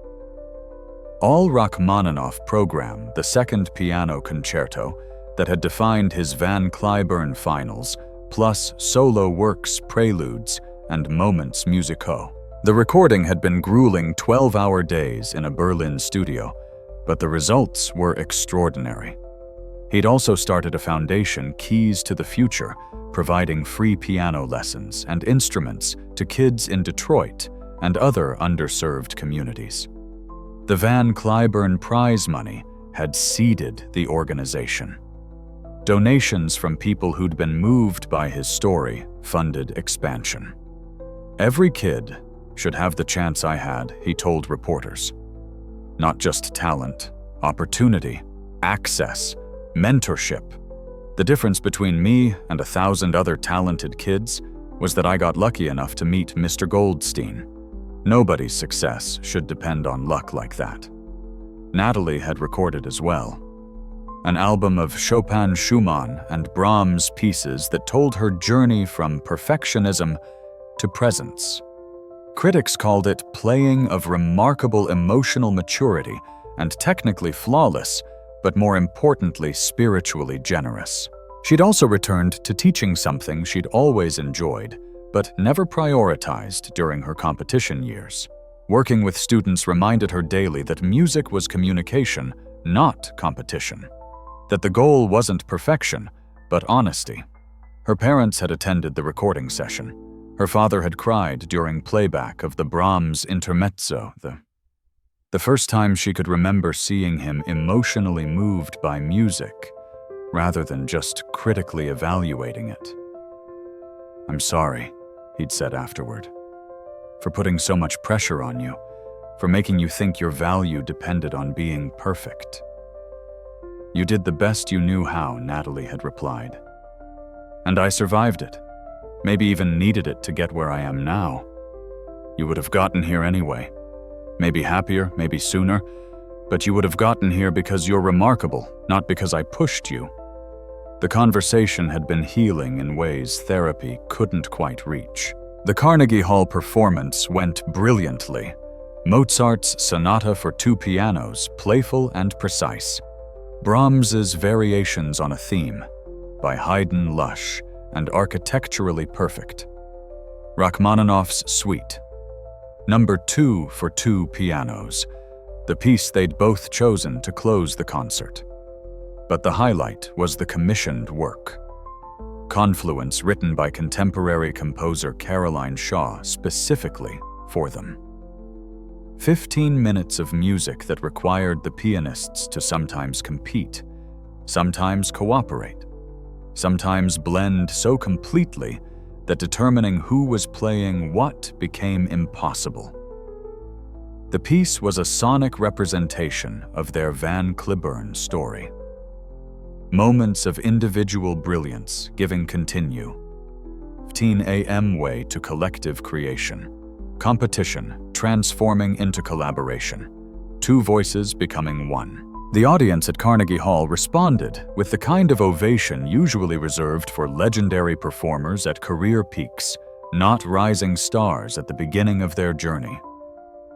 All Rachmaninoff program, the second piano concerto that had defined his Van Cliburn finals, plus solo works, preludes, and moments musicaux. The recording had been grueling 12-hour days in a Berlin studio, but the results were extraordinary. He'd also started a foundation, Keys to the Future, providing free piano lessons and instruments to kids in Detroit and other underserved communities. The Van Cliburn prize money had seeded the organization. Donations from people who'd been moved by his story funded expansion. Every kid should have the chance I had, he told reporters. Not just talent, opportunity, access, mentorship. The difference between me and 1,000 other talented kids was that I got lucky enough to meet Mr. Goldstein. Nobody's success should depend on luck like that. Natalie had recorded as well. An album of Chopin, Schumann, and Brahms pieces that told her journey from perfectionism to presence. Critics called it playing of remarkable emotional maturity and technically flawless, but more importantly, spiritually generous. She'd also returned to teaching something she'd always enjoyed, but never prioritized during her competition years. Working with students reminded her daily that music was communication, not competition. That the goal wasn't perfection, but honesty. Her parents had attended the recording session. Her father had cried during playback of the Brahms intermezzo, the first time she could remember seeing him emotionally moved by music, rather than just critically evaluating it. "I'm sorry," he'd said afterward, "for putting so much pressure on you, for making you think your value depended on being perfect." "You did the best you knew how," Natalie had replied. "And I survived it. Maybe even needed it to get where I am now. You would have gotten here anyway. Maybe happier, maybe sooner, but you would have gotten here because you're remarkable, not because I pushed you." The conversation had been healing in ways therapy couldn't quite reach. The Carnegie Hall performance went brilliantly. Mozart's Sonata for 2 pianos, playful and precise. Brahms's Variations on a Theme, by Haydn lush and architecturally perfect. Rachmaninoff's Suite, number 2 for 2 pianos, the piece they'd both chosen to close the concert. But the highlight was the commissioned work. Confluence, written by contemporary composer Caroline Shaw specifically for them. 15 minutes of music that required the pianists to sometimes compete, sometimes cooperate, sometimes blend so completely that determining who was playing what became impossible. The piece was a sonic representation of their Van Cliburn story. Moments of individual brilliance giving continue. 15 a.m. way to collective creation. Competition transforming into collaboration. 2 voices becoming one. The audience at Carnegie Hall responded with the kind of ovation usually reserved for legendary performers at career peaks, not rising stars at the beginning of their journey.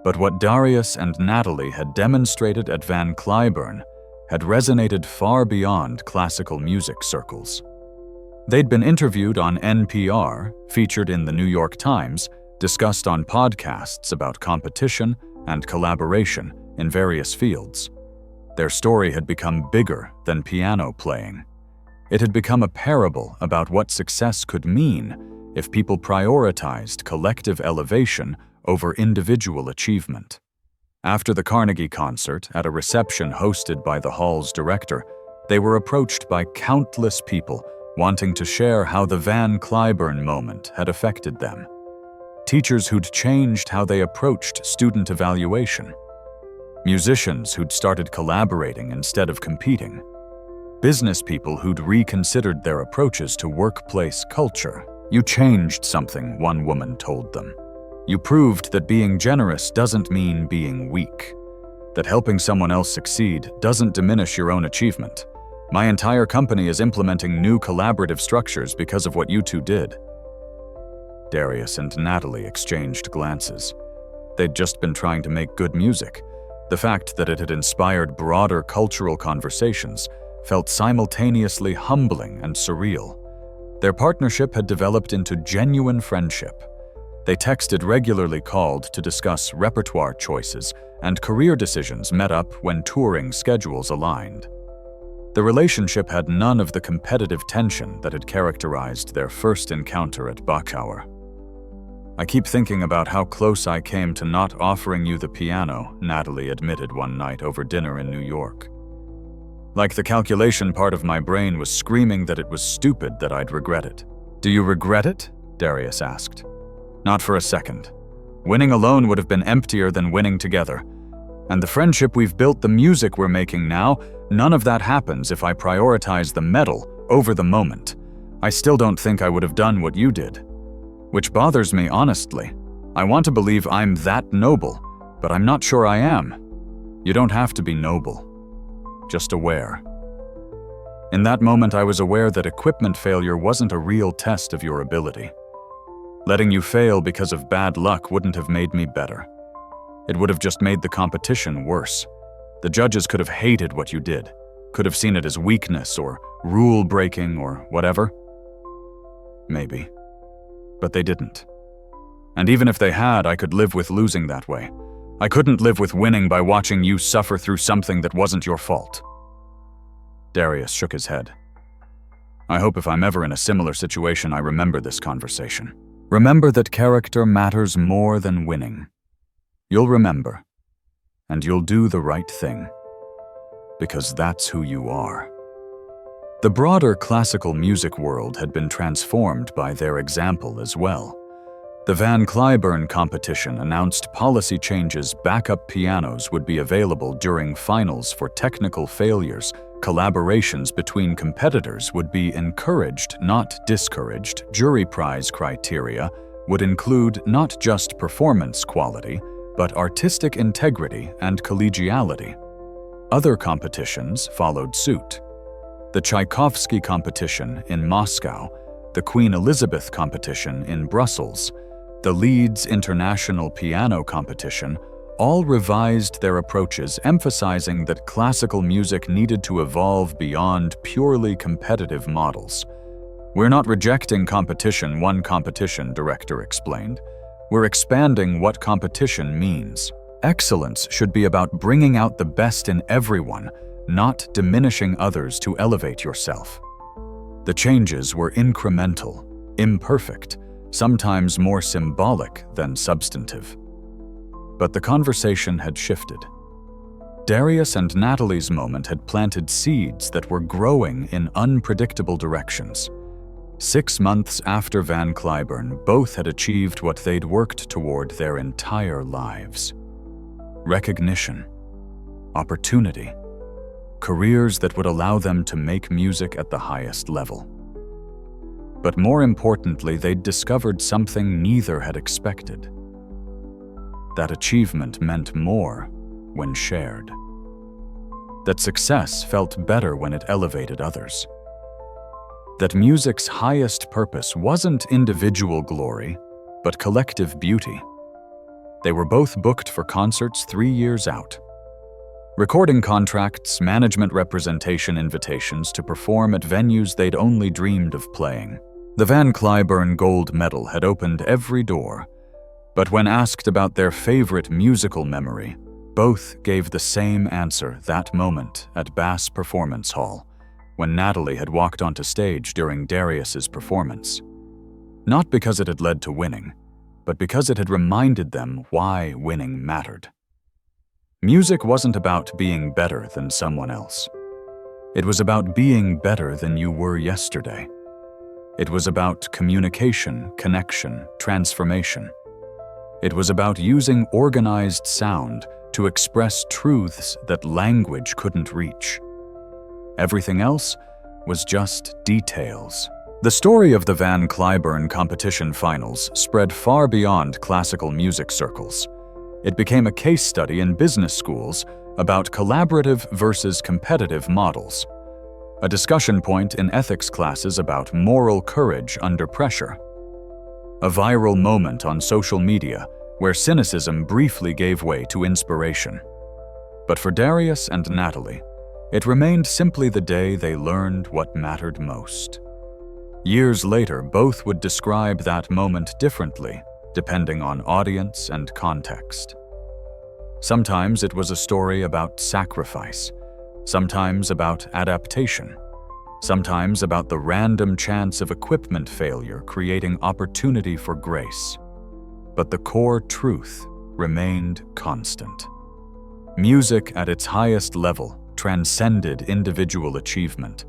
But what Darius and Natalie had demonstrated at Van Cliburn had resonated far beyond classical music circles. They'd been interviewed on NPR, featured in the New York Times, discussed on podcasts about competition and collaboration in various fields. Their story had become bigger than piano playing. It had become a parable about what success could mean if people prioritized collective elevation over individual achievement. After the Carnegie concert, at a reception hosted by the hall's director, they were approached by countless people wanting to share how the Van Cliburn moment had affected them. Teachers who'd changed how they approached student evaluation. Musicians who'd started collaborating instead of competing. Business people who'd reconsidered their approaches to workplace culture. "You changed something," one woman told them. "You proved that being generous doesn't mean being weak. That helping someone else succeed doesn't diminish your own achievement. My entire company is implementing new collaborative structures because of what you two did." Darius and Natalie exchanged glances. They'd just been trying to make good music. The fact that it had inspired broader cultural conversations felt simultaneously humbling and surreal. Their partnership had developed into genuine friendship. They texted regularly, called to discuss repertoire choices, and career decisions met up when touring schedules aligned. The relationship had none of the competitive tension that had characterized their first encounter at Bachauer. "I keep thinking about how close I came to not offering you the piano," Natalie admitted one night over dinner in New York. "Like the calculation part of my brain was screaming that it was stupid that I'd regret it." "Do you regret it?" Darius asked. "Not for a second. Winning alone would have been emptier than winning together. And the friendship we've built, the music we're making now, none of that happens if I prioritize the medal over the moment. I still don't think I would have done what you did. Which bothers me, honestly. I want to believe I'm that noble, but I'm not sure I am. You don't have to be noble. Just aware." In that moment, I was aware that equipment failure wasn't a real test of your ability. Letting you fail because of bad luck wouldn't have made me better. It would have just made the competition worse. The judges could have hated what you did, could have seen it as weakness or rule-breaking or whatever. Maybe. But they didn't. And even if they had, I could live with losing that way. I couldn't live with winning by watching you suffer through something that wasn't your fault. Darius shook his head. "I hope if I'm ever in a similar situation, I remember this conversation. Remember that character matters more than winning. You'll remember, and you'll do the right thing, because that's who you are." The broader classical music world had been transformed by their example as well. The Van Cliburn competition announced policy changes. Backup pianos would be available during finals for technical failures. Collaborations between competitors would be encouraged, not discouraged. Jury prize criteria would include not just performance quality, but artistic integrity and collegiality. Other competitions followed suit. The Tchaikovsky competition in Moscow, the Queen Elizabeth competition in Brussels, the Leeds International Piano Competition all revised their approaches, emphasizing that classical music needed to evolve beyond purely competitive models. "We're not rejecting competition," one competition director explained. "We're expanding what competition means. Excellence should be about bringing out the best in everyone, not diminishing others to elevate yourself." The changes were incremental, imperfect, sometimes more symbolic than substantive. But the conversation had shifted. Darius and Natalie's moment had planted seeds that were growing in unpredictable directions. 6 months after Van Cliburn, both had achieved what they'd worked toward their entire lives. Recognition, opportunity, careers that would allow them to make music at the highest level. But more importantly, they'd discovered something neither had expected. That achievement meant more when shared. That success felt better when it elevated others. That music's highest purpose wasn't individual glory, but collective beauty. They were both booked for concerts 3 years out. Recording contracts, management representation, invitations to perform at venues they'd only dreamed of playing. The Van Cliburn Gold Medal had opened every door, but when asked about their favorite musical memory, both gave the same answer: that moment at Bass Performance Hall, when Natalie had walked onto stage during Darius's performance. Not because it had led to winning, but because it had reminded them why winning mattered. Music wasn't about being better than someone else. It was about being better than you were yesterday. It was about communication, connection, transformation. It was about using organized sound to express truths that language couldn't reach. Everything else was just details. The story of the Van Cliburn competition finals spread far beyond classical music circles. It became a case study in business schools about collaborative versus competitive models, a discussion point in ethics classes about moral courage under pressure, a viral moment on social media where cynicism briefly gave way to inspiration. But for Darius and Natalie, it remained simply the day they learned what mattered most. Years later, both would describe that moment differently, depending on audience and context. Sometimes it was a story about sacrifice, sometimes about adaptation, sometimes about the random chance of equipment failure creating opportunity for grace. But the core truth remained constant. Music at its highest level transcended individual achievement.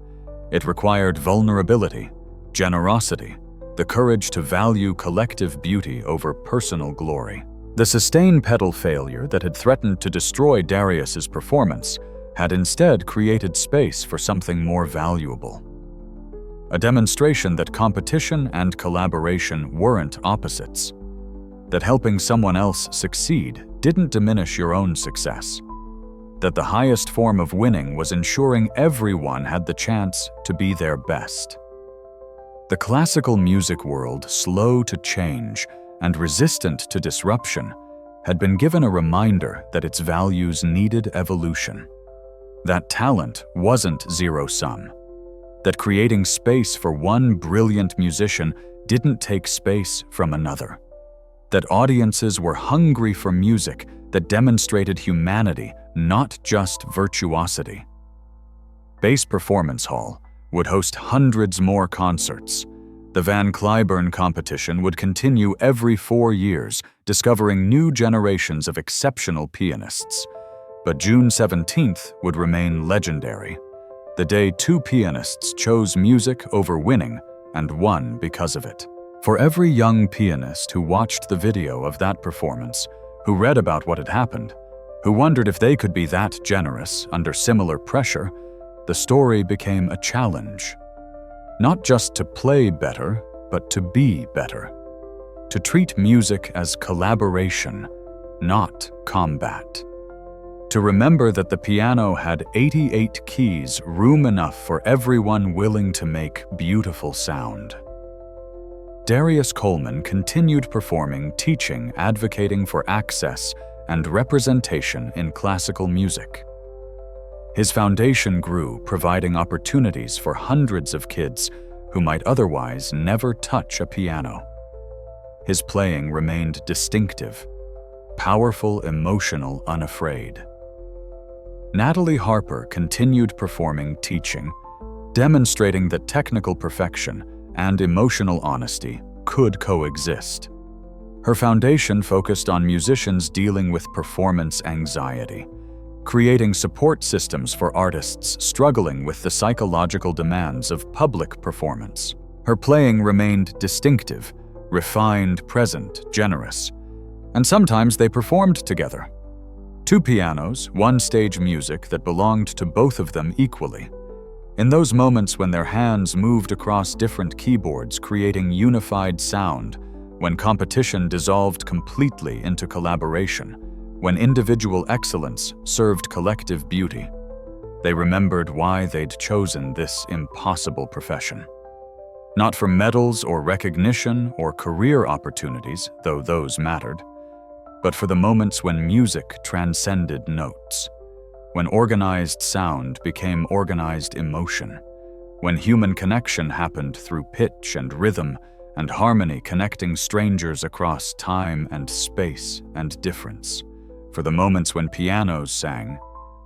It required vulnerability, generosity, the courage to value collective beauty over personal glory. The sustain pedal failure that had threatened to destroy Darius's performance had instead created space for something more valuable. A demonstration that competition and collaboration weren't opposites. That helping someone else succeed didn't diminish your own success. That the highest form of winning was ensuring everyone had the chance to be their best. The classical music world, slow to change and resistant to disruption, had been given a reminder that its values needed evolution. That talent wasn't zero-sum. That creating space for one brilliant musician didn't take space from another. That audiences were hungry for music that demonstrated humanity, not just virtuosity. Bass Performance Hall would host hundreds more concerts. The Van Cliburn competition would continue every 4 years, discovering new generations of exceptional pianists. But June 17th would remain legendary, the day 2 pianists chose music over winning and won because of it. For every young pianist who watched the video of that performance, who read about what had happened, who wondered if they could be that generous under similar pressure, the story became a challenge. Not just to play better, but to be better. To treat music as collaboration, not combat. To remember that the piano had 88 keys, room enough for everyone willing to make beautiful sound. Darius Coleman continued performing, teaching, advocating for access and representation in classical music. His foundation grew, providing opportunities for hundreds of kids who might otherwise never touch a piano. His playing remained distinctive, powerful, emotional, unafraid. Natalie Harper continued performing, teaching, demonstrating that technical perfection and emotional honesty could coexist. Her foundation focused on musicians dealing with performance anxiety, creating support systems for artists struggling with the psychological demands of public performance. Her playing remained distinctive, refined, present, generous, and sometimes they performed together. 2 pianos, 1 stage music that belonged to both of them equally. In those moments when their hands moved across different keyboards, creating unified sound, when competition dissolved completely into collaboration, when individual excellence served collective beauty, they remembered why they'd chosen this impossible profession. Not for medals or recognition or career opportunities, though those mattered, but for the moments when music transcended notes, when organized sound became organized emotion, when human connection happened through pitch and rhythm and harmony, connecting strangers across time and space and difference, for the moments when pianos sang,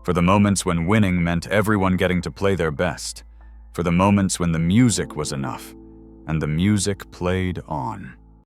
for the moments when winning meant everyone getting to play their best, for the moments when the music was enough and the music played on.